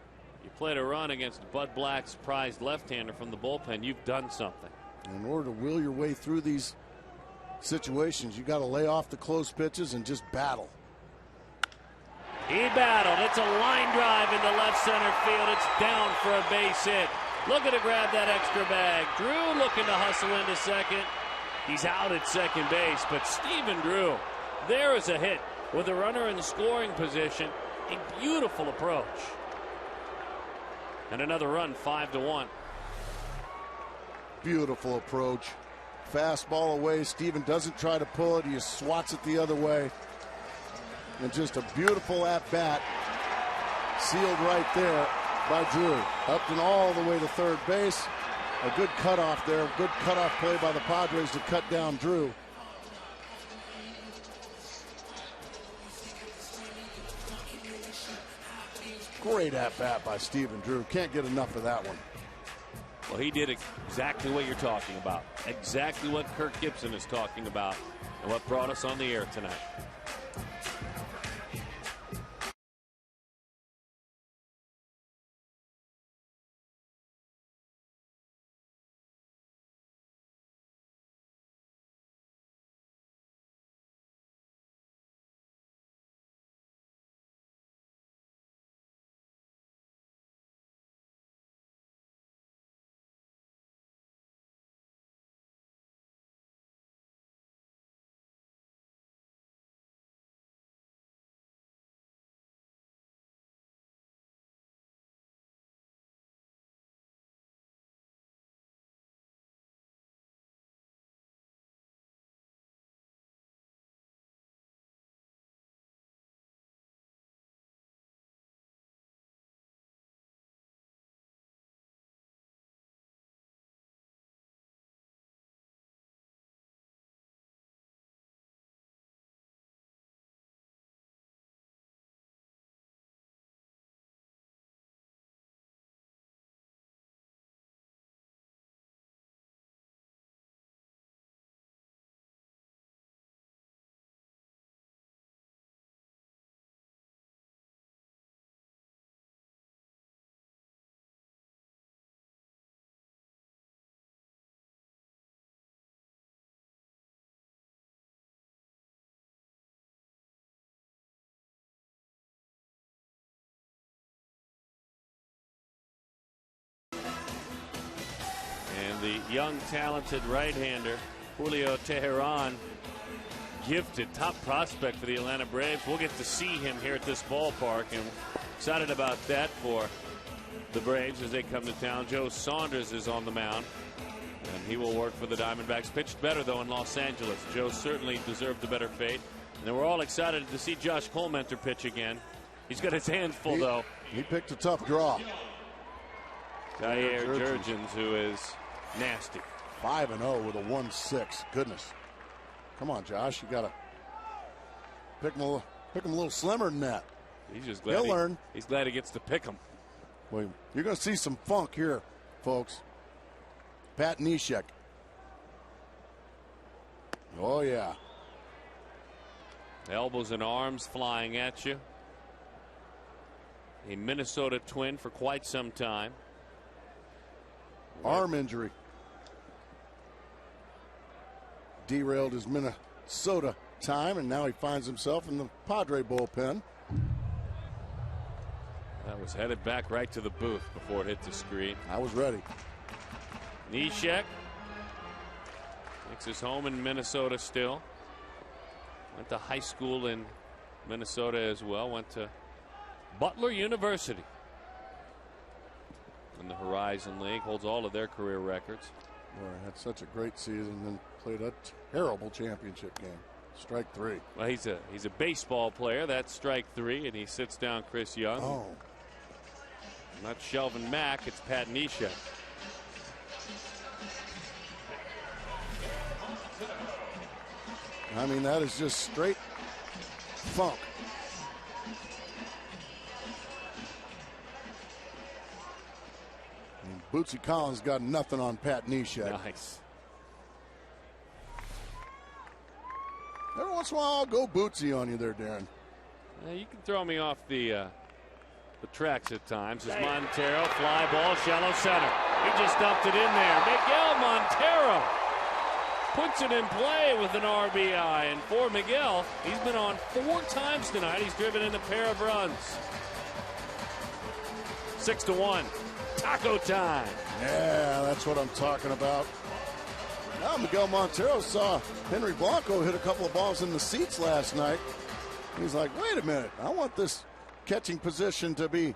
S1: you played a run against Bud Black's prized left-hander from the bullpen. You've done something.
S2: In order to will your way through these situations, you got to lay off the close pitches and just battle.
S1: He battled. It's a line drive into left center field. It's down for a base hit. Looking to grab that extra bag. Drew looking to hustle into second. He's out at second base, but Stephen Drew, there is a hit with a runner in scoring position. A beautiful approach. And another run, 5-1.
S2: Beautiful approach. Fastball away. Stephen doesn't try to pull it. He just swats it the other way. And just a beautiful at-bat. Sealed right there by Drew. Up and all the way to third base. A good cutoff there. Good cutoff play by the Padres to cut down Drew. Great at-bat by Stephen Drew. Can't get enough of that one.
S1: Well, he did exactly what you're talking about. Exactly what Kirk Gibson is talking about and what brought us on the air tonight. The young, talented right-hander, Julio Teheran, gifted top prospect for the Atlanta Braves. We'll get to see him here at this ballpark, and excited about that for the Braves as they come to town. Joe Saunders is on the mound, and he will work for the Diamondbacks. Pitched better, though, in Los Angeles. Joe certainly deserved a better fate. And we're all excited to see Josh Colmenter pitch again. He's got his hands full, though.
S2: He picked a tough draw.
S1: Jair Jurgens, who is nasty.
S2: 5-0 with a 1-6. Goodness. Come on, Josh. You got to pick him a little slimmer than that.
S1: He's just glad
S2: He'll learn.
S1: He's glad he gets to pick him.
S2: Well, you're going to see some funk here, folks. Pat Neshek. Oh, yeah.
S1: Elbows and arms flying at you. A Minnesota Twin for quite some time.
S2: Arm injury derailed his Minnesota time, and now he finds himself in the Padre bullpen.
S1: That was headed back right to the booth before it hit the screen.
S2: I was ready.
S1: Neshek makes his home in Minnesota still. Went to high school in Minnesota as well. Went to Butler University in the Horizon League. Holds all of their career records.
S2: Boy, had such a great season and played a terrible championship game. Strike three.
S1: Well, he's a baseball player. That's strike three, and he sits down Chris Young.
S2: Oh.
S1: Not Shelvin Mack, it's Pat Neshek.
S2: I mean, that is just straight funk. And Bootsy Collins got nothing on Pat Neshek.
S1: Nice.
S2: Every once in a while, I'll go Bootsy on you there, Darren.
S1: You can throw me off the tracks at times. As Montero, fly ball, shallow center. He just dumped it in there. Miguel Montero puts it in play with an RBI. And for Miguel, he's been on 4 times tonight. He's driven in a pair of runs. 6-1. Taco time.
S2: Yeah, that's what I'm talking about. Now Miguel Montero saw Henry Blanco hit a couple of balls in the seats last night. He's like, wait a minute, I want this catching position to be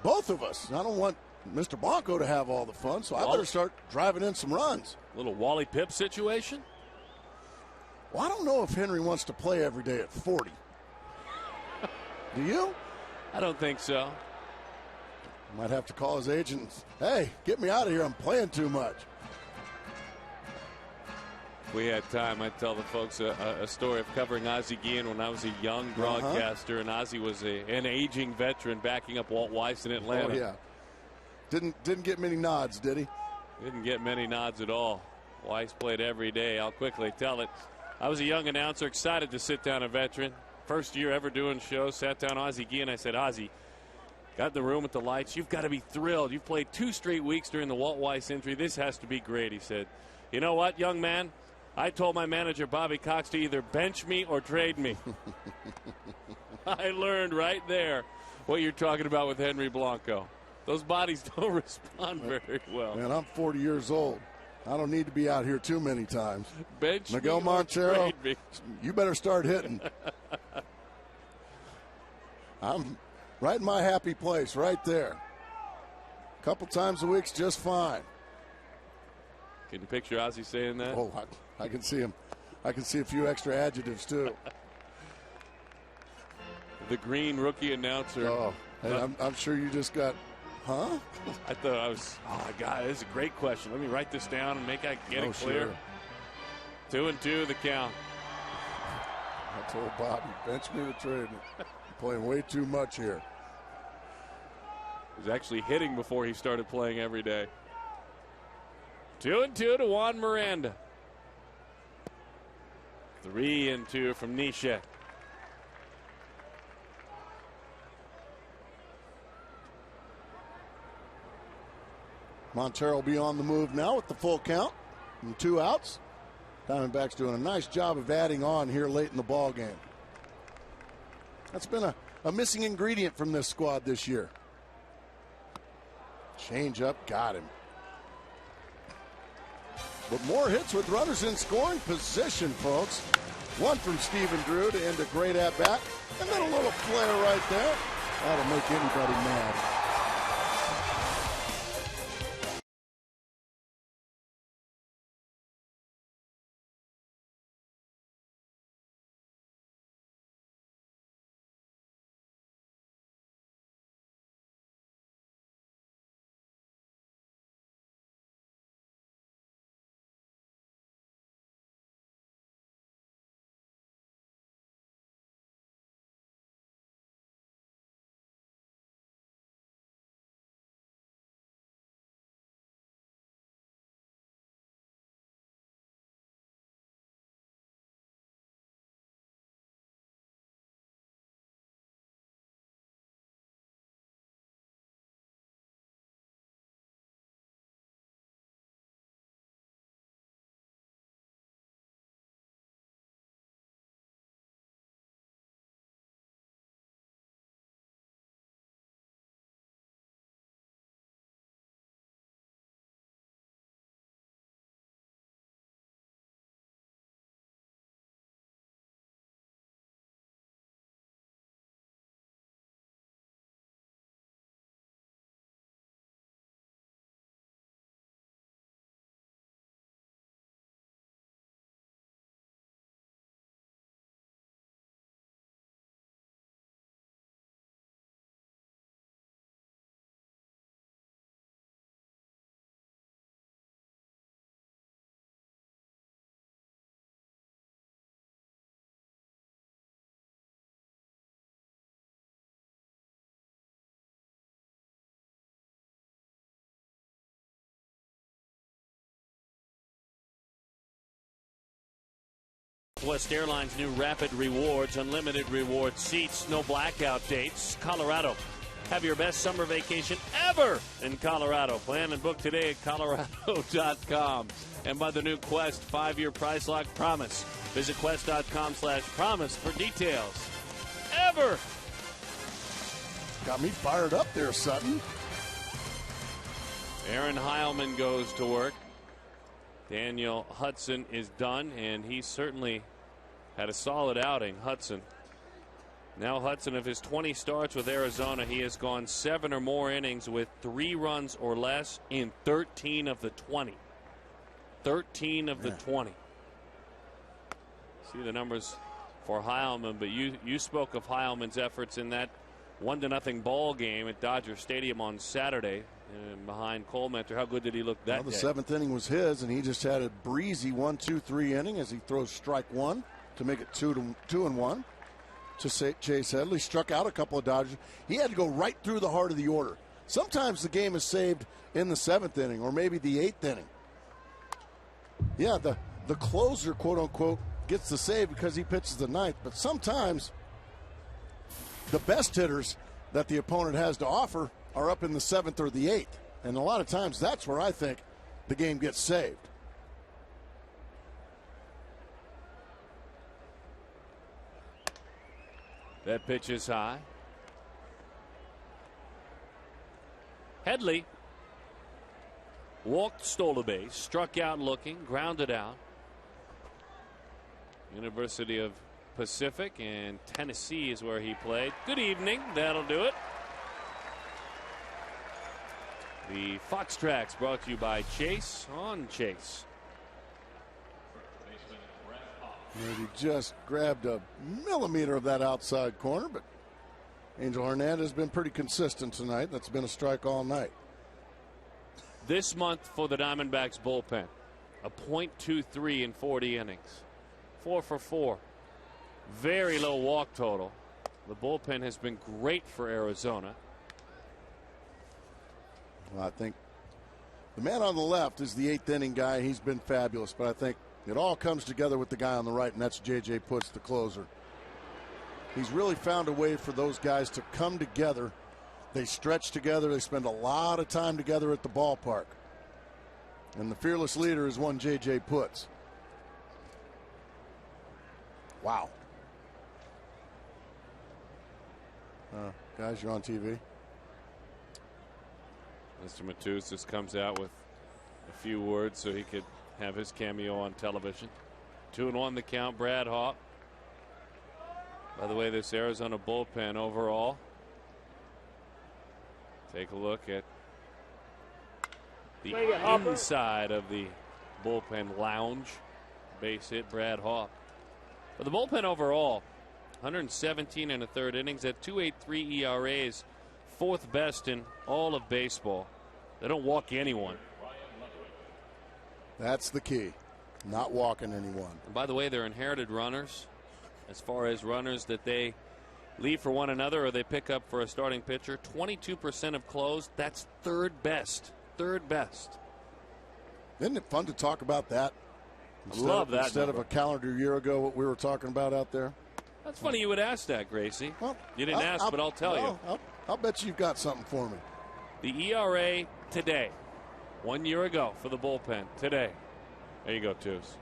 S2: both of us. I don't want Mr. Blanco to have all the fun, so I better start driving in some runs.
S1: Little Wally Pipp situation?
S2: Well, I don't know if Henry wants to play every day at 40. Do you?
S1: I don't think so.
S2: Might have to call his agent. Hey, get me out of here. I'm playing too much.
S1: If we had time, I'd tell the folks a story of covering Ozzie Guillen when I was a young broadcaster, and Ozzie was an aging veteran backing up Walt Weiss in Atlanta.
S2: Oh, yeah. Didn't get many nods, did he?
S1: Didn't get many nods at all. Weiss played every day. I'll quickly tell it. I was a young announcer, excited to sit down a veteran. First year ever doing shows, sat down Ozzie Guillen. I said, Ozzie, got in the room with the lights. You've got to be thrilled. You've played 2 straight weeks during the Walt Weiss injury. This has to be great, he said. You know what, young man? I told my manager, Bobby Cox, to either bench me or trade me. I learned right there what you're talking about with Henry Blanco. Those bodies don't respond very well.
S2: Man, I'm 40 years old. I don't need to be out here too many times.
S1: Bench
S2: Miguel
S1: me
S2: Montero,
S1: me.
S2: You better start hitting. I'm right in my happy place right there. A couple times a week's just fine.
S1: Can you picture Ozzie saying that?
S2: Oh, I can see him. I can see a few extra adjectives, too.
S1: The green rookie announcer.
S2: Oh, and I'm sure you just got, huh?
S1: I thought I was, oh, God, this is a great question. Let me write this down and make I get it clear.
S2: Sure.
S1: 2-2 the count.
S2: I told Bobby, bench me to trade me. I'm playing way too much here.
S1: He was actually hitting before he started playing every day. 2-2 to Juan Miranda. 3-2 from Neshek.
S2: Montero will be on the move now with the full count and 2 outs. Diamondbacks doing a nice job of adding on here late in the ball game. That's been a missing ingredient from this squad this year. Change up, got him. But more hits with runners in scoring position, folks. One from Stephen Drew to end a great at-bat. And then a little flare right there. That'll make anybody mad.
S1: Southwest Airlines new Rapid Rewards, unlimited reward seats, no blackout dates. Colorado. Have your best summer vacation ever in Colorado. Plan and book today at Colorado.com. And by the new Quest 5-year price lock promise. Visit Quest.com/promise for details. Ever.
S2: Got me fired up there, Sutton.
S1: Aaron Heilman goes to work. Daniel Hudson is done, and he certainly had a solid outing. Hudson. Now Hudson, of his 20 starts with Arizona, he has gone 7 or more innings with 3 runs or less in 13 of the 20. 13 of the 20. See the numbers for Heilman, but you spoke of Heilman's efforts in that 1-0 ball game at Dodger Stadium on Saturday behind Colementor. How good did he look that day?
S2: The 7th inning was his, and he just had a breezy 1-2-3 inning as he throws strike 1 to make it 2-1 to Chase Headley. Struck out a couple of Dodgers. He had to go right through the heart of the order. Sometimes the game is saved in the 7th inning or maybe the 8th inning. Yeah, the closer, quote unquote, gets the save because he pitches the 9th, but sometimes the best hitters that the opponent has to offer are up in the 7th or the 8th. And a lot of times that's where I think the game gets saved.
S1: That pitch is high. Headley walked, stole a base, struck out looking, grounded out. University of Pacific and Tennessee is where he played. Good evening. That'll do it. The Fox Tracks brought to you by Chase on Chase.
S2: Maybe just grabbed a millimeter of that outside corner, but Angel Hernandez has been pretty consistent tonight. That's been a strike all night.
S1: This month for the Diamondbacks bullpen, a .23 in 40 innings. 4 for 4. Very low walk total. The bullpen has been great for Arizona.
S2: Well, I think the man on the left is the 8th inning guy. He's been fabulous, but I think it all comes together with the guy on the right, and that's J.J. Putz, the closer. He's really found a way for those guys to come together. They stretch together. They spend a lot of time together at the ballpark. And the fearless leader is one J.J. Putz. Wow. Guys, you're on TV.
S1: Mr. Matus just comes out with a few words so he could have his cameo on television. 2-1 the count, Brad Hawk. By the way, this Arizona bullpen overall. Take a look at the inside of the bullpen lounge. Base hit, Brad Hawk. But the bullpen overall, 117 and a third innings at 2.83 ERAs, 4th best in all of baseball. They don't walk anyone.
S2: That's the key, not walking anyone.
S1: And by the way, they're inherited runners. As far as runners that they leave for one another or they pick up for a starting pitcher, 22% of closed. That's 3rd best. 3rd best.
S2: Isn't it fun to talk about that?
S1: Love that.
S2: Instead of a calendar year ago, what we were talking about out there.
S1: That's funny you would ask that, Gracie.
S2: Well,
S1: you didn't ask, but I'll tell you.
S2: I'll bet you've got something for me.
S1: The ERA today, 1 year ago for the bullpen today. There you go, Twos.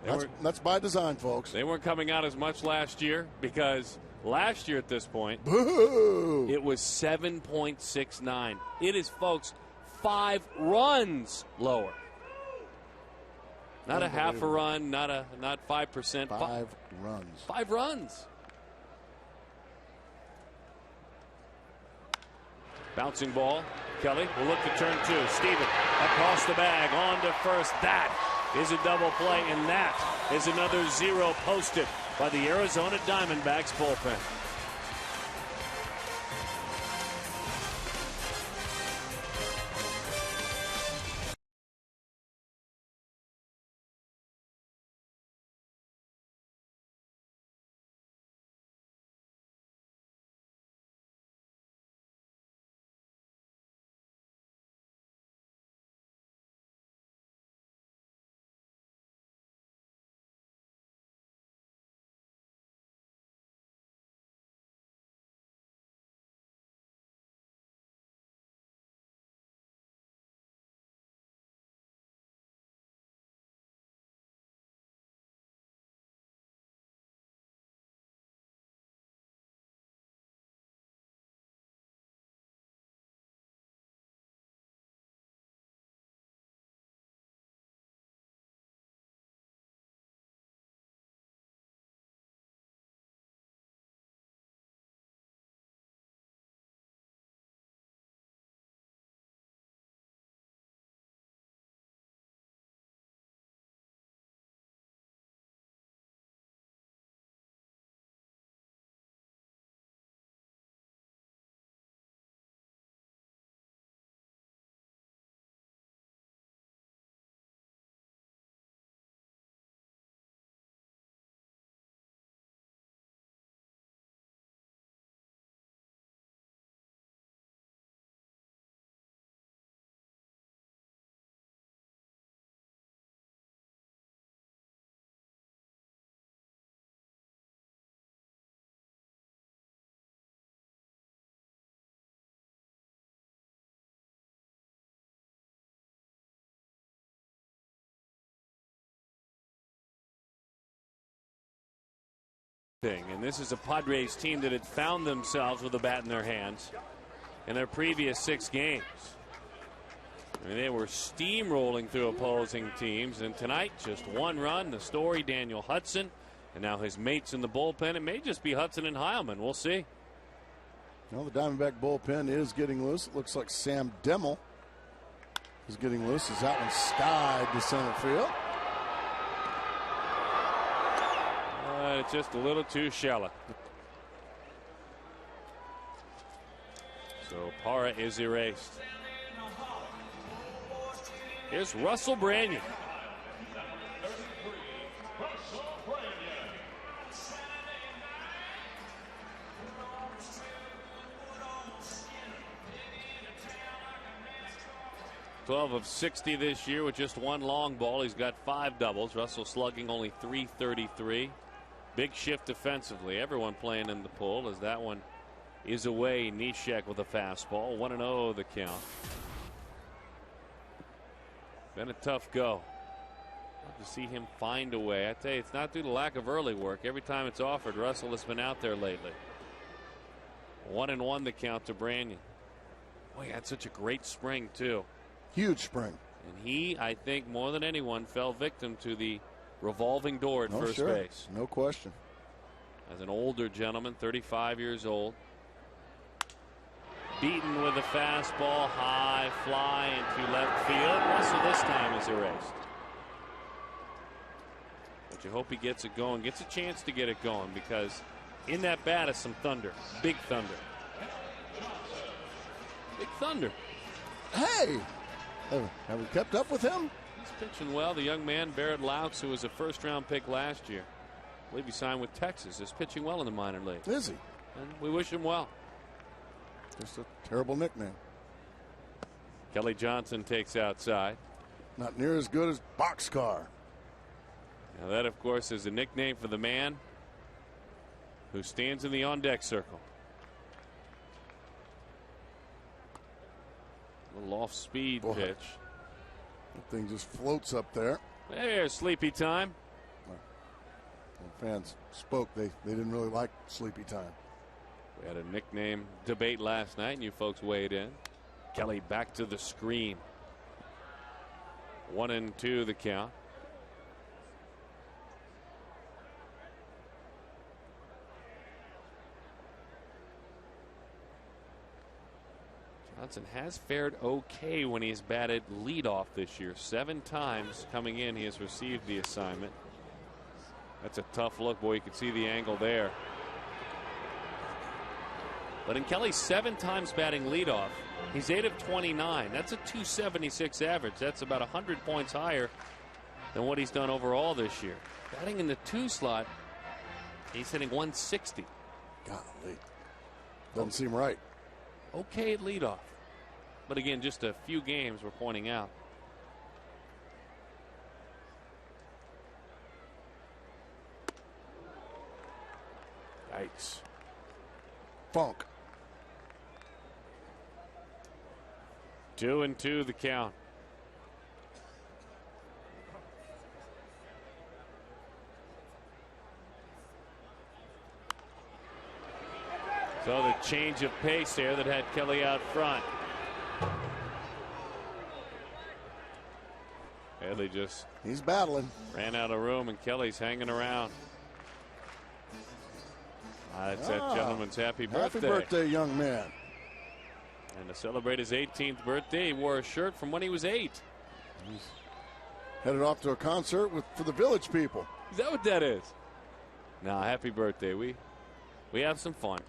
S2: Yeah. That's by design, folks.
S1: They weren't coming out as much last year because last year at this point,
S2: boo,
S1: it was 7.69. It is, folks, 5 runs lower. Not a half a run, not 5%.
S2: 5 runs.
S1: 5 runs. Bouncing ball. Kelly will look to turn 2. Steven across the bag on to first. That is a double play, and that is another 0 posted by the Arizona Diamondbacks bullpen. And this is a Padres team that had found themselves with a bat in their hands in their previous 6 games. I mean, they were steamrolling through opposing teams, and tonight just 1 run. The story, Daniel Hudson, and now his mates in the bullpen. It may just be Hudson and Heilman. We'll see.
S2: Well, the Diamondback bullpen is getting loose. It looks like Sam Demmel is getting loose as that one skied to center field.
S1: It's just a little too shallow. So Parra is erased. Here's Russell Branyan. "12 of 60 this year with just 1 long ball. He's got 5 doubles. Russell slugging only .333. Big shift defensively. Everyone playing in the pull as that one is away. Neshek with a fastball. 1-0 the count. Been a tough go. Love to see him find a way. I tell you, it's not due to lack of early work. Every time it's offered, Russell has been out there lately. 1-1 the count to Branyan. Boy, he had such a great spring too.
S2: Huge spring.
S1: And he, I think, more than anyone, fell victim to the revolving door at first base.
S2: No question.
S1: As an older gentleman, 35 years old. Beaten with a fastball, high fly into left field. Russell this time is erased. But you hope he gets it going, gets a chance to get it going, because in that bat is some thunder. Big thunder. Big thunder.
S2: Hey! Have we kept up with him?
S1: He's pitching well. The young man, Barrett Laux, who was a first-round pick last year, I believe he signed with Texas, is pitching well in the minor league.
S2: Is he?
S1: And we wish him well.
S2: Just a terrible nickname.
S1: Kelly Johnson takes outside.
S2: Not near as good as Boxcar.
S1: Now that, of course, is a nickname for the man who stands in the on-deck circle. A little off-speed pitch.
S2: That thing just floats up there.
S1: There's sleepy time.
S2: When fans spoke, they didn't really like sleepy time.
S1: We had a nickname debate last night, and you folks weighed in. Kelly back to the screen. 1-2 the count. Johnson has fared okay when he's batted leadoff this year. 7 times coming in, he has received the assignment. That's a tough look. Boy, you can see the angle there. But in Kelly's 7 times batting leadoff, he's 8 of 29. That's a .276 average. That's about 100 points higher than what he's done overall this year. Batting in the 2 slot, he's hitting .160.
S2: Golly. Doesn't seem right.
S1: Okay at leadoff. But again, just a few games we're pointing out. Yikes.
S2: Funk.
S1: 2-2 the count. So the change of pace there that had Kelly out front. Kelly just
S2: he's battling.
S1: Ran out of room, and Kelly's hanging around. It's that gentleman's happy birthday.
S2: Happy birthday, young man.
S1: And to celebrate his 18th birthday, he wore a shirt from when he was 8.
S2: He's headed off to a concert for the village people.
S1: Is that what that is? Now, happy birthday. We have some fun.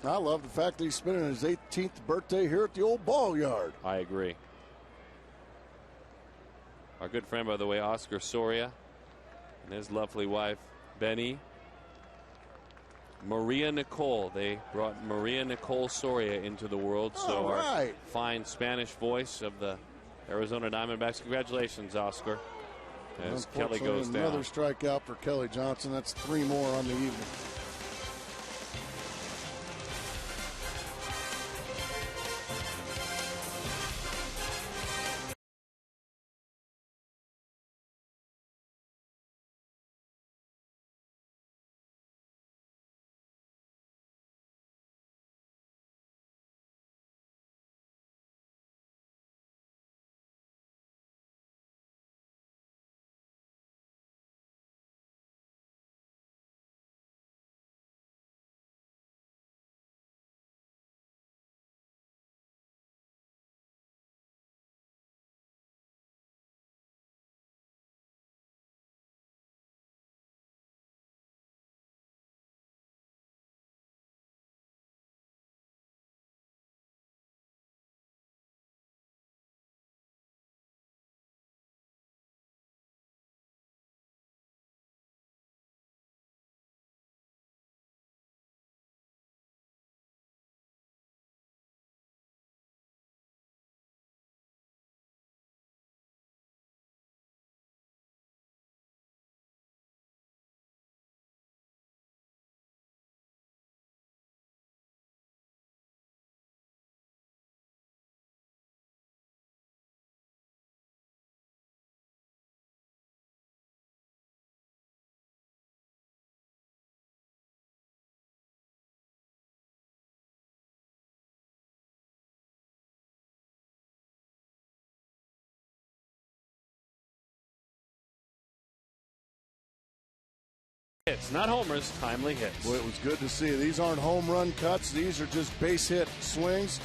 S2: I love the fact that he's spending his 18th birthday here at the old ball yard.
S1: I agree. Our good friend, by the way, Oscar Soria, and his lovely wife, Benny. Maria Nicole. They brought Maria Nicole Soria into the world. So our fine Spanish voice of the Arizona Diamondbacks. Congratulations, Oscar, as Kelly goes down.
S2: Another strikeout for Kelly Johnson. That's 3 more on the evening.
S1: hits, not homers, timely hits.
S2: Well, it was good to see. These aren't home run cuts. These are just base hit swings,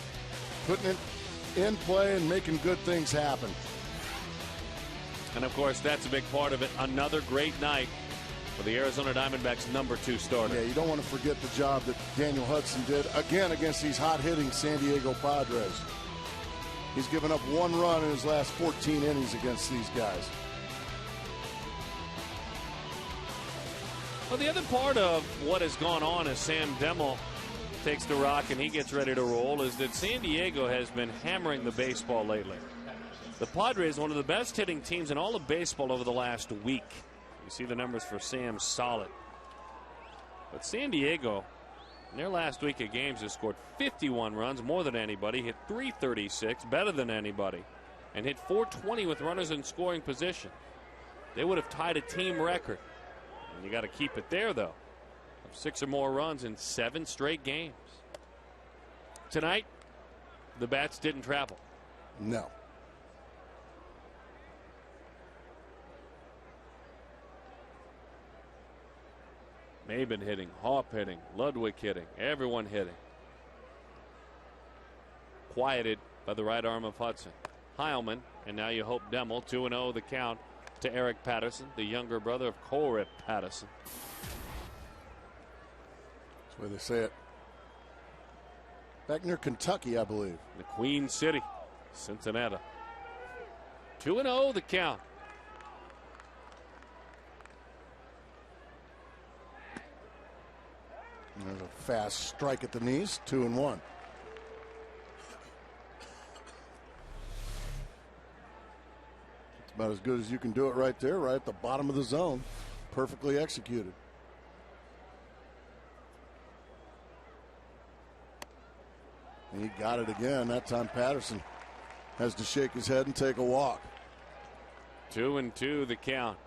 S2: putting it in play and making good things happen.
S1: And, of course, that's a big part of it. Another great night for the Arizona Diamondbacks' #2 starter.
S2: Yeah, you don't want to forget the job that Daniel Hudson did, again, against these hot-hitting San Diego Padres. He's given up 1 run in his last 14 innings against these guys.
S1: Well, the other part of what has gone on as Sam Demmel takes the rock and he gets ready to roll is that San Diego has been hammering the baseball lately. The Padres, one of the best hitting teams in all of baseball over the last week. You see the numbers for Sam solid. But San Diego, in their last week of games, has scored 51 runs, more than anybody, hit 336, better than anybody, and hit 420 with runners in scoring position. They would have tied a team record. And you got to keep it there, though, of 6 or more runs in 7 straight games. Tonight, the bats didn't travel.
S2: No.
S1: Maben hitting, Hopp hitting, Ludwig hitting, everyone hitting. Quieted by the right arm of Hudson. Heilman, and now you hope Demmel, 2-0 the count to Eric Patterson, the younger brother of Colrip Patterson.
S2: That's the way they say it. Back near Kentucky, I believe.
S1: The Queen City, Cincinnati. 2-0 the count.
S2: And there's a fast strike at the knees, 2-1. It's about as good as you can do it right there, right at the bottom of the zone. Perfectly executed. And he got it again. That time Patterson has to shake his head and take a walk.
S1: 2-2 the count.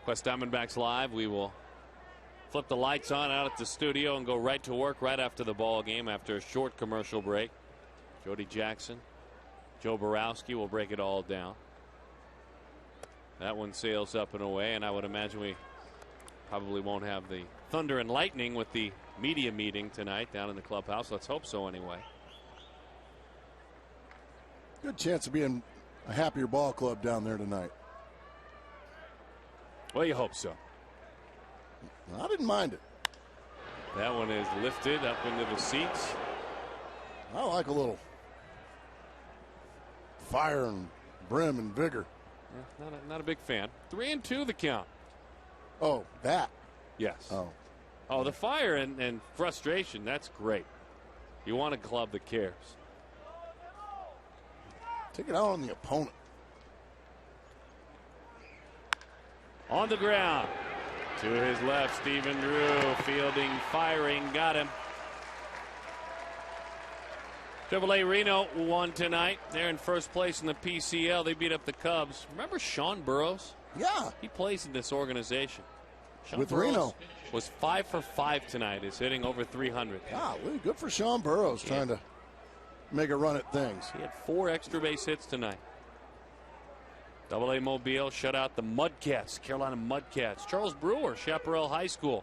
S1: Quest Diamondbacks Live. We will flip the lights on out at the studio and go right to work right after the ball game after a short commercial break. Jody Jackson, Joe Borowski will break it all down. That one sails up and away, and I would imagine we probably won't have the thunder and lightning with the media meeting tonight down in the clubhouse. Let's hope so anyway.
S2: Good chance of being a happier ball club down there tonight.
S1: Well, you hope so.
S2: I didn't mind it.
S1: That one is lifted up into the seats.
S2: I like a little fire and brim and vigor.
S1: Not a big fan. 3-2 the count.
S2: Oh, that.
S1: Yes.
S2: Oh,
S1: the fire and frustration, that's great. You want a club that cares.
S2: Take it out on the opponent.
S1: On the ground. To his left, Stephen Drew. Fielding, firing, got him. AAA Reno won tonight. They're in first place in the PCL. They beat up the Cubs. Remember Sean Burrows?
S2: Yeah.
S1: He plays in this organization. Sean
S2: With
S1: Burrows
S2: Reno.
S1: Was 5 for 5 tonight. He's hitting over 300.
S2: Ah, really good for Sean Burrows trying to make a run at things.
S1: He had 4 extra base hits tonight. AA Mobile shut out the Mudcats, Carolina Mudcats. Charles Brewer, Chaparral High School,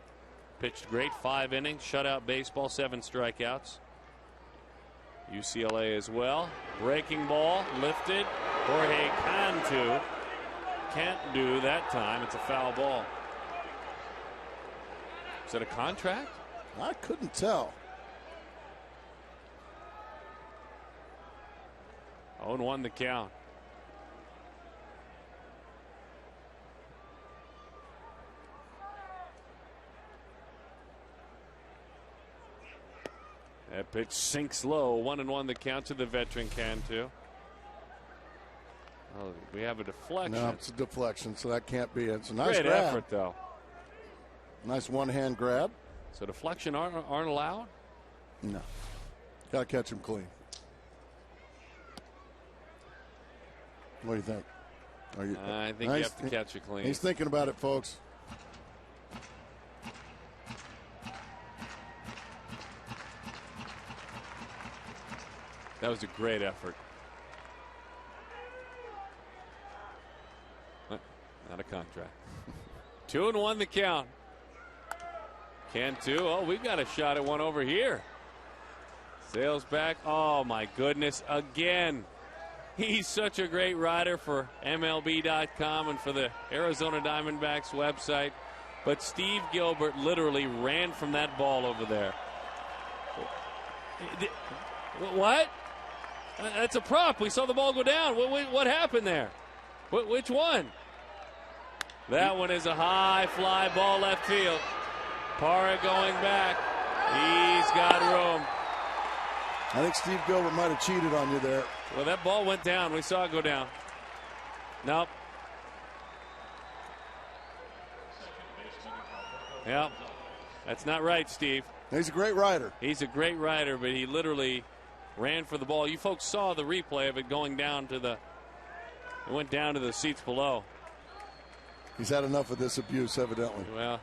S1: pitched great 5 innings, shutout baseball, 7 strikeouts. UCLA as well. Breaking ball, lifted. Jorge Cantu can't do that time. It's a foul ball. Is it a contract?
S2: I couldn't tell.
S1: 0-1 the count. That pitch sinks low. 1-1 the count to the veteran Cantu. Oh, we have a deflection.
S2: No, it's a deflection, so that can't be it. It's a nice
S1: Great
S2: grab.
S1: effort, though.
S2: Nice one-hand grab.
S1: So deflection aren't allowed?
S2: No. Got to catch him clean. What do you think?
S1: I think you have to catch it clean.
S2: He's thinking about it, folks.
S1: That was a great effort.
S11: Not a contract. 2-1 the count. Can two. Oh, we've got a shot at one over here. Sails back. Oh, my goodness. Again. He's such a great rider for MLB.com and for the Arizona Diamondbacks website. But Steve Gilbert literally ran from that ball over there. What? That's a prop. We saw the ball go down. What happened there? Which one? That one is a high fly ball left field. Parra going back. He's got room.
S2: I think Steve Gilbert might have cheated on you there.
S11: Well, that ball went down. We saw it go down. Nope. Yeah, that's not right, Steve.
S2: He's a great rider.
S11: He's a great rider, but he literally ran for the ball. You folks saw the replay of it going down to the. It went down to the seats below.
S2: He's had enough of this abuse, evidently.
S11: Well.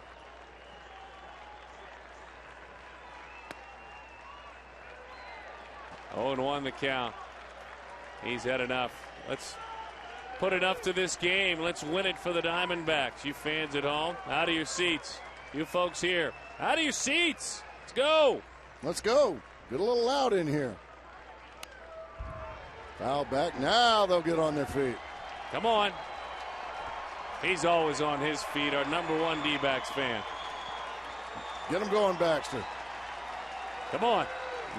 S11: Oh, and 1 the count. He's had enough. Let's put enough to this game. Let's win it for the Diamondbacks. You fans at home, out of your seats. You folks here, out of your seats. Let's go.
S2: Let's go. Get a little loud in here. Foul back. Now they'll get on their feet.
S11: Come on. He's always on his feet, our #1 D-backs fan.
S2: Get him going, Baxter.
S11: Come on.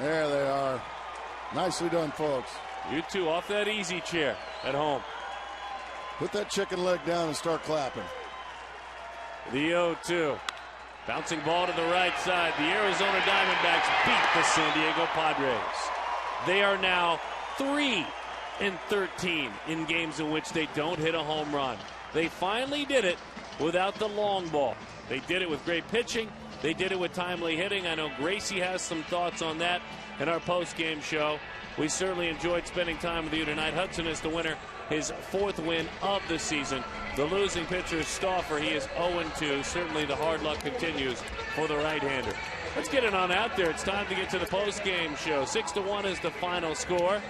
S2: There they are. Nicely done, folks.
S11: You two off that easy chair at home.
S2: Put that chicken leg down and start clapping.
S11: The 0-2. Bouncing ball to the right side. The Arizona Diamondbacks beat the San Diego Padres. They are now 3-13 in games in which they don't hit a home run. They finally did it without the long ball. They did it with great pitching. They did it with timely hitting. I know Gracie has some thoughts on that in our post-game show. We certainly enjoyed spending time with you tonight. Hudson is the winner, his 4th win of the season. The losing pitcher is Stauffer. He is 0-2. Certainly the hard luck continues for the right-hander. Let's get it on out there. It's time to get to the post-game show. 6-1 is the final score.